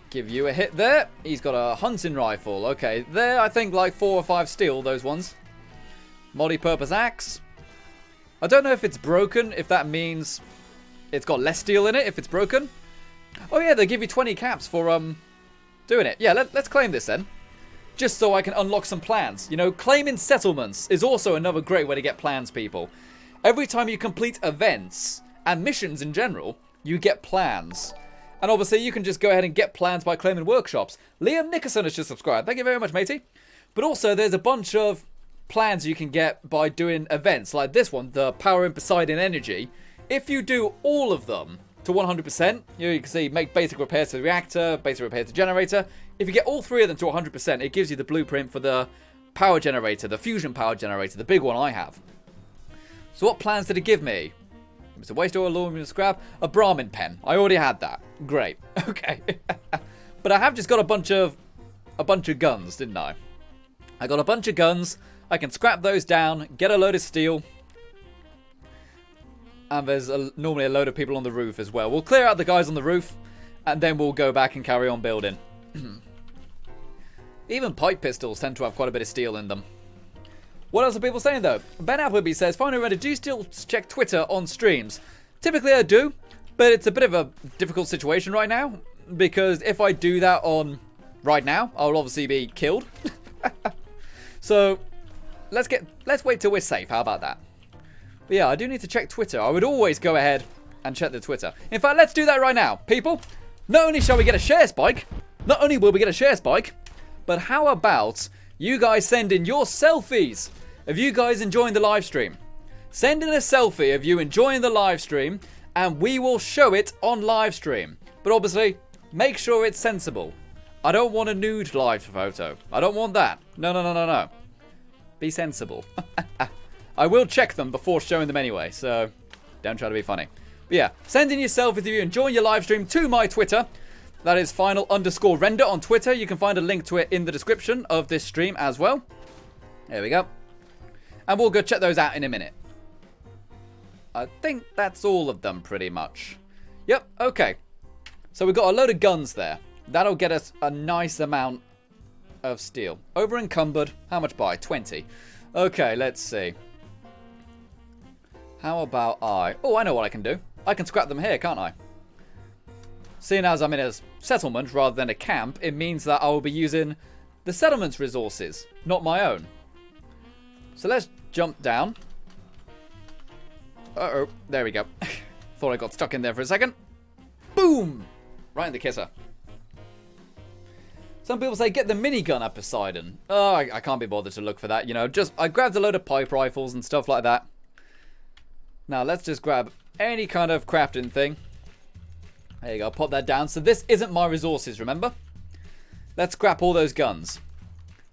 Give you a hit there. He's got a hunting rifle. Okay, there I think like 4 or 5 steel, those ones. Multi-purpose axe. I don't know if it's broken, if that means it's got less steel in it, if it's broken. Oh yeah, they give you 20 caps for doing it. Yeah, let's claim this then. Just so I can unlock some plans. You know, claiming settlements is also another great way to get plans, people. Every time you complete events and missions in general, you get plans. And obviously, you can just go ahead and get plans by claiming workshops. Liam Nickerson has just subscribed. Thank you very much, matey. But also, there's a bunch of plans you can get by doing events like this one, the Power in Poseidon Energy. If you do all of them to 100%, you can see make basic repairs to the reactor, basic repairs to the generator. If you get all 3 of them to 100%, it gives you the blueprint for the power generator, the fusion power generator, the big one I have. So what plans did it give me? It's a waste oil, aluminum scrap, a Brahmin pen. I already had that. Great. Okay. But I have just got a bunch of guns, didn't I? I got a bunch of guns. I can scrap those down, get a load of steel. And there's normally a load of people on the roof as well. We'll clear out the guys on the roof, and then we'll go back and carry on building. Even pipe pistols tend to have quite a bit of steel in them. What else are people saying, though? Ben Appleby says, finally ready, do you still check Twitter on streams? Typically I do, but it's a bit of a difficult situation right now, because if I do that on right now, I'll obviously be killed. So, let's wait till we're safe. How about that? But yeah, I do need to check Twitter. I would always go ahead and check the Twitter. In fact, let's do that right now. People, not only shall we get a share spike, not only will we get a share spike, but how about you guys send in your selfies of you guys enjoying the live stream? Send in a selfie of you enjoying the live stream, and we will show it on live stream. But obviously, make sure it's sensible. I don't want a nude live photo. I don't want that. No. Be sensible. I will check them before showing them anyway, so don't try to be funny. But yeah, send in your selfies if you enjoying your live stream to my Twitter. That is final_render on Twitter. You can find a link to it in the description of this stream as well. There we go. And we'll go check those out in a minute. I think that's all of them pretty much. Yep, okay. So we've got a load of guns there. That'll get us a nice amount of steel. Over encumbered. How much by? 20. Okay, let's see. How about Oh, I know what I can do. I can scrap them here, can't I? Seeing as I'm in a settlement rather than a camp, it means that I will be using the settlement's resources, not my own. So let's jump down. Uh-oh, there we go. Thought I got stuck in there for a second. Boom! Right in the kisser. Some people say, get the minigun at Poseidon. Oh, I can't be bothered to look for that. You know, I grabbed a load of pipe rifles and stuff like that. Now, let's just grab any kind of crafting thing. There you go, pop that down. So this isn't my resources, remember? Let's scrap all those guns.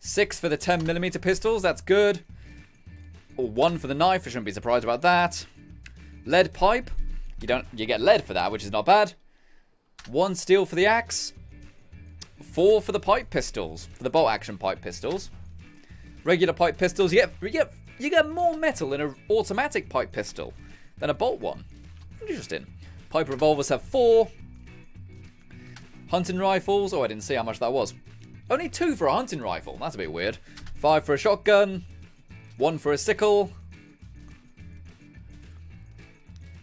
6 for the 10mm pistols, that's good. Or 1 for the knife, I shouldn't be surprised about that. Lead pipe, you get lead for that, which is not bad. 1 steel for the axe. 4 for the pipe pistols, for the bolt action pipe pistols. Regular pipe pistols, you get more metal in an automatic pipe pistol than a bolt one. Interesting. Pipe revolvers have 4. Hunting rifles, oh, I didn't see how much that was. Only 2 for a hunting rifle, that's a bit weird. 5 for a shotgun. 1 for a sickle.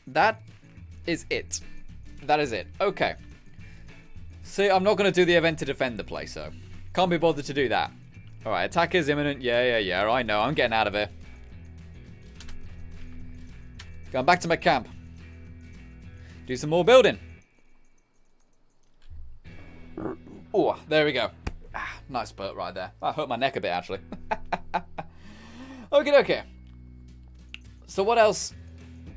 That is it. That is it. Okay. See, I'm not going to do the event to defend the place, so can't be bothered to do that. Alright, attack is imminent. Yeah, I know. I'm getting out of here. Going back to my camp. Do some more building. Oh, there we go. Ah, nice burp right there. That hurt my neck a bit, actually. Okay. So what else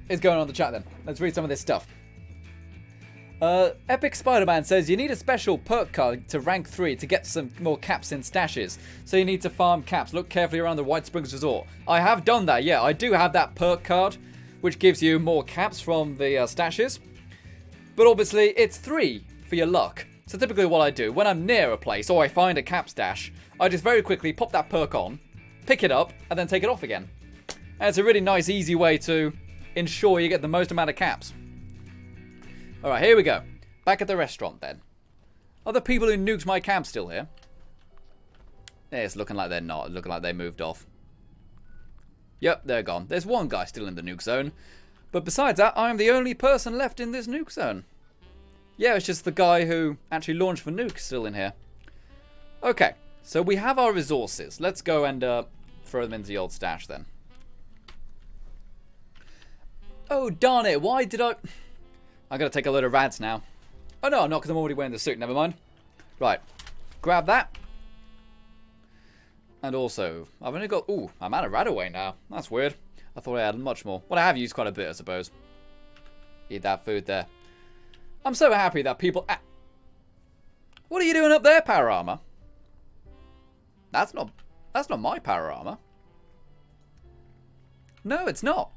is going on in the chat then? Let's read some of this stuff. Epic Spider-Man says you need a special perk card to rank 3 to get some more caps in stashes. So you need to farm caps. Look carefully around the White Springs Resort. I have done that, yeah. I do have that perk card, which gives you more caps from the stashes. But obviously, it's 3 for your luck. So typically what I do, when I'm near a place or I find a cap stash, I just very quickly pop that perk on, pick it up, and then take it off again. And it's a really nice, easy way to ensure you get the most amount of caps. Alright, here we go. Back at the restaurant then. Are the people who nuked my camp still here? Yeah, it's looking like they're not. Looking like they moved off. Yep, they're gone. There's one guy still in the nuke zone. But besides that, I'm the only person left in this nuke zone. Yeah, it's just the guy who actually launched the nuke still in here. Okay, so we have our resources. Let's go and throw them into the old stash then. Oh, darn it. Why did I... I gotta take a load of rads now. Oh, no, I'm not, because I'm already wearing the suit. Never mind. Right. Grab that. And also, I've only got... Ooh, I'm out of rad away now. That's weird. I thought I had much more. Well, I have used quite a bit, I suppose. Eat that food there. I'm so happy that people... What are you doing up there, Power Armor? That's not my Power Armor. No, it's not.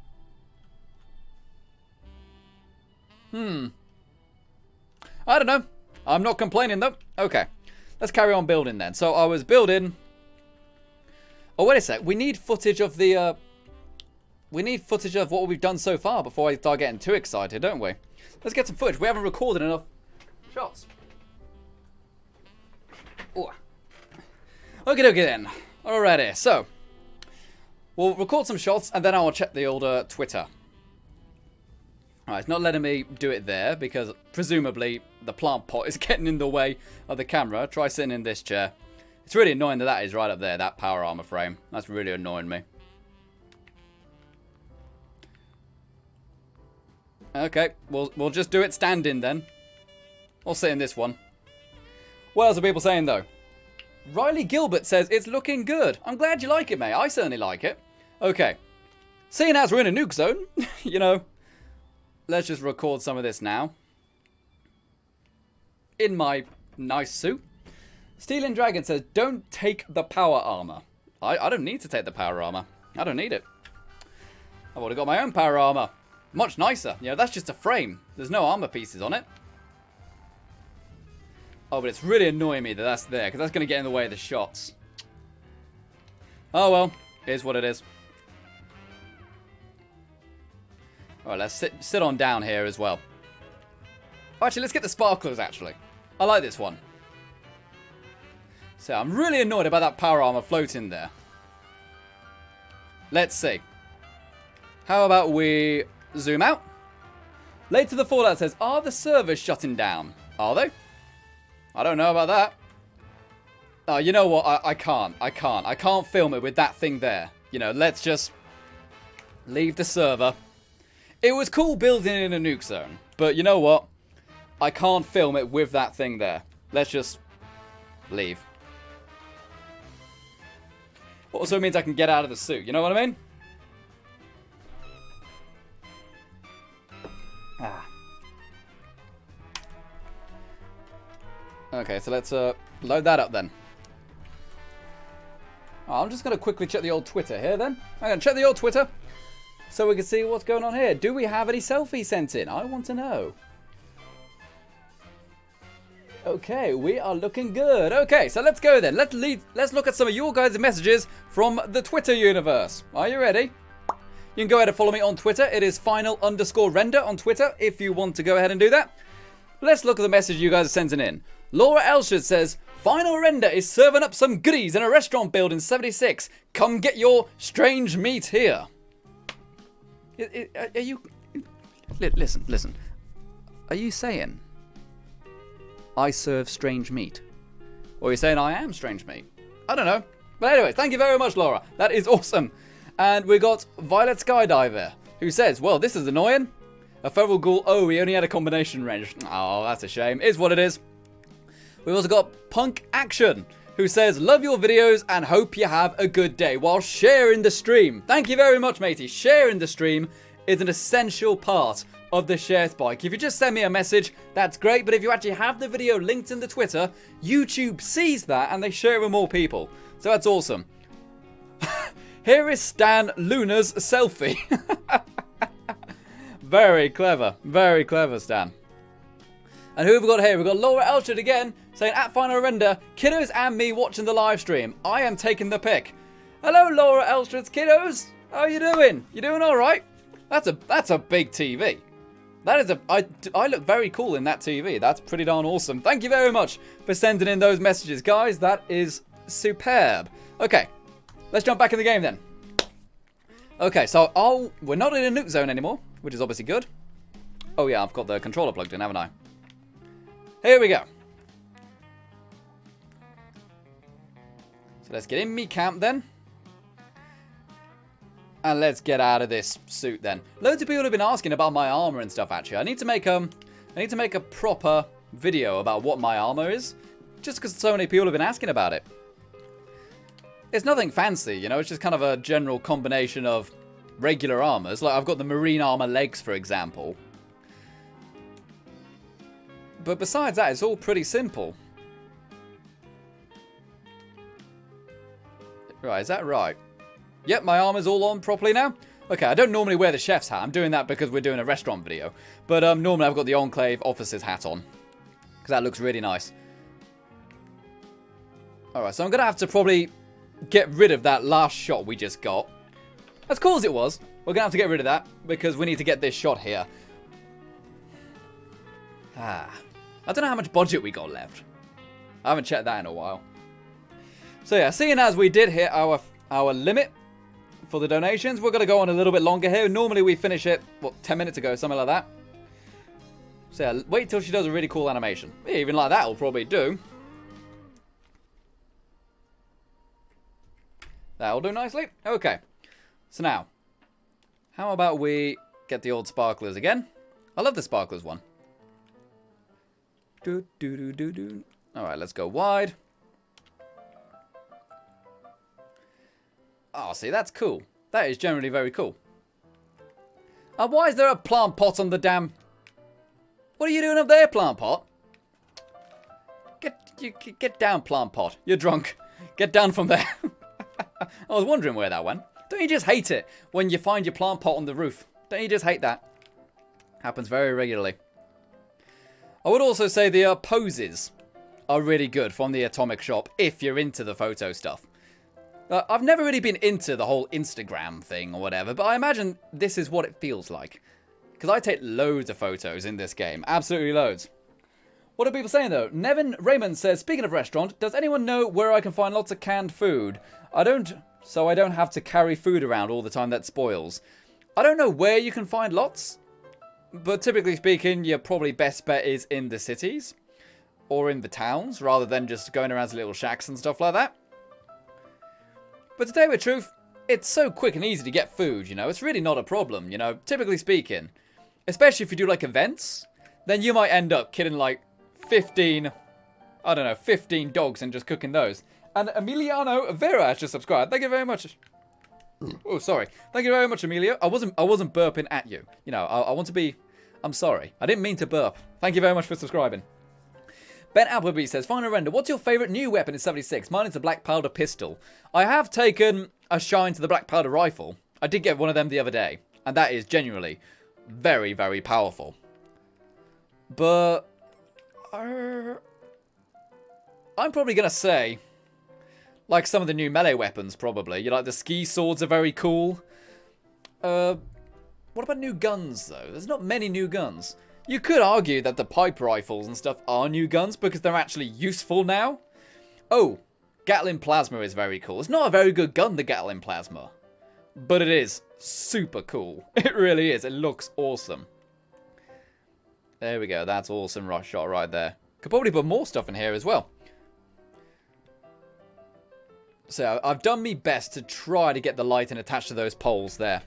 I don't know. I'm not complaining, though. Okay. Let's carry on building, then. So, I was building... Oh, wait a sec. We need footage of the... We need footage of what we've done so far before I start getting too excited, don't we? Let's get some footage. We haven't recorded enough shots. Okie dokie then. Alrighty, so. We'll record some shots and then I'll check the older Twitter. Alright, it's not letting me do it there because presumably the plant pot is getting in the way of the camera. Try sitting in this chair. It's really annoying that that is right up there, that power armor frame. That's really annoying me. Okay, we'll just do it standing then. I'll sit in this one. What else are people saying though? Riley Gilbert says it's looking good. I'm glad you like it, mate. I certainly like it. Okay. Seeing as we're in a nuke zone, you know, let's just record some of this now. In my nice suit. Stealing Dragon says, don't take the power armor. I don't need to take the power armor. I don't need it. I've already got my own power armor. Much nicer. You know, that's just a frame. There's no armor pieces on it. Oh, but it's really annoying me that that's there, because that's going to get in the way of the shots. Oh, well. Here's what it is. Alright, let's sit on down here as well. Actually, let's get the sparklers, actually. I like this one. So, I'm really annoyed about that power armor floating there. Let's see. How about we zoom out? Later the Fallout says, are the servers shutting down? Are they? I don't know about that. Oh, you know what? I can't. I can't film it with that thing there. You know, let's just leave the server. It was cool building in a nuke zone. But you know what? I can't film it with that thing there. Let's just leave. Also means I can get out of the suit. You know what I mean? Ah. Okay, so let's load that up then. Oh, I'm just going to quickly check the old Twitter here then. I'm going to check the old Twitter so we can see what's going on here. Do we have any selfies sent in? I want to know. Okay, we are looking good. Okay, so let's go then. Let's look at some of your guys' messages from the Twitter universe. Are you ready? You can go ahead and follow me on Twitter. It is final_render on Twitter if you want to go ahead and do that. Let's look at the message you guys are sending in. Laura Elshard says, Final Render is serving up some goodies in a restaurant building 76. Come get your strange meat here. Are you... Listen. Are you saying I serve strange meat? Or are you saying I am strange meat? I don't know. But anyway, thank you very much, Laura. That is awesome. And we got Violet Skydiver, who says, well, this is annoying. A feral ghoul. Oh, we only had a combination range. Oh, that's a shame. Is what it is. We've also got Punk Action, who says, love your videos and hope you have a good day while sharing the stream. Thank you very much, matey. Sharing the stream is an essential part of the share spike. If you just send me a message, that's great. But if you actually have the video linked in the Twitter, YouTube sees that and they share it with more people. So that's awesome. Here is Stan Luna's selfie. Very clever. Very clever, Stan. And who have we got here? We've got Laura Elchard again, saying, at Final Render, kiddos and me watching the live stream. I am taking the pick. Hello, Laura Elchard's kiddos. How are you doing? You doing all right? That's a big TV. That is I look very cool in that TV. That's pretty darn awesome. Thank you very much for sending in those messages, guys. That is superb. Okay, let's jump back in the game then. Okay, so we're not in a nuke zone anymore, which is obviously good. Oh yeah, I've got the controller plugged in, haven't I? Here we go. So let's get in me camp then. And let's get out of this suit then. Loads of people have been asking about my armor and stuff actually. I need to make a proper video about what my armor is. Just because so many people have been asking about it. It's nothing fancy, you know, it's just kind of a general combination of regular armors. Like I've got the marine armor legs, for example. But besides that, it's all pretty simple. Right, is that right? Yep, my armor's all on properly now. Okay, I don't normally wear the chef's hat. I'm doing that because we're doing a restaurant video. But normally I've got the Enclave officer's hat on. Because that looks really nice. Alright, so I'm going to have to probably get rid of that last shot we just got. As cool as it was, we're going to have to get rid of that. Because we need to get this shot here. I don't know how much budget we got left. I haven't checked that in a while. So yeah, seeing as we did hit our limit for the donations. We're going to go on a little bit longer here. Normally we finish it, what, 10 minutes ago, something like that. So yeah, wait till she does a really cool animation. Even like that will probably do. That'll do nicely. Okay. So now, how about we get the old sparklers again? I love the sparklers one. Alright, let's go wide. Oh, see, that's cool. That is generally very cool. Why is there a plant pot on the damn... What are you doing up there, plant pot? Get down, plant pot. You're drunk. Get down from there. I was wondering where that went. Don't you just hate it when you find your plant pot on the roof? Don't you just hate that? Happens very regularly. I would also say the poses are really good from the Atomic Shop if you're into the photo stuff. I've never really been into the whole Instagram thing or whatever, but I imagine this is what it feels like. Because I take loads of photos in this game. Absolutely loads. What are people saying though? Nevin Raymond says, speaking of restaurant, does anyone know where I can find lots of canned food? I don't have to carry food around all the time that spoils. I don't know where you can find lots, but typically speaking, your probably best bet is in the cities or in the towns rather than just going around to little shacks and stuff like that. But to tell you the truth, it's so quick and easy to get food, you know. It's really not a problem, you know, typically speaking. Especially if you do like events, then you might end up killing like 15 dogs and just cooking those. And Emiliano Vera has just subscribed. Thank you very much. Oh, sorry. Thank you very much, Emilio. I wasn't burping at you. You know, I want to be... I'm sorry. I didn't mean to burp. Thank you very much for subscribing. Ben Appleby says, Final Render, what's your favourite new weapon in 76? Mine is a black powder pistol. I have taken a shine to the black powder rifle. I did get one of them the other day. And that is genuinely very, very powerful. But... I'm probably going to say... like some of the new melee weapons, probably. You like the ski swords are very cool. What about new guns, though? There's not many new guns. You could argue that the pipe rifles and stuff are new guns because they're actually useful now. Oh, Gatling Plasma is very cool. It's not a very good gun, the Gatling Plasma. But it is super cool. It really is. It looks awesome. There we go. That's awesome rush shot right there. Could probably put more stuff in here as well. So I've done my best to try to get the lighting attached to those poles there.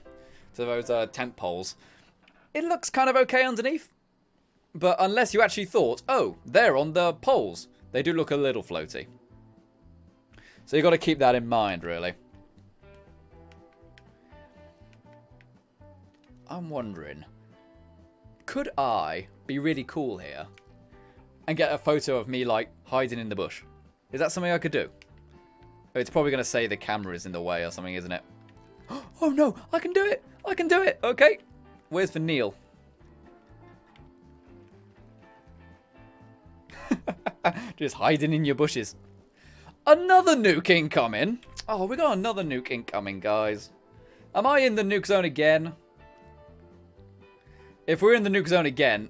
To those tent poles. It looks kind of okay underneath. But unless you actually thought, oh, they're on the poles. They do look a little floaty. So you've got to keep that in mind, really. I'm wondering, could I be really cool here and get a photo of me, like, hiding in the bush? Is that something I could do? It's probably going to say the camera is in the way or something, isn't it? Oh no, I can do it! I can do it! Okay. Where's the Neil? Just hiding in your bushes. Another nuke incoming! Oh, we got another nuke incoming, guys. Am I in the nuke zone again? If we're in the nuke zone again,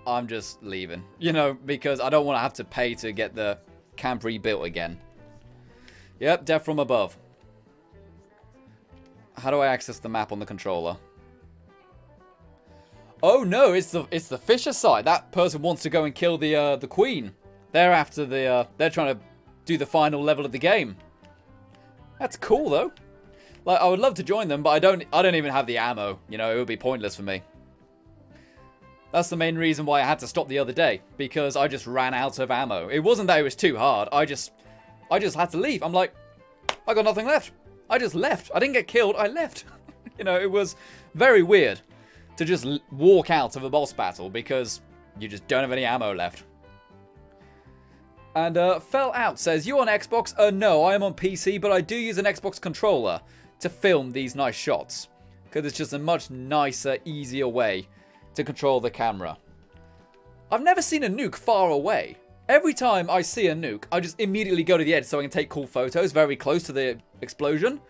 I'm just leaving. You know, because I don't want to have to pay to get the camp rebuilt again. Yep, death from above. How do I access the map on the controller? Oh no, it's the Fisher side. That person wants to go and kill the queen. They're after they're trying to do the final level of the game. That's cool though. Like I would love to join them, but I don't even have the ammo. You know, it would be pointless for me. That's the main reason why I had to stop the other day, because I just ran out of ammo. It wasn't that it was too hard. I just had to leave. I'm like, I got nothing left. I just left. I didn't get killed. I left. You know, it was very weird to just walk out of a boss battle because you just don't have any ammo left. And Fell Out says, you on Xbox? No, I am on PC, but I do use an Xbox controller to film these nice shots. Because it's just a much nicer, easier way to control the camera. I've never seen a nuke far away. Every time I see a nuke, I just immediately go to the edge so I can take cool photos very close to the explosion.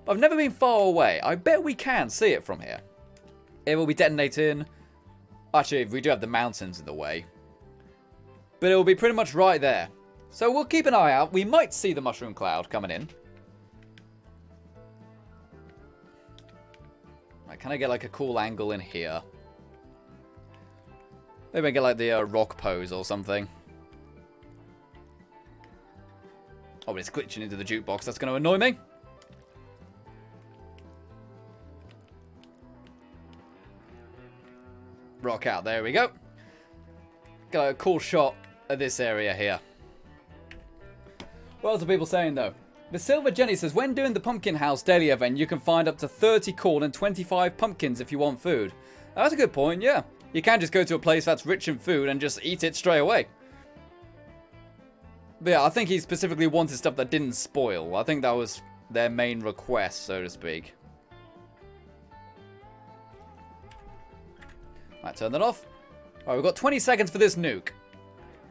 I've never been far away. I bet we can see it from here. It will be detonating. Actually, we do have the mountains in the way. But it will be pretty much right there. So we'll keep an eye out. We might see the mushroom cloud coming in. Right, can I get like a cool angle in here? Maybe I get like the rock pose or something. Oh, but it's glitching into the jukebox. That's going to annoy me. Rock out. There we go. Got a cool shot of this area here. What else are people saying, though? The Silver Jenny says, when doing the Pumpkin House daily event, you can find up to 30 corn and 25 pumpkins if you want food. That's a good point, yeah. You can just go to a place that's rich in food and just eat it straight away. But yeah, I think he specifically wanted stuff that didn't spoil. I think that was their main request, so to speak. Right, turn that off. Alright, we've got 20 seconds for this nuke.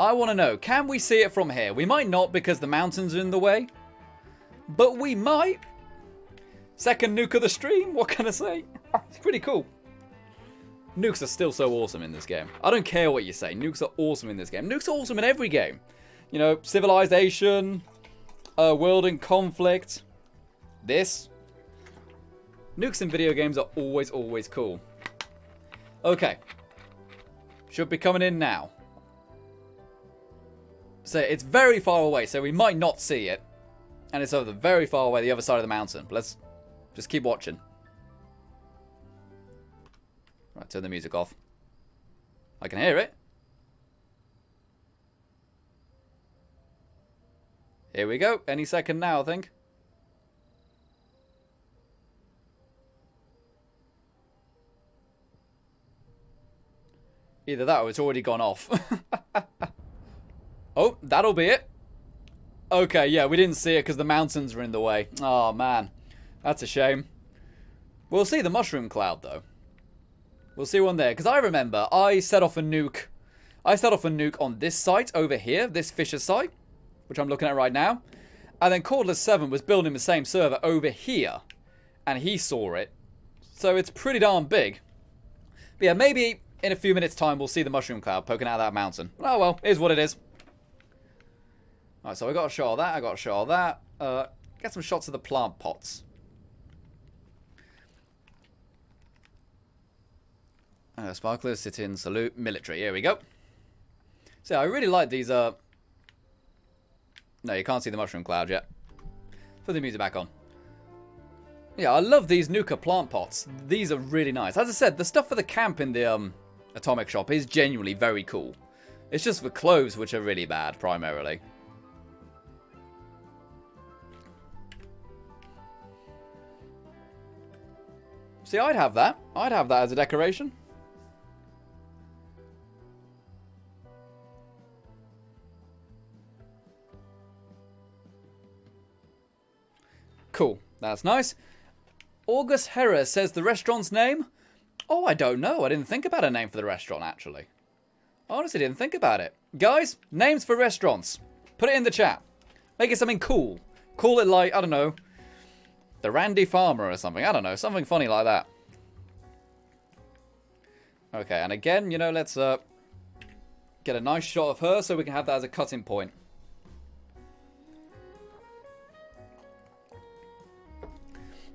I want to know, can we see it from here? We might not because the mountains are in the way. But we might. Second nuke of the stream, what can I say? It's pretty cool. Nukes are still so awesome in this game. I don't care what you say, nukes are awesome in this game. Nukes are awesome in every game. You know, Civilization, World in Conflict, this. Nukes in video games are always, always cool. Okay. Should be coming in now. So it's very far away, so we might not see it. And it's over very far away, the other side of the mountain. But let's just keep watching. Right, turn the music off. I can hear it. Here we go. Any second now, I think. Either that or it's already gone off. Oh, that'll be it. Okay, yeah, we didn't see it because the mountains were in the way. Oh, man. That's a shame. We'll see the mushroom cloud, though. We'll see one there. Because I remember I set off a nuke. I set off a nuke on this site over here. This Fisher site. Which I'm looking at right now. And then Cordless7 was building the same server over here. And he saw it. So it's pretty darn big. But yeah, maybe in a few minutes' time we'll see the mushroom cloud poking out of that mountain. Oh well, it is what it is. Alright, so I got a shot of that, I got a shot of that. Get some shots of the plant pots. Sparklers, sit-in, salute, military. Here we go. So I really like these, No, you can't see the mushroom cloud yet. Put the music back on. Yeah, I love these Nuka plant pots. These are really nice. As I said, the stuff for the camp in the Atomic Shop is genuinely very cool. It's just the clothes which are really bad, primarily. See, I'd have that. I'd have that as a decoration. Cool. That's nice. August Hera says the restaurant's name? Oh, I don't know. I didn't think about a name for the restaurant, actually. I honestly didn't think about it. Guys, names for restaurants. Put it in the chat. Make it something cool. Call it like, I don't know, the Randy Farmer or something. I don't know. Something funny like that. Okay, and again, you know, let's get a nice shot of her so we can have that as a cutting point.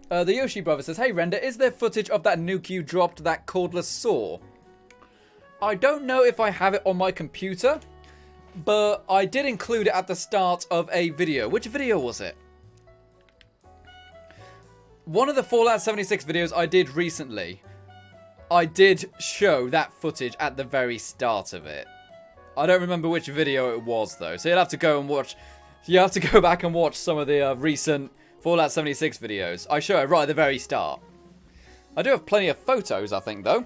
The Yoshi brother says, hey Render, is there footage of that nuke you dropped that Cordless saw? I don't know if I have it on my computer, but I did include it at the start of a video. Which video was it? One of the Fallout 76 videos I did recently, I did show that footage at the very start of it. I don't remember which video it was though, so you'll have to go and watch. You have to go back and watch some of the recent Fallout 76 videos. I show it right at the very start. I do have plenty of photos, I think, though.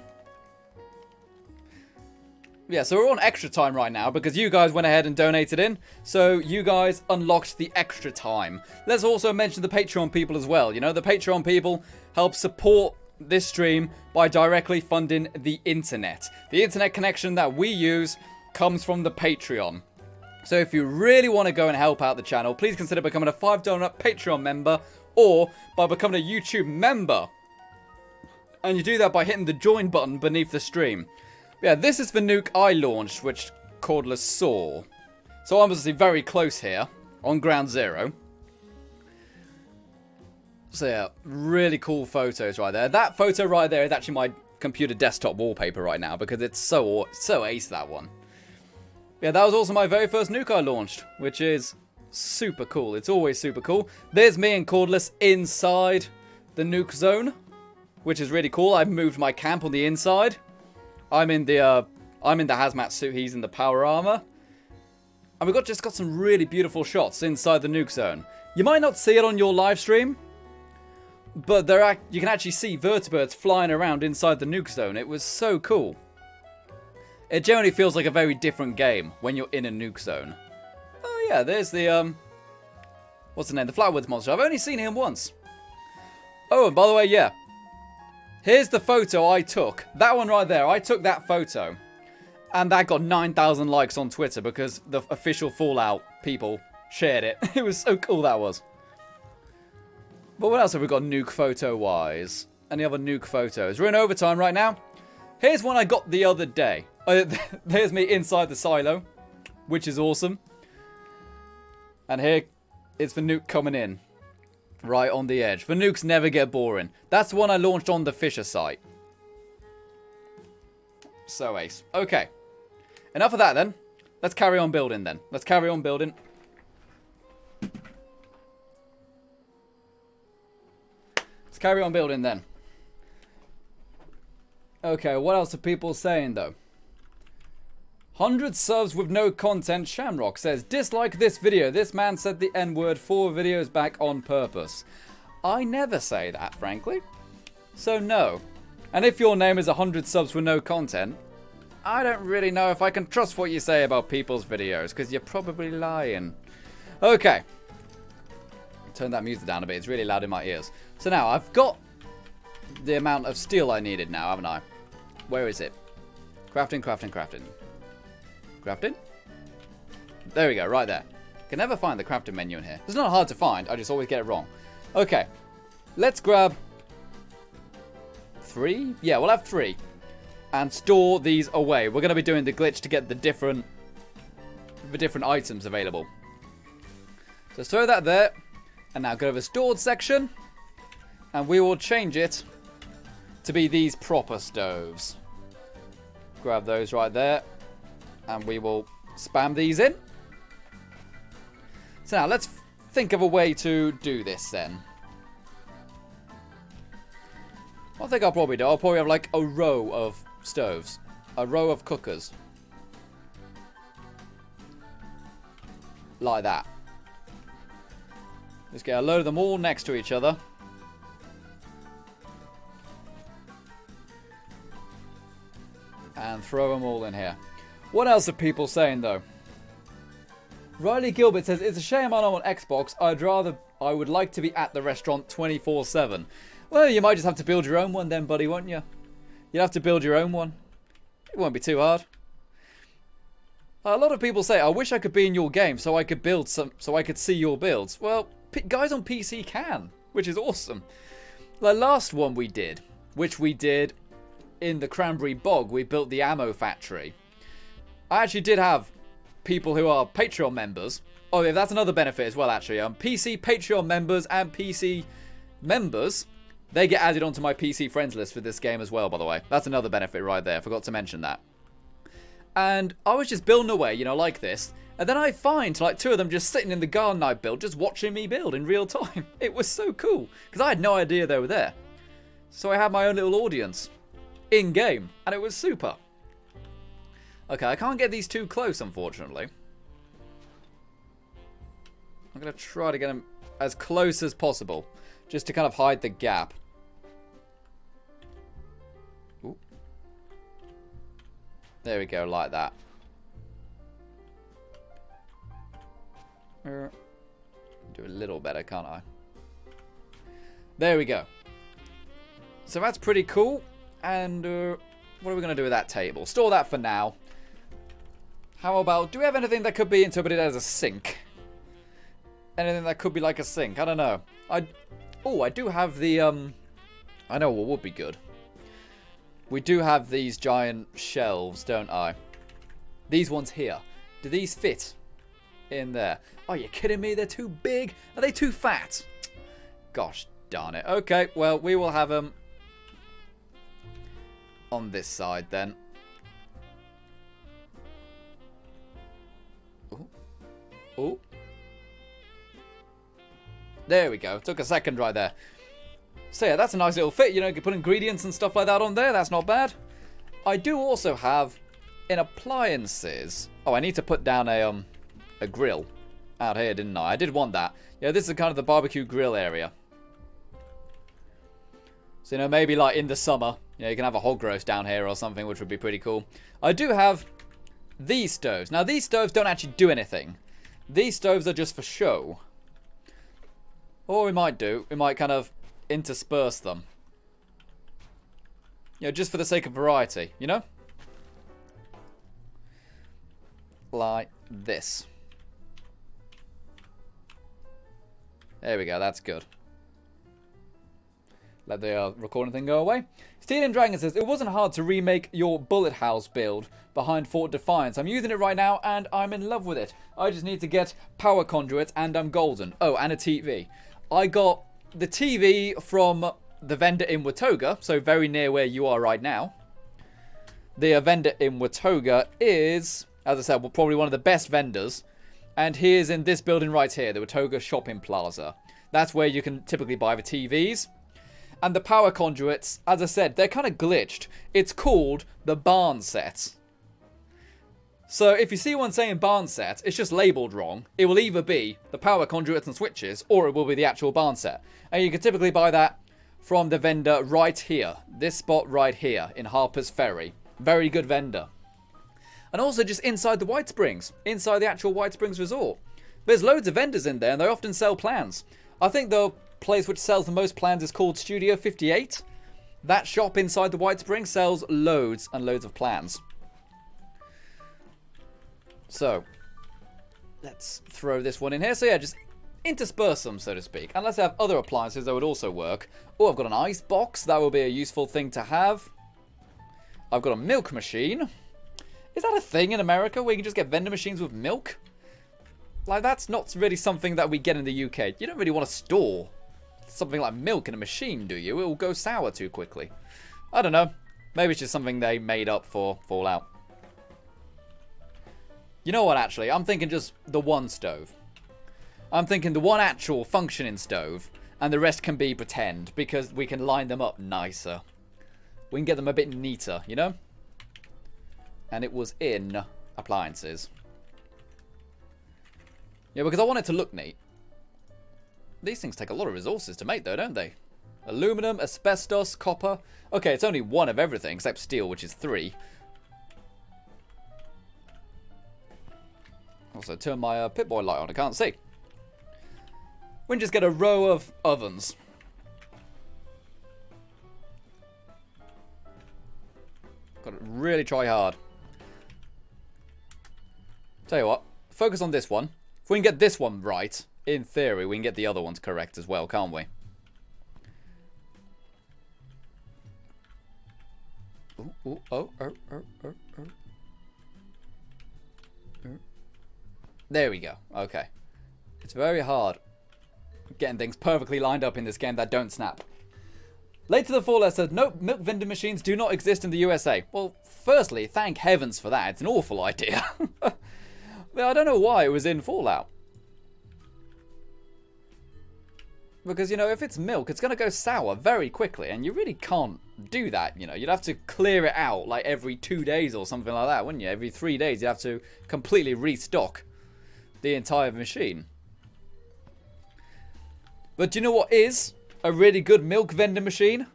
Yeah, so we're on extra time right now because you guys went ahead and donated in. So you guys unlocked the extra time. Let's also mention the Patreon people as well. You know, the Patreon people help support this stream by directly funding the internet. The internet connection that we use comes from the Patreon. So if you really want to go and help out the channel, please consider becoming a $5 Patreon member or by becoming a YouTube member. And you do that by hitting the join button beneath the stream. Yeah, this is the nuke I launched, which Cordless saw. So I'm obviously very close here, on ground zero. So yeah, really cool photos right there. That photo right there is actually my computer desktop wallpaper right now because it's so ace, that one. Yeah, that was also my very first nuke I launched, which is super cool. It's always super cool. There's me and Cordless inside the nuke zone, which is really cool. I've moved my camp on the inside. I'm in the hazmat suit. He's in the power armor. And we've just got some really beautiful shots inside the nuke zone. You might not see it on your live stream, but you can actually see vertibirds flying around inside the nuke zone. It was so cool. It generally feels like a very different game when you're in a nuke zone. Oh yeah, there's the, what's the name? The Flatwoods monster. I've only seen him once. Oh, and by the way, yeah. Here's the photo I took. That one right there. I took that photo. And that got 9,000 likes on Twitter because the official Fallout people shared it. It was so cool, that was. But what else have we got nuke photo-wise? Any other nuke photos? We're in overtime right now. Here's one I got the other day. There's me inside the silo, which is awesome. And here is the nuke coming in. Right on the edge. The nukes never get boring. That's the one I launched on the Fisher site. So ace. Okay. Enough of that then. Let's carry on building then. Let's carry on building. Let's carry on building then. Okay, what else are people saying though? 100 subs with no content. Shamrock says, dislike this video. This man said the N-word 4 videos back on purpose. I never say that, frankly. So no. And if your name is 100 subs with no content, I don't really know if I can trust what you say about people's videos, because you're probably lying. Okay. Turn that music down a bit. It's really loud in my ears. So now, I've got the amount of steel I needed now, haven't I? Where is it? Crafting, crafting, crafting. Crafting? There we go, right there. Can never find the crafting menu in here. It's not hard to find, I just always get it wrong. Okay. Let's grab 3? Yeah, we'll have 3. And store these away. We're going to be doing the glitch to get the different items available. So let's throw that there. And now go to the stored section. And we will change it to be these proper stoves. Grab those right there. And we will spam these in. So now let's think of a way to do this then. What I think I'll probably do, I'll probably have like a row of stoves. A row of cookers. Like that. Just get a load of them all next to each other. And throw them all in here. What else are people saying though? Riley Gilbert says, it's a shame I'm on Xbox. I would like to be at the restaurant 24/7. Well, you might just have to build your own one then, buddy, won't you? You'll have to build your own one. It won't be too hard. A lot of people say, I wish I could be in your game so I could build so I could see your builds. Well, guys on PC can, which is awesome. The last one we did, which we did in the Cranberry Bog, we built the ammo factory. I actually did have people who are Patreon members. Oh yeah, that's another benefit as well actually. PC Patreon members and PC members, they get added onto my PC friends list for this game as well, by the way. That's another benefit right there. Forgot to mention that. And I was just building away, you know, like this. And then I find like 2 of them just sitting in the garden I built, just watching me build in real time. It was so cool. Because I had no idea they were there. So I had my own little audience in-game. And it was super. Okay, I can't get these too close, unfortunately. I'm going to try to get them as close as possible. Just to kind of hide the gap. Ooh. There we go, like that. Do a little better, can't I? There we go. So that's pretty cool. And what are we going to do with that table? Store that for now. How about, do we have anything that could be interpreted as a sink? Anything that could be like a sink? I don't know. I do have the, I know what would be good. We do have these giant shelves, don't I? These ones here. Do these fit in there? Are you kidding me? They're too big. Are they too fat? Gosh, darn it. Okay, well, we will have them on this side then. Ooh. Ooh. There we go. Took a second right there. So yeah, that's a nice little fit. You know, you can put ingredients and stuff like that on there. That's not bad. I do also have in appliances. Oh, I need to put down a grill out here, didn't I? I did want that. Yeah, this is kind of the barbecue grill area. So, you know, maybe like in the summer, you know, you can have a hog roast down here or something, which would be pretty cool. I do have these stoves. Now, these stoves don't actually do anything. These stoves are just for show. Or we might kind of intersperse them. You know, just for the sake of variety, you know? Like this. There we go, that's good. Let the recording thing go away. Stealing Dragon says, it wasn't hard to remake your bullet house build behind Fort Defiance. I'm using it right now and I'm in love with it. I just need to get power conduits and I'm golden. Oh, and a TV. I got the TV from the vendor in Watoga, so very near where you are right now. The vendor in Watoga is, as I said, probably one of the best vendors. And he is in this building right here, the Watoga Shopping Plaza. That's where you can typically buy the TVs. And the power conduits, as I said, they're kind of glitched. It's called the barn set. So if you see one saying barn set, it's just labelled wrong. It will either be the power conduits and switches, or it will be the actual barn set. And you can typically buy that from the vendor right here. This spot right here in Harper's Ferry. Very good vendor. And also just inside the White Springs. Inside the actual White Springs Resort. There's loads of vendors in there and they often sell plans. I think the place which sells the most plans is called Studio 58. That shop inside the White Springs sells loads and loads of plans. So, let's throw this one in here. So yeah, just intersperse them, so to speak. Unless I have other appliances that would also work. Oh, I've got an ice box. That would be a useful thing to have. I've got a milk machine. Is that a thing in America where you can just get vendor machines with milk? Like, that's not really something that we get in the UK. You don't really want to store something like milk in a machine, do you? It will go sour too quickly. I don't know. Maybe it's just something they made up for Fallout. You know what, actually? I'm thinking just the one stove. I'm thinking the one actual functioning stove, and the rest can be pretend, because we can line them up nicer. We can get them a bit neater, you know? And it was in appliances. Yeah, because I want it to look neat. These things take a lot of resources to make, though, don't they? Aluminum, asbestos, copper. Okay, it's only one of everything, except steel, which is 3. Also, turn my Pip-Boy light on. I can't see. We can just get a row of ovens. Got to really try hard. Tell you what, focus on this one. If we can get this one right, in theory, we can get the other ones correct as well, can't we? Ooh, ooh, oh. There we go. Okay. It's very hard getting things perfectly lined up in this game that don't snap. Later the Fallout said, no, milk vending machines do not exist in the USA. Well, firstly, thank heavens for that. It's an awful idea. But I don't know why it was in Fallout. Because, you know, if it's milk, it's going to go sour very quickly. And you really can't do that, you know. You'd have to clear it out like every 2 days or something like that, wouldn't you? Every 3 days you'd have to completely restock the entire machine. But do you know what is a really good milk vending machine?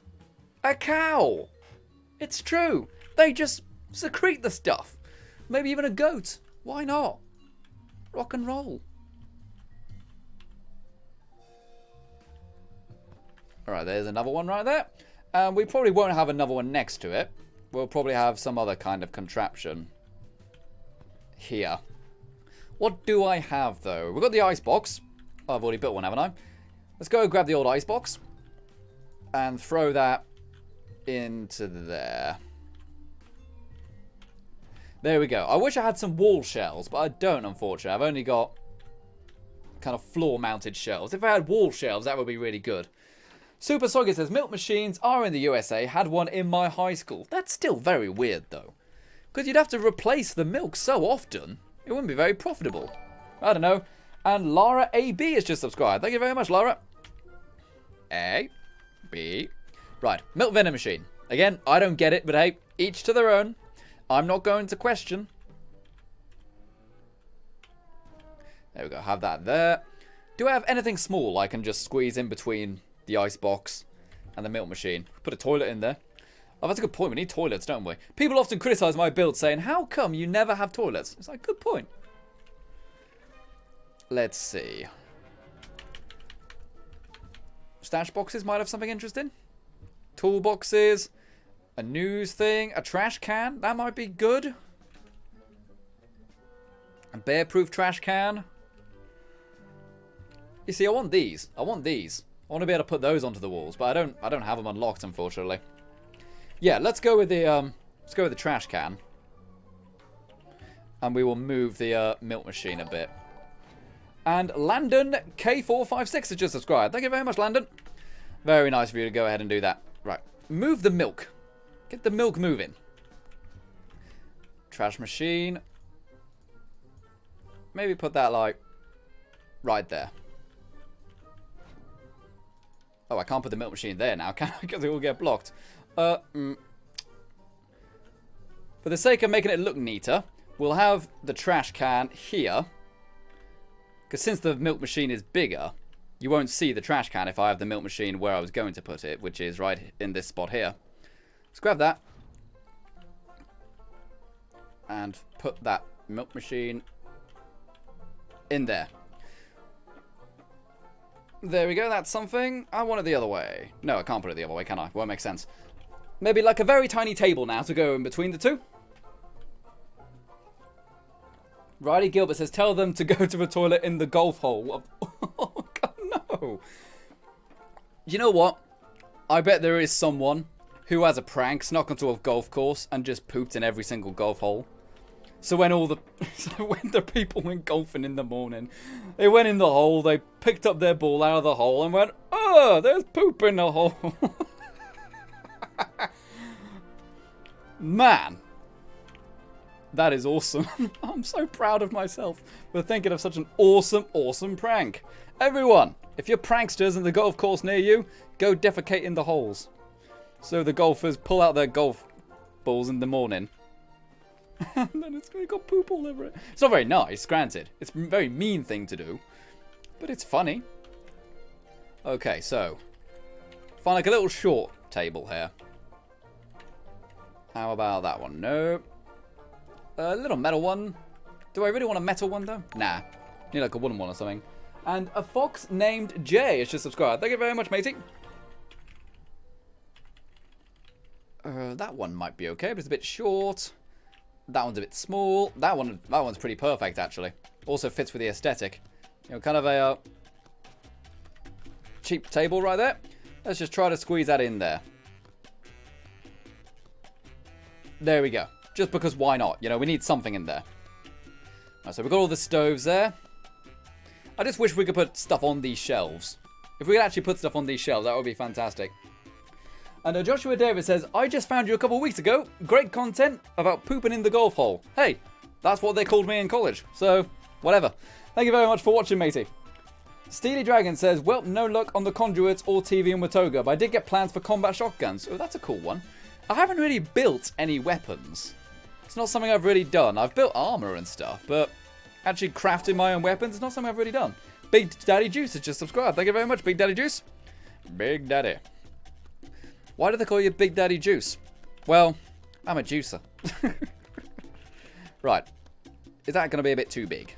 A cow! It's true. They just secrete the stuff. Maybe even a goat. Why not? Rock and roll. Alright, there's another one right there. We probably won't have another one next to it. We'll probably have some other kind of contraption here. What do I have, though? We've got the ice box. Oh, I've already built one, haven't I? Let's go grab the old ice box and throw that into there. There we go. I wish I had some wall shells, but I don't, unfortunately. I've only got kind of floor-mounted shells. If I had wall shells, that would be really good. Super Soggy says, milk machines are in the USA. Had one in my high school. That's still very weird, though. Because you'd have to replace the milk so often. It wouldn't be very profitable. I don't know. And Lara AB has just subscribed. Thank you very much, Lara. A. B. Right. Milk vending machine. Again, I don't get it, but hey, each to their own. I'm not going to question. There we go. Have that there. Do I have anything small I can just squeeze in between the ice box and the milk machine? Put a toilet in there. Oh, that's a good point. We need toilets, don't we? People often criticize my build saying, how come you never have toilets? It's like, good point. Let's see. Stash boxes might have something interesting. Toolboxes. A news thing. A trash can. That might be good. A bear-proof trash can. You see, I want these. I want these. I want to be able to put those onto the walls, but I don't have them unlocked, unfortunately. Yeah, let's go with the trash can. And we will move the milk machine a bit. And Landon K456 has just subscribed. Thank you very much, Landon. Very nice of you to go ahead and do that. Right. Move the milk. Get the milk moving. Trash machine. Maybe put that, like, right there. Oh, I can't put the milk machine there now, can I? Because it will get blocked. For the sake of making it look neater, we'll have the trash can here. Because since the milk machine is bigger, you won't see the trash can if I have the milk machine where I was going to put it, which is right in this spot here. Let's grab that. And put that milk machine in there. There we go, that's something. I want it the other way. No, I can't put it the other way, can I? Won't make sense. Maybe like a very tiny table now to go in between the two. Riley Gilbert says, tell them to go to the toilet in the golf hole. Oh, God, no. You know what? I bet there is someone who has a prank, snuck onto a golf course and just pooped in every single golf hole. So when when the people went golfing in the morning, they went in the hole, they picked up their ball out of the hole and went, oh, there's poop in the hole. Man. That is awesome. I'm so proud of myself for thinking of such an awesome, awesome prank. Everyone, if you're pranksters in the golf course near you, go defecate in the holes. So the golfers pull out their golf balls in the morning. And then it's got poop all over it. It's not very nice, granted. It's a very mean thing to do. But it's funny. Okay, so. Find like a little short table here. How about that one? No. A little metal one. Do I really want a metal one, though? Nah. Need like a wooden one or something. And a fox named Jay has just subscribed. Thank you very much, matey. That one might be okay, but it's a bit short. That one's a bit small. That one's pretty perfect, actually. Also fits with the aesthetic. You know, kind of a cheap table right there. Let's just try to squeeze that in there. There we go. Just because why not? You know, we need something in there. Right, so we've got all the stoves there. I just wish we could put stuff on these shelves. If we could actually put stuff on these shelves, that would be fantastic. And Joshua Davis says, I just found you a couple of weeks ago. Great content about pooping in the golf hole. Hey, that's what they called me in college. So, whatever. Thank you very much for watching, matey. Steely Dragon says, well, no luck on the conduits or TV in Watoga, but I did get plans for combat shotguns. Oh, that's a cool one. I haven't really built any weapons. It's not something I've really done. I've built armor and stuff, but actually crafting my own weapons is not something I've really done. Big Daddy Juice has just subscribed. Thank you very much, Big Daddy Juice. Big Daddy. Why do they call you Big Daddy Juice? Well, I'm a juicer. Right. Is that going to be a bit too big?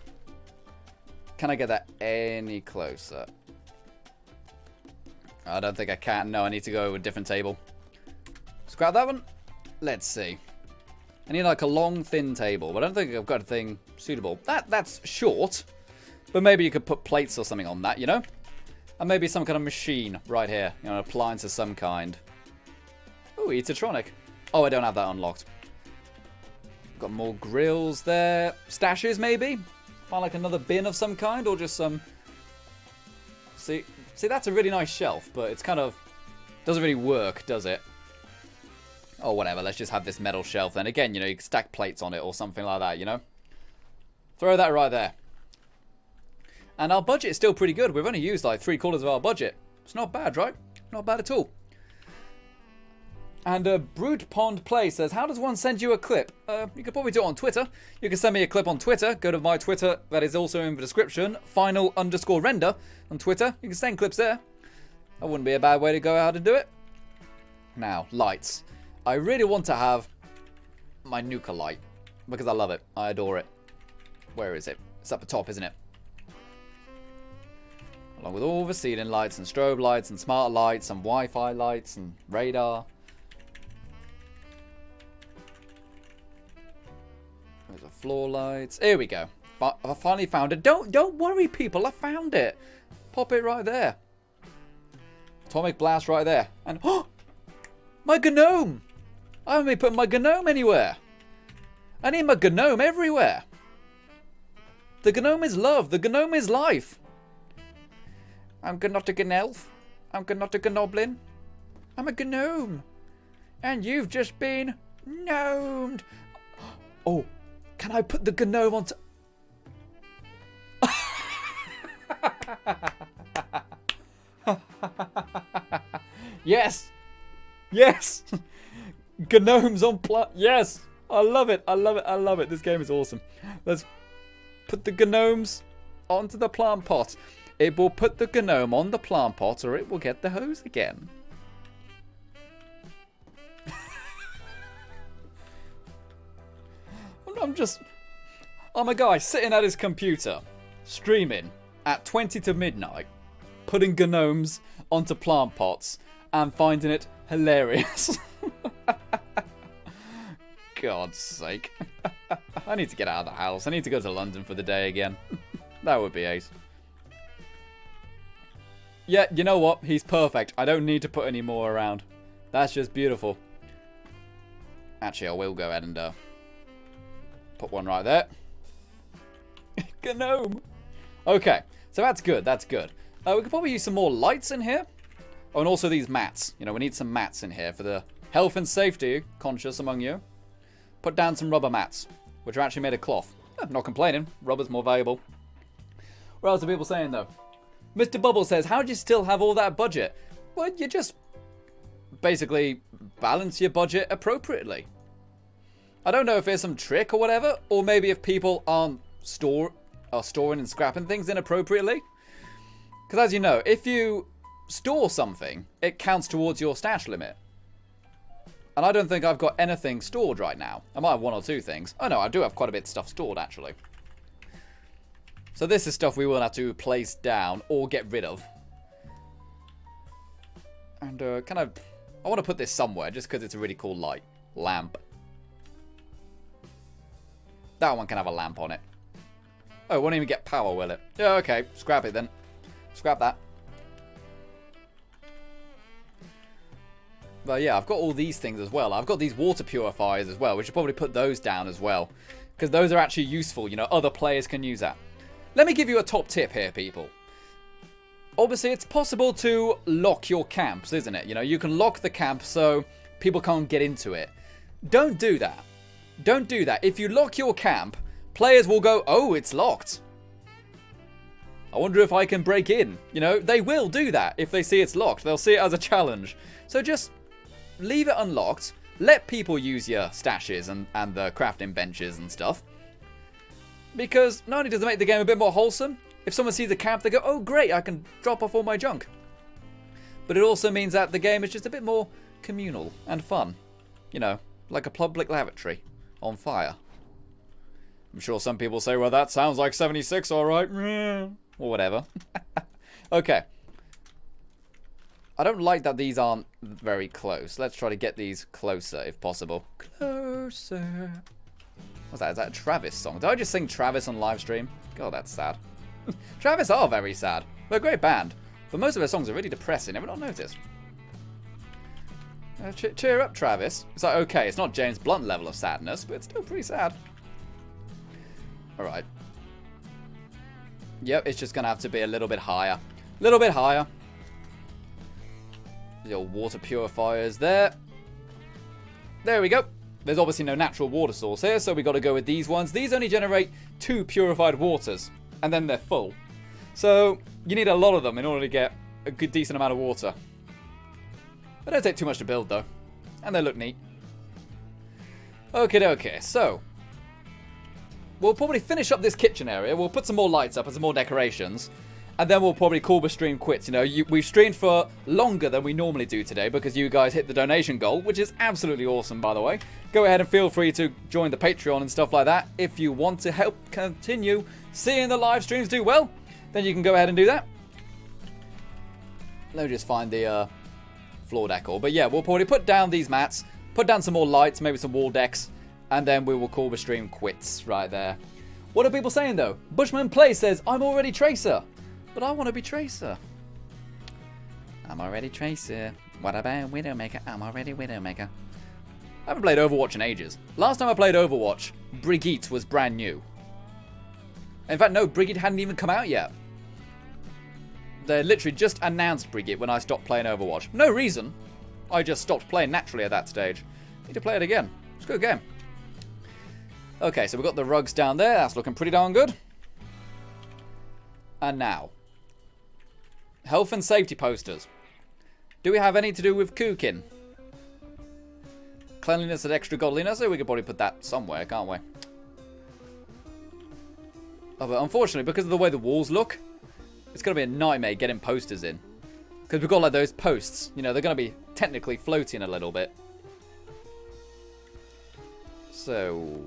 Can I get that any closer? I don't think I can. No, I need to go to a different table. Scrap that one. Let's see. I need like a long, thin table, but I don't think I've got a thing suitable. That's short, but maybe you could put plates or something on that, you know? And maybe some kind of machine right here. You know, an appliance of some kind. Ooh, Eatertronic. Oh, I don't have that unlocked. Got more grills there. Stashes, maybe? Find like another bin of some kind, or just some... See, that's a really nice shelf, but it's kind of Doesn't really work, does it? Oh, whatever. Let's just have this metal shelf then. Again, you know, you can stack plates on it or something like that, you know? Throw that right there. And our budget is still pretty good. We've only used like 3/4 of our budget. It's not bad, right? Not bad at all. And Brood Pond Play says, how does one send you a clip? You could probably do it on Twitter. You can send me a clip on Twitter. Go to my Twitter. That is also in the description. Final_render on Twitter. You can send clips there. That wouldn't be a bad way to go out and do it. Now, lights. I really want to have my Nuka light because I love it. I adore it. Where is it? It's up the top, isn't it? Along with all the ceiling lights and strobe lights and smart lights and Wi-Fi lights and radar. There's the floor lights. Here we go. I finally found it. Don't worry, people. I found it. Pop it right there. Atomic blast right there. And oh, my GNOME. I haven't been putting my GNOME anywhere. I need my GNOME everywhere. The GNOME is love. The GNOME is life. I'm not a GNelf. I'm not a Gnoblin. I'm a GNOME. And you've just been gnomed. Oh, can I put the GNOME onto... Yes. Yes. Gnomes on plant. Yes. I love it. I love it. I love it. This game is awesome. Let's put the gnomes onto the plant pot. It will put the gnome on the plant pot or it will get the hose again. I'm a guy sitting at his computer, streaming at 20 to midnight, putting gnomes onto plant pots and finding it hilarious. God's sake. I need to get out of the house. I need to go to London for the day again. That would be ace. Yeah, you know what? He's perfect. I don't need to put any more around. That's just beautiful. Actually, I will go ahead and put one right there. Gnome. Okay, so that's good. That's good. We could probably use some more lights in here. Oh, and also these mats. You know, we need some mats in here for the health and safety conscious among you. Put down some rubber mats, which are actually made of cloth. Not complaining. Rubber's more valuable. What else are people saying, though? Mr. Bubble says, how do you still have all that budget? Well, you just basically balance your budget appropriately. I don't know if there's some trick or whatever, or maybe if people aren't storing and scrapping things inappropriately. Because as you know, if you store something, it counts towards your stash limit. And I don't think I've got anything stored right now. I might have one or two things. Oh no, I do have quite a bit of stuff stored actually. So this is stuff we will have to place down or get rid of. And I want to put this somewhere just because it's a really cool light. Lamp. That one can have a lamp on it. Oh, it won't even get power, will it? Yeah, okay. Scrap it then. Scrap that. But yeah, I've got all these things as well. I've got these water purifiers as well. We should probably put those down as well. Because those are actually useful. You know, other players can use that. Let me give you a top tip here, people. Obviously, it's possible to lock your camps, isn't it? You know, you can lock the camp so people can't get into it. Don't do that. Don't do that. If you lock your camp, players will go, oh, it's locked. I wonder if I can break in. You know, they will do that if they see it's locked. They'll see it as a challenge. So just leave it unlocked. Let people use your stashes and the crafting benches and stuff. Because not only does it make the game a bit more wholesome, if someone sees a camp, they go, oh great, I can drop off all my junk. But it also means that the game is just a bit more communal and fun. You know, like a public lavatory on fire. I'm sure some people say, well, that sounds like 76, alright. Or whatever. Okay. I don't like that these aren't very close. Let's try to get these closer if possible. Closer. What's that? Is that a Travis song? Did I just sing Travis on live stream? God, that's sad. Travis are very sad. They're a great band. But most of their songs are really depressing. Have you not noticed? Cheer up, Travis. It's like, okay, it's not James Blunt level of sadness, but it's still pretty sad. Alright. Yep, it's just going to have to be a little bit higher. A little bit higher. The old water purifiers there. There we go. There's obviously no natural water source here, so we got to go with these ones. These only generate 2 purified waters, and then they're full. So you need a lot of them in order to get a good decent amount of water. They don't take too much to build though, and they look neat. Okay, so we'll probably finish up this kitchen area. We'll put some more lights up and some more decorations. And then we'll probably call the stream quits. You know, we've streamed for longer than we normally do today because you guys hit the donation goal, which is absolutely awesome, by the way. Go ahead and feel free to join the Patreon and stuff like that. If you want to help continue seeing the live streams do well, then you can go ahead and do that. Let me just find the floor decor. But yeah, we'll probably put down these mats, put down some more lights, maybe some wall decks, and then we will call the stream quits right there. What are people saying, though? Bushman Play says, I'm already Tracer. But I want to be Tracer. I'm already Tracer. What about Widowmaker? I'm already Widowmaker. I haven't played Overwatch in ages. Last time I played Overwatch, Brigitte was brand new. In fact, no, Brigitte hadn't even come out yet. They literally just announced Brigitte when I stopped playing Overwatch. No reason. I just stopped playing naturally at that stage. Need to play it again. It's a good game. Okay, so we've got the rugs down there. That's looking pretty darn good. And now, health and safety posters. Do we have any to do with cooking? Cleanliness and extra godliness? So we could probably put that somewhere, can't we? Oh, but unfortunately, because of the way the walls look, it's going to be a nightmare getting posters in. Because we've got like those posts, you know, they're going to be technically floating a little bit. So,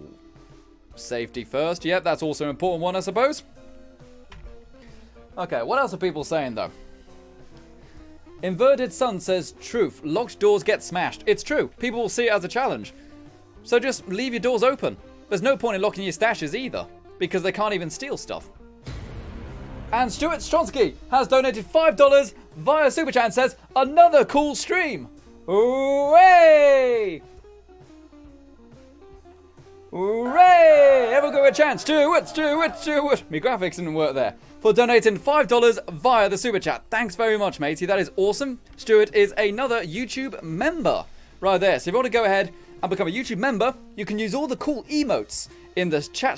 safety first. Yep, that's also an important one, I suppose. Okay, what else are people saying, though? Inverted Sun says, truth, locked doors get smashed. It's true. People will see it as a challenge. So just leave your doors open. There's no point in locking your stashes either, because they can't even steal stuff. And Stuart Stronsky has donated $5 via Super Chat and says, another cool stream. Hooray! Hooray! Everyone got a chance. Stuart. My graphics didn't work there. For donating $5 via the Super Chat. Thanks very much, matey. That is awesome. Stuart is another YouTube member right there. So if you want to go ahead and become a YouTube member, you can use all the cool emotes in the stream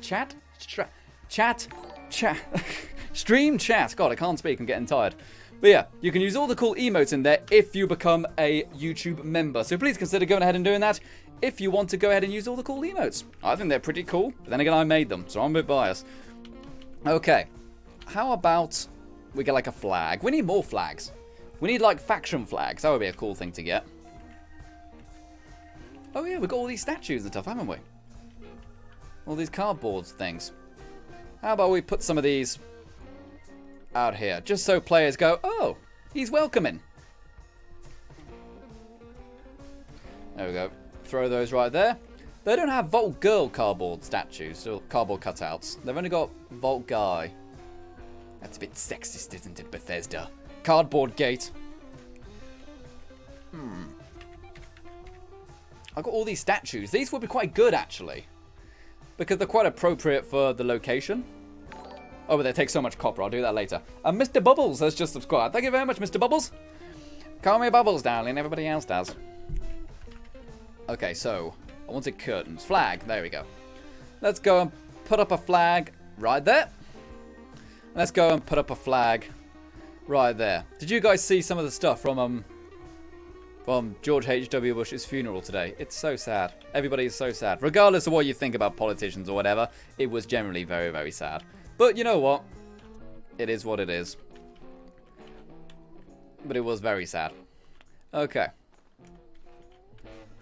chat. God, I can't speak. I'm getting tired. But yeah, you can use all the cool emotes in there if you become a YouTube member. So please consider going ahead and doing that if you want to go ahead and use all the cool emotes. I think they're pretty cool. But then again, I made them, so I'm a bit biased. Okay, how about we get like a flag? We need more flags. We need like faction flags. That would be a cool thing to get. Oh yeah, we've got all these statues and stuff, haven't we? All these cardboard things. How about we put some of these out here, just so players go, oh, he's welcoming. There we go. Throw those right there. They don't have Vault Girl cardboard statues, or cardboard cutouts. They've only got Vault Guy. That's a bit sexist, isn't it, Bethesda? Cardboard Gate. I've got all these statues. These would be quite good, actually. Because they're quite appropriate for the location. Oh, but they take so much copper. I'll do that later. And Mr. Bubbles has just subscribed. Thank you very much, Mr. Bubbles. Call me Bubbles, darling. Everybody else does. Okay, so I wanted curtains. Flag. There we go. Let's go and put up a flag right there. Let's go and put up a flag right there. Did you guys see some of the stuff from George H.W. Bush's funeral today? It's so sad. Everybody is so sad. Regardless of what you think about politicians or whatever, it was generally very, very sad. But you know what? It is what it is. But it was very sad. Okay.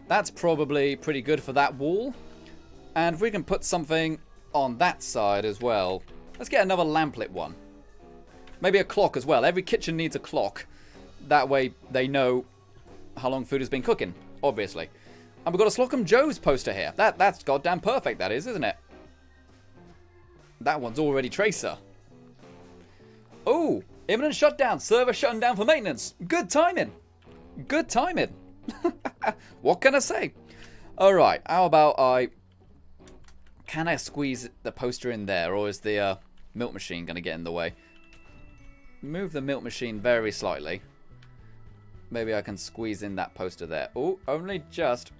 That's probably pretty good for that wall. And if we can put something on that side as well. Let's get another lamplit one. Maybe a clock as well. Every kitchen needs a clock. That way they know how long food has been cooking, obviously. And we've got a Slocum Joe's poster here. That's goddamn perfect, that is, isn't it? That one's already Tracer. Oh, imminent shutdown. Server shutting down for maintenance. Good timing. Good timing. What can I say? Alright, how about can I squeeze the poster in there, or is the milk machine going to get in the way? Move the milk machine very slightly. maybe I can squeeze in that poster there. Oh, only just.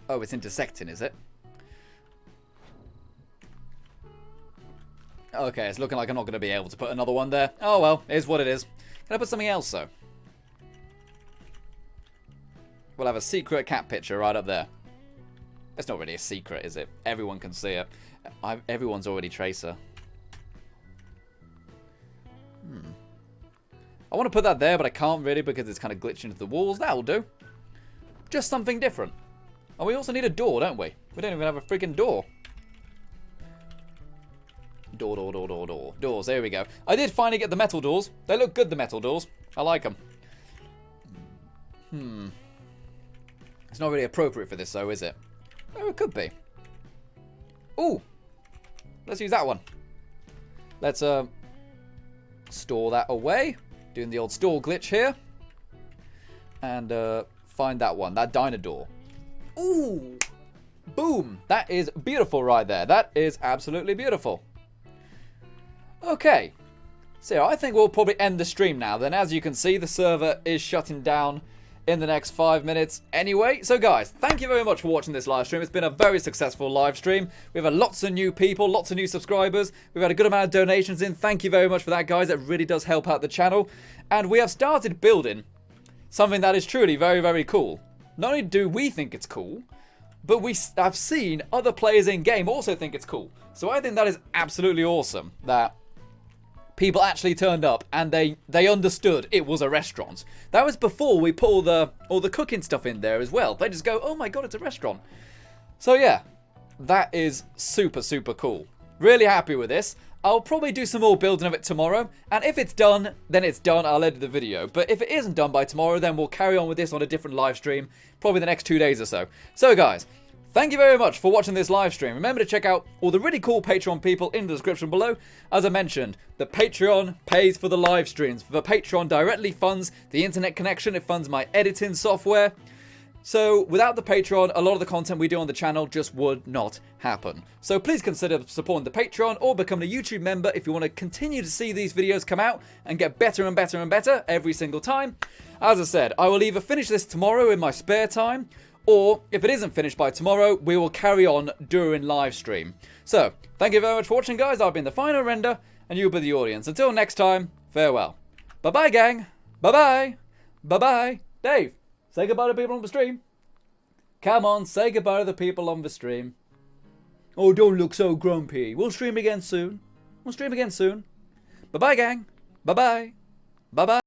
Oh, it's intersecting, is it? Okay, it's looking like I'm not going to be able to put another one there. Oh well, it is what it is. Can I put something else though? We'll have a secret cat picture right up there. It's not really a secret, is it? Everyone can see it. Everyone's already Tracer. I want to put that there, but I can't really because it's kind of glitching into the walls. That'll do. Just something different. And we also need a door, don't we? We don't even have a freaking door. Door. Doors, there we go. I did finally get the metal doors. They look good, the metal doors. I like them. It's not really appropriate for this, though, is it? Oh, it could be. Ooh. Let's use that one. Let's store that away. Doing the old store glitch here. And find that one. That diner door. Ooh. Boom. That is beautiful right there. That is absolutely beautiful. Okay. So I think we'll probably end the stream now. Then as you can see, the server is shutting down in the next 5 minutes anyway. So guys, thank you very much for watching this live stream. It's been a very successful live stream. We've had lots of new people, lots of new subscribers. We've had a good amount of donations in. Thank you very much for that, guys. It really does help out the channel. And we have started building something that is truly very, very cool. Not only do we think it's cool, but we have seen other players in game also think it's cool. So I think that is absolutely awesome that people actually turned up and they understood it was a restaurant. That was before we put all the cooking stuff in there as well. They just go, oh my god, it's a restaurant. So yeah, that is super, super cool. Really happy with this. I'll probably do some more building of it tomorrow. And if it's done, then it's done. I'll edit the video. But if it isn't done by tomorrow, then we'll carry on with this on a different live stream. Probably the next 2 days or so. So guys, thank you very much for watching this live stream. Remember to check out all the really cool Patreon people in the description below. As I mentioned, the Patreon pays for the live streams. The Patreon directly funds the internet connection. It funds my editing software. So without the Patreon, a lot of the content we do on the channel just would not happen. So please consider supporting the Patreon or becoming a YouTube member if you want to continue to see these videos come out and get better and better and better every single time. As I said, I will either finish this tomorrow in my spare time, or if it isn't finished by tomorrow, we will carry on during live stream. So, thank you very much for watching, guys. I've been the final render, and you'll be the audience. Until next time, farewell. Bye-bye, gang. Bye-bye. Bye-bye. Dave, say goodbye to people on the stream. Come on, say goodbye to the people on the stream. Oh, don't look so grumpy. We'll stream again soon. Bye-bye, gang. Bye-bye. Bye-bye.